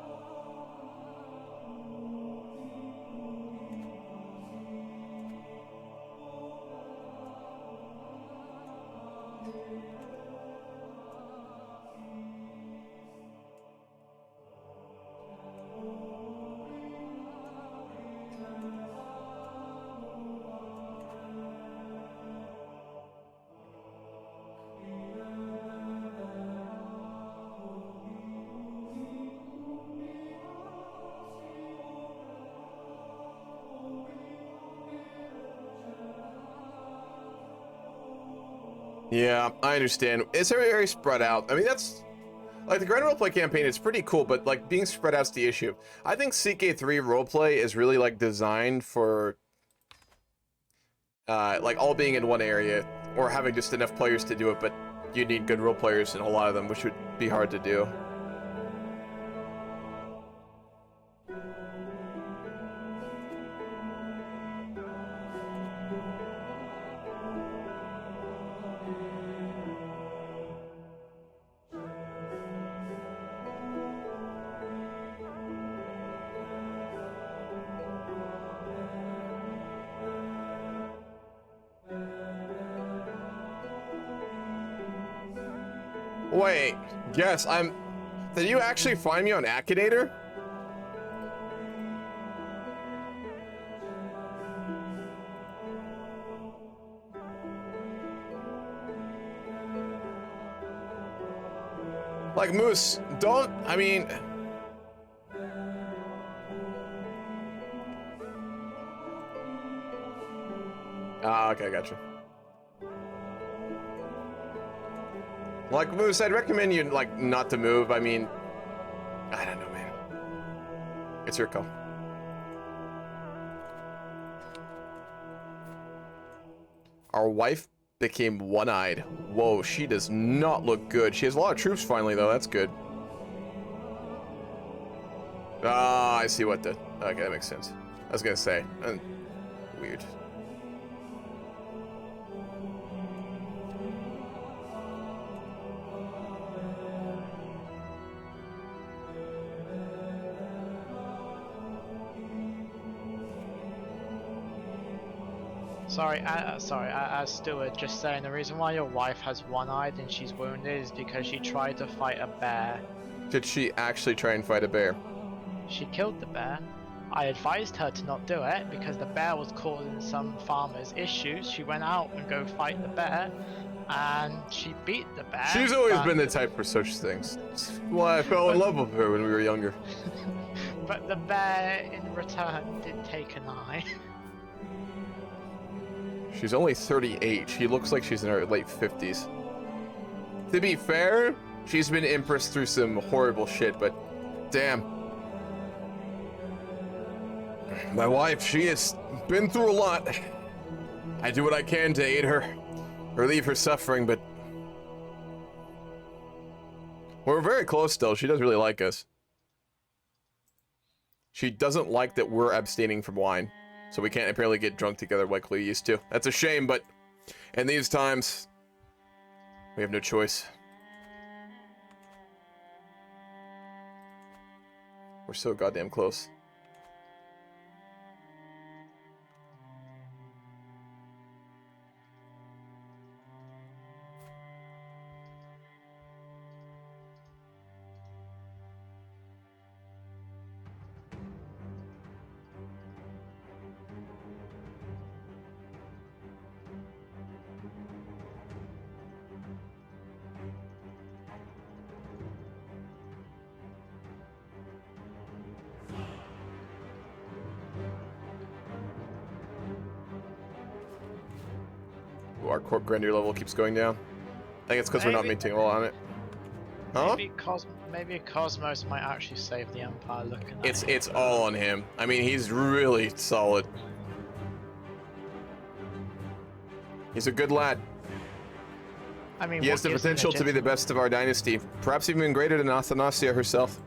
Yeah, I understand. It's very spread out. I mean, that's like the Grand Roleplay campaign is pretty cool, but like being spread out's the issue. I think CK3 roleplay is really like designed for like all being in one area or having just enough players to do it, but you need good role players in a lot of them, which would be hard to do. Wait, yes, did you actually find me on Akinator? Like, Moose, don't, I mean... Ah, okay, gotcha. Like, Moose, I'd recommend you, like, not to move. I mean, I don't know, man. It's your call. Our wife became one-eyed. Whoa, she does not look good. She has a lot of troops finally, though. That's good. Ah, I see what the... Okay, that makes sense. I was gonna say. Weird. Sorry, as Stuart just saying, the reason why your wife has one-eyed and she's wounded is because she tried to fight a bear. Did she actually try and fight a bear? She killed the bear. I advised her to not do it because the bear was causing some farmers issues. She went out and go fight the bear, and she beat the bear. She's always been the type for such things. Well, I fell in love with her when we were younger. But the bear, in return, did take an eye. She's only 38. She looks like she's in her late 50s. To be fair, she's been Empress through some horrible shit, but damn. My wife, she has been through a lot. I do what I can to aid her, relieve her suffering, but we're very close still. She does really like us. She doesn't like that we're abstaining from wine, so we can't apparently get drunk together like we used to. That's a shame, but in these times, we have no choice. We're so goddamn close. our corp grandeur level keeps going down. I think it's because we're not maintaining well on it. Huh? Maybe Cosmos might actually save the Empire. Looking at It's all on him. I mean, he's really solid. He's a good lad. I mean, he has the potential to be the best of our dynasty, perhaps even greater than Athanasia herself.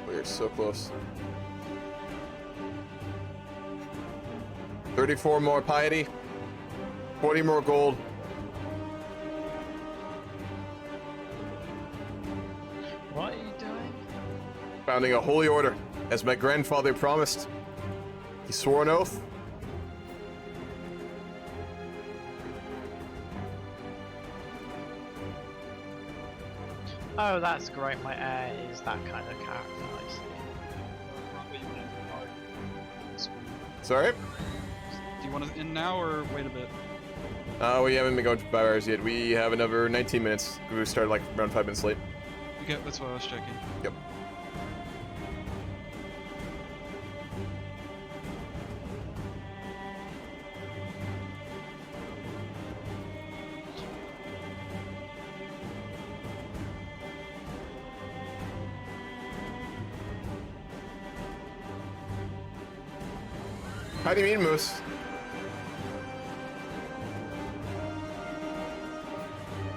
We're so close. 34 more piety, 40 more gold. What are you doing? Founding a holy order, as my grandfather promised. He swore an oath. Oh, that's great. My heir is that kind of character. I see. Sorry? Do you want to end now or wait a bit? We haven't been going for 5 hours yet. We have another 19 minutes. We started like around 5 minutes late. Okay, that's what I was checking. Yep. How do you mean, Moose?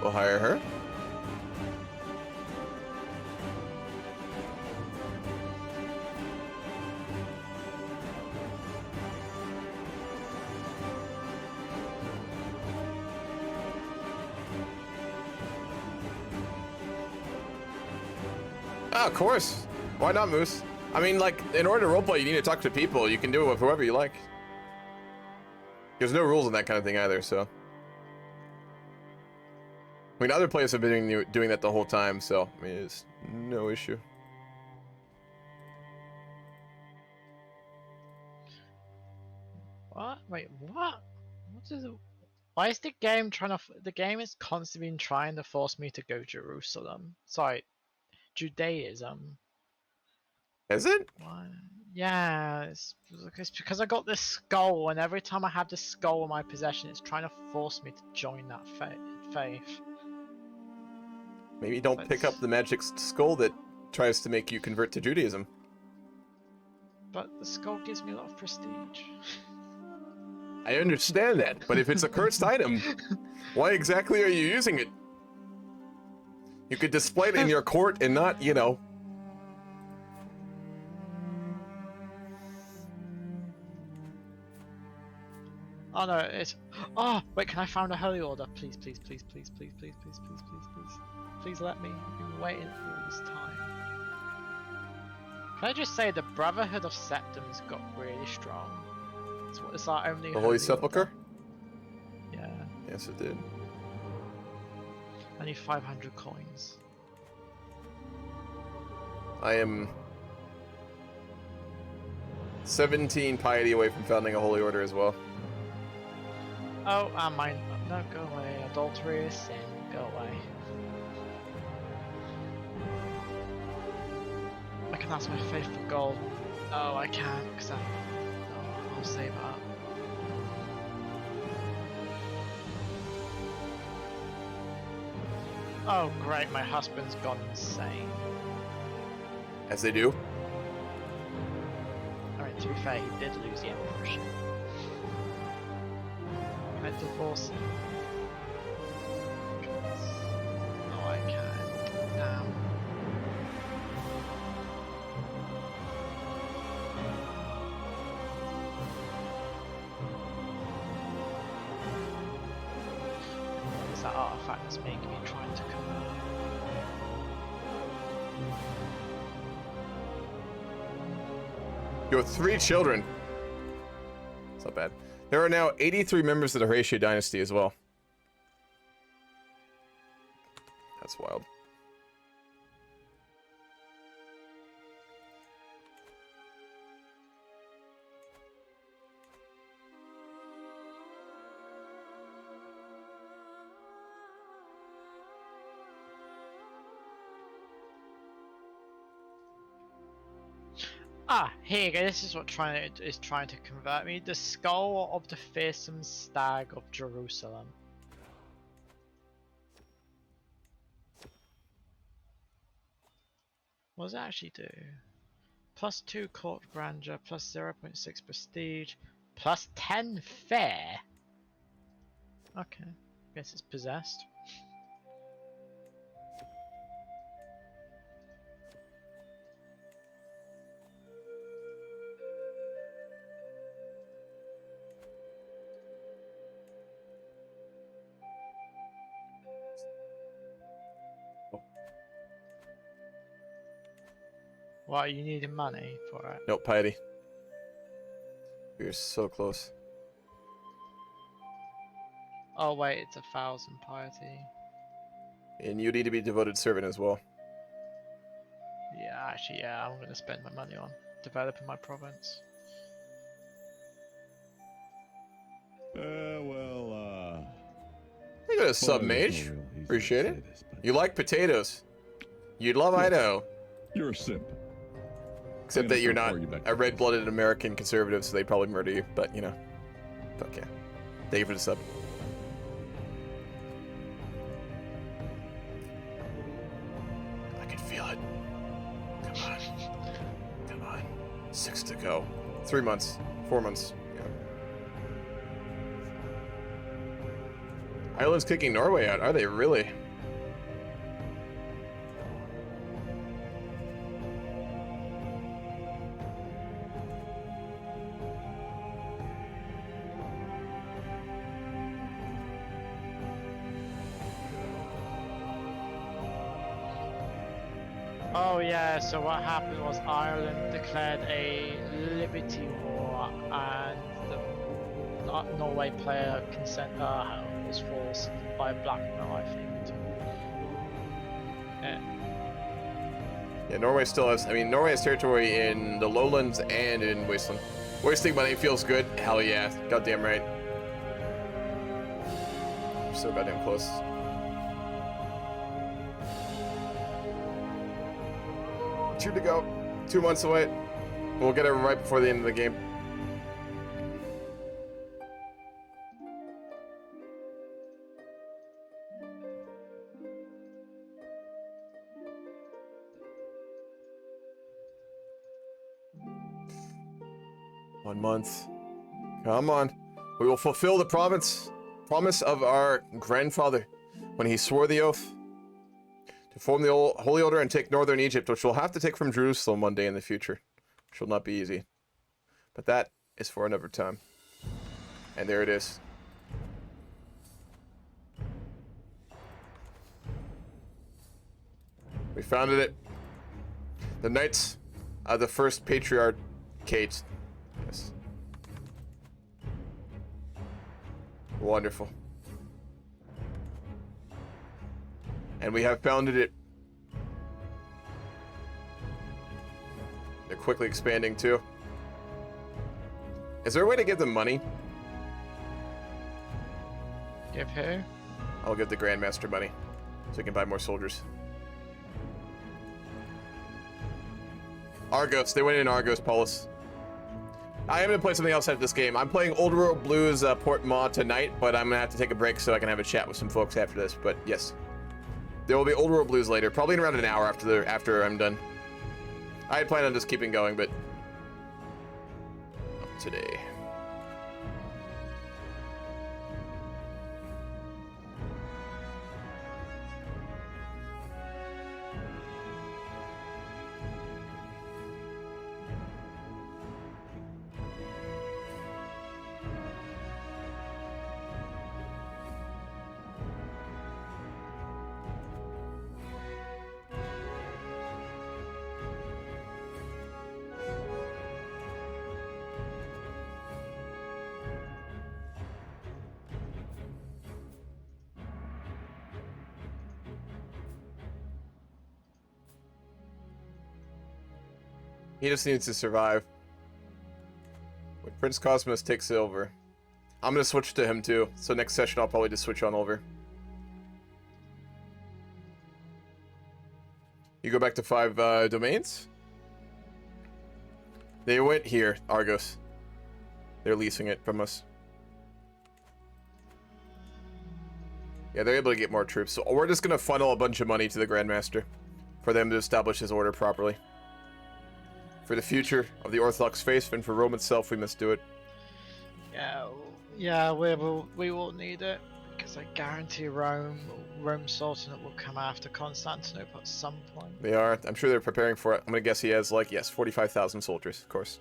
We'll hire her. Ah, of course. Why not, Moose? I mean, like, in order to roleplay, you need to talk to people. You can do it with whoever you like. There's no rules in that kind of thing either, so. I mean, other players have been doing that the whole time, so, I mean, it's no issue. What? Wait, what? What is it? Why is the game trying to? The game is constantly been trying to force me to go Jerusalem. Sorry, Judaism. Is it? Why? Yeah, it's because I got this skull, and every time I have this skull in my possession, it's trying to force me to join that faith. Maybe don't pick up the magic skull that tries to make you convert to Judaism. But the skull gives me a lot of prestige. I understand that, but if it's a cursed item, why exactly are you using it? You could display it in your court and not, you know. Oh no, it's. Oh, wait, can I find a holy order? Please, please, please, please, please, please, please, please, please, please. Please let me. I've been waiting all this time. Can I just say the Brotherhood of Septums got really strong? It's our only. The Holy Sepulchre? Order. Yeah. Yes, it did. I need 500 coins. I am 17 piety away from founding a holy order as well. Oh, mine. No, go away. Adultery is sin. Go away. I can ask my faith for gold. No, I can't, because I'll save up. Oh, great. My husband's gone insane. As they do. Alright, to be fair, he did lose the emperorship. Can I divorce him? No, I can't. Damn. It's that artifact that's making me trying to convert. You have 3 children. It's not bad. There are now 83 members of the Horatio dynasty as well. That's wild. Ah, here you go. This is what is trying to convert me. The skull of the fearsome stag of Jerusalem. What does it actually do? +2 court grandeur, +0.6 prestige, +10 fair. Okay, guess it's possessed. What, you needed money for it? Nope, piety. You're so close. Oh wait, it's 1,000 piety. And you need to be devoted servant as well. Yeah, actually, yeah, I'm gonna spend my money on developing my province. You got a sub mage. Appreciate it. You like potatoes. You'd love Idaho. You're a simp. Except that you're not a red-blooded American conservative, so they'd probably murder you. But, you know. Fuck yeah. Thank you for the sub. I can feel it. Come on. Come on. 6 to go. 3 months. 4 months. Yeah. Ireland's kicking Norway out. Are they really? Oh yeah, so what happened was Ireland declared a liberty war and the Norway player was forced by blackmail, I think. Yeah, Norway still has, Norway has territory in the lowlands and in Wasteland. Wasting money feels good? Hell yeah, goddamn right. We're so goddamn close. Two to go. 2 months away. We'll get it right before the end of the game. One month. Come on. We will fulfill the promise of our grandfather when he swore the oath to form the Holy Order and take northern Egypt, which we'll have to take from Jerusalem one day in the future, which will not be easy. But that is for another time. And there it is. We founded it. The Knights of the First Patriarchate. Yes. Wonderful. And we have founded it. They're quickly expanding too. Is there a way to give them money? Give who? I'll give the Grandmaster money so he can buy more soldiers. Argos, they went in Argos, Paulus. I am gonna play something else after this game. I'm playing Old World Blues Port Ma tonight, but I'm gonna have to take a break so I can have a chat with some folks after this. But yes, there will be Old World Blues later, probably in around an hour after I'm done. I had planned on just keeping going, but not today. He just needs to survive. When Prince Cosmos takes over, I'm gonna switch to him too. So next session I'll probably just switch on over. You go back to 5 domains? They went here, Argos. They're leasing it from us. Yeah, they're able to get more troops. So we're just gonna funnel a bunch of money to the Grandmaster for them to establish his order properly. For the future of the Orthodox faith and for Rome itself, we must do it. Yeah, we will need it because I guarantee Rome Sultanate will come after Constantinople at some point. They are. I'm sure they're preparing for it. I'm gonna guess he has, like, yes, 45,000 soldiers, of course.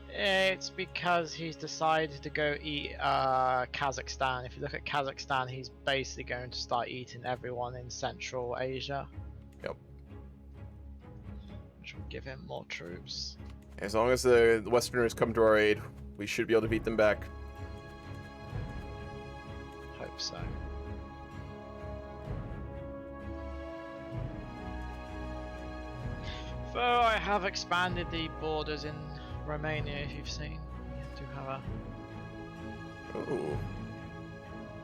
It's because he's decided to go eat Kazakhstan. If you look at Kazakhstan, he's basically going to start eating everyone in Central Asia. Yep. Which will give him more troops. As long as the Westerners come to our aid, we should be able to beat them back. Hope so. So I have expanded the borders in Romania, if you've seen. We do have a... Oh.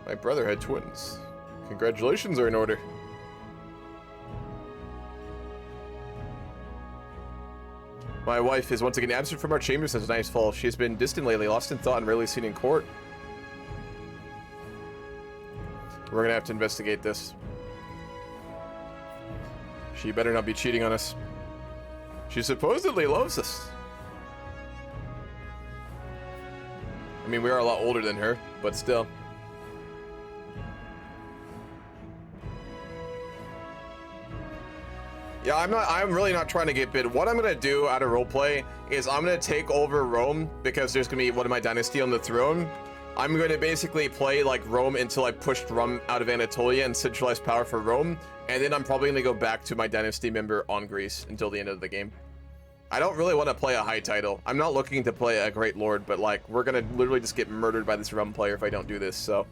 My brother had twins. Congratulations are in order. My wife is once again absent from our chamber since nightfall. She has been distant lately, lost in thought, and rarely seen in court. We're gonna have to investigate this. She better not be cheating on us. She supposedly loves us. I mean, we are a lot older than her, but still. Yeah, I'm really not trying to get bid. What I'm gonna do out of roleplay is I'm gonna take over Rome because there's gonna be one of my dynasty on the throne. I'm gonna basically play like Rome until I pushed Rome out of Anatolia and centralized power for Rome, and then I'm probably gonna go back to my dynasty member on Greece until the end of the game. I don't really want to play a high title. I'm not looking to play a great lord, but like we're gonna literally just get murdered by this Rome player if I don't do this. So.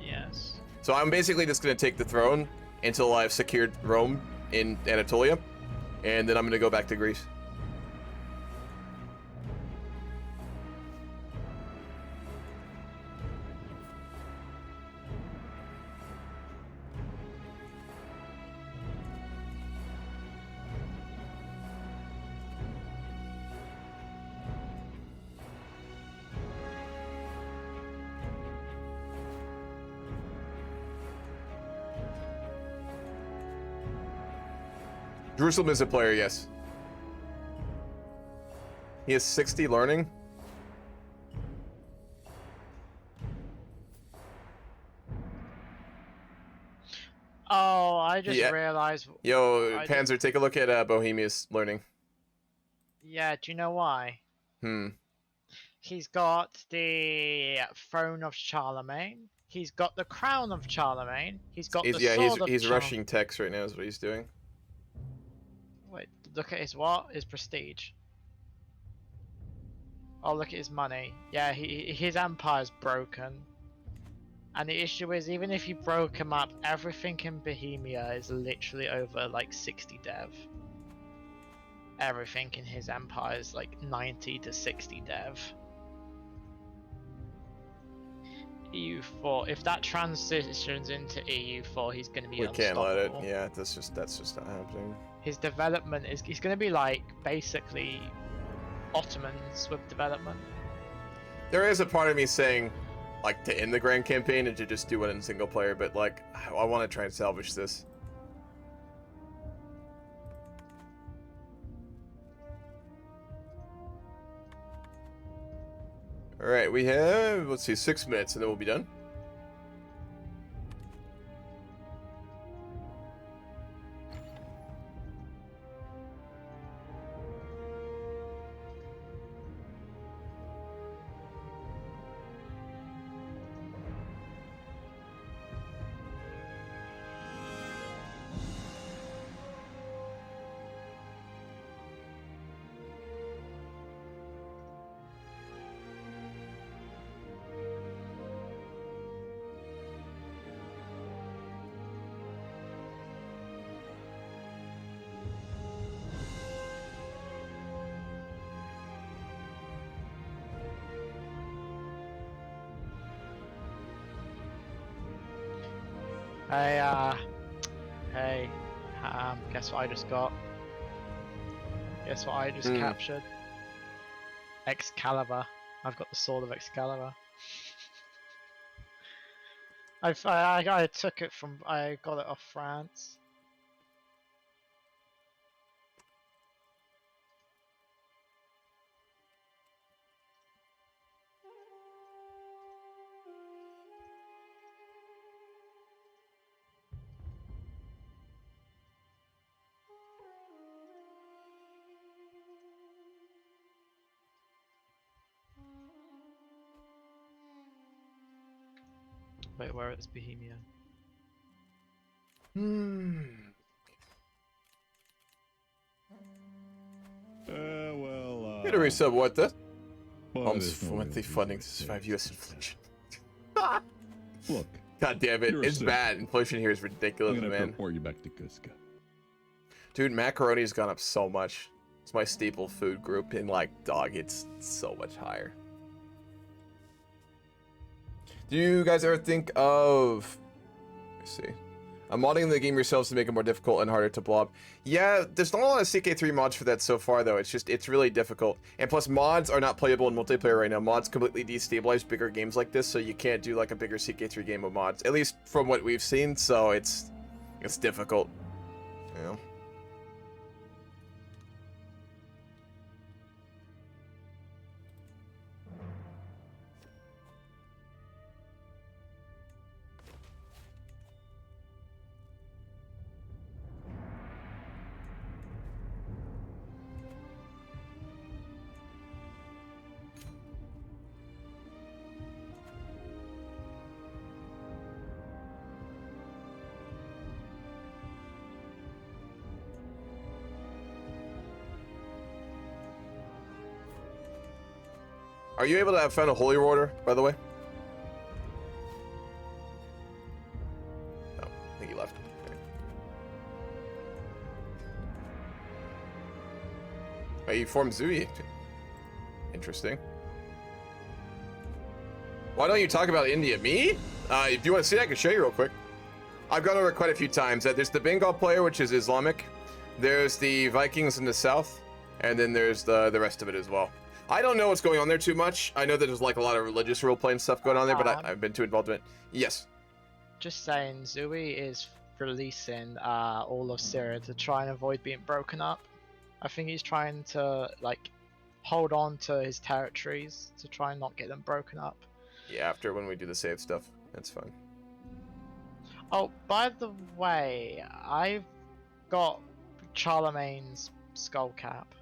Yes. So I'm basically just gonna take the throne until I've secured Rome in Anatolia, and then I'm gonna go back to Greece. Jerusalem is a player, yes. He has 60 learning. Oh, I just realized. Yo, Panzer, take a look at Bohemia's learning. Yeah, do you know why? He's got the throne of Charlemagne. He's got the crown of Charlemagne. He's got the sword of he's rushing text right now is what he's doing. Wait, look at his what? His prestige. Oh, look at his money. Yeah, his empire's broken. And the issue is, even if you broke him up, everything in Bohemia is literally over like 60 dev. Everything in his empire is like 90 to 60 dev. EU4. If that transitions into EU4, he's going to be We can't let it. unstoppable. Yeah, that's just not happening. His development is he's going to be like basically Ottomans with development. There is a part of me saying, like, to end the grand campaign and to just do it in single player, but like, I want to try and salvage this. All right, we have, let's see, 6 minutes and then we'll be done. Hey, guess what I just got? Guess what I just captured? Excalibur. I've got the sword of Excalibur. I took it from, I got it off France. Wait, where is Bohemia? Get a resub, what the? Well, Homes there's no for way monthly to do funding to this, survive US inflation. Look, God damn it, you're it's sick. bad. Inflation here is ridiculous, I'm gonna man. report you back to Cusco. Dude, macaroni's gone up so much. It's my staple food group, and like, dog, it's so much higher. Do you guys ever think of... Let's see. Modding the game yourselves to make it more difficult and harder to blob. Yeah, there's not a lot of CK3 mods for that so far, though. It's really difficult. And plus, mods are not playable in multiplayer right now. Mods completely destabilize bigger games like this, so you can't do like a bigger CK3 game with mods. At least from what we've seen, so it's difficult. You know? Are you able to have found a holy order, by the way? No, I think he left. Okay. Oh, you formed Zui. Interesting. Why don't you talk about India? Me? If you want to see it, I can show you real quick. I've gone over it quite a few times. There's the Bengal player, which is Islamic. There's the Vikings in the south. And then there's the rest of it as well. I don't know what's going on there too much. I know that there's like a lot of religious role-playing stuff going on there, but I've been too involved in it. Yes. Just saying, Zui is releasing all of Syria to try and avoid being broken up. I think he's trying to like hold on to his territories to try and not get them broken up. Yeah, after when we do the save stuff, that's fine. Oh, by the way, I've got Charlemagne's skull cap.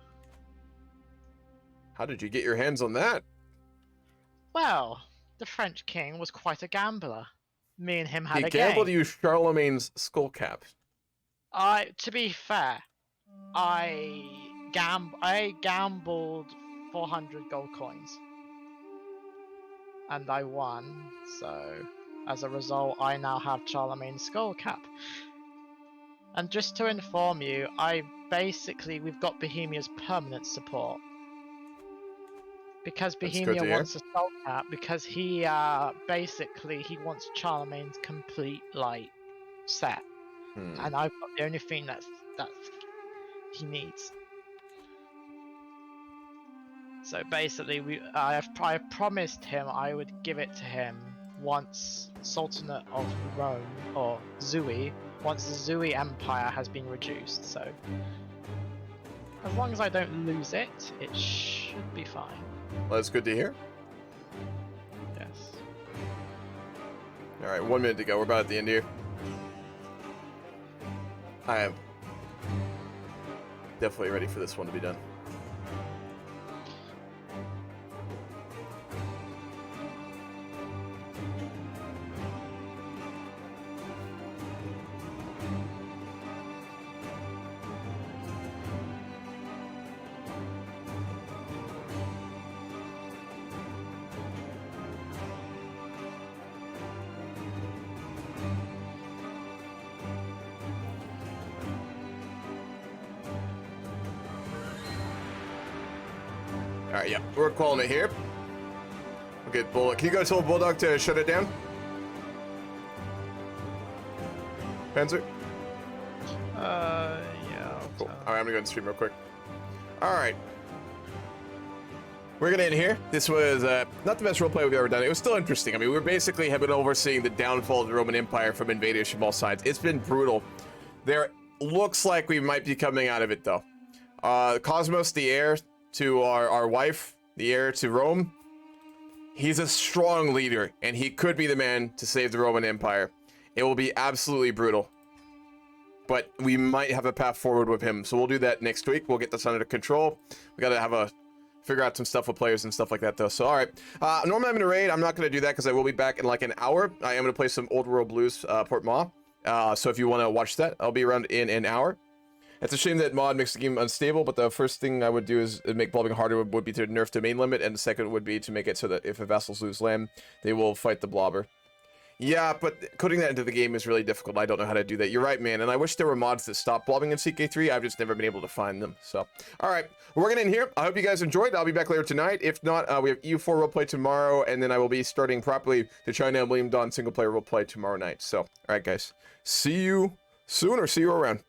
How did you get your hands on that? Well, the French king was quite a gambler. Me and him had a He game. gambled you Charlemagne's skull cap. To be fair, I gambled 400 gold coins. And I won, so as a result, I now have Charlemagne's skull cap. And just to inform you, we've got Bohemia's permanent support. Because Bohemia wants a skull cap, because he wants Charlemagne's complete set. And I've got the only thing that he needs. So basically, I promised him I would give it to him once Sultanate of Rome, or Zui, once the Zui Empire has been reduced. So as long as I don't lose it, it should be fine. Well, that's good to hear. Yes. All right, 1 minute to go. We're about at the end here. I am definitely ready for this one to be done. Alright, yeah, we're calling it here. Okay, Bulldog. Can you guys tell Bulldog to shut it down? Panzer? Yeah. Cool. All right, I'm gonna go and stream real quick. All right. We're gonna end here. This was not the best roleplay we've ever done. It was still interesting. I mean, we basically have been overseeing the downfall of the Roman Empire from invaders from all sides. It's been brutal. There looks like we might be coming out of it, though. Cosmos, the heir to our wife, the heir to Rome, he's a strong leader, and he could be the man to save the Roman Empire. It will be absolutely brutal. But we might have a path forward with him, so we'll do that next week. We'll get this under control. We gotta figure out some stuff with players and stuff like that, though. So, all right. Normally I'm gonna raid. I'm not gonna do that because I will be back in like an hour. I am gonna play some Old World Blues, Port Ma. So if you want to watch that, I'll be around in an hour. It's a shame that mod makes the game unstable, but the first thing I would do is make blobbing harder would be to nerf domain limit, and the second would be to make it so that if vassals lose land, they will fight the blobber. Yeah, but coding that into the game is really difficult. I don't know how to do that. You're right, man, and I wish there were mods that stop blobbing in CK3. I've just never been able to find them. So, all right, we're gonna end here. I hope you guys enjoyed. I'll be back later tonight. If not, we have EU4 roleplay tomorrow, and then I will be starting properly the China and William Dawn single player roleplay tomorrow night. So, all right, guys, see you soon or see you around.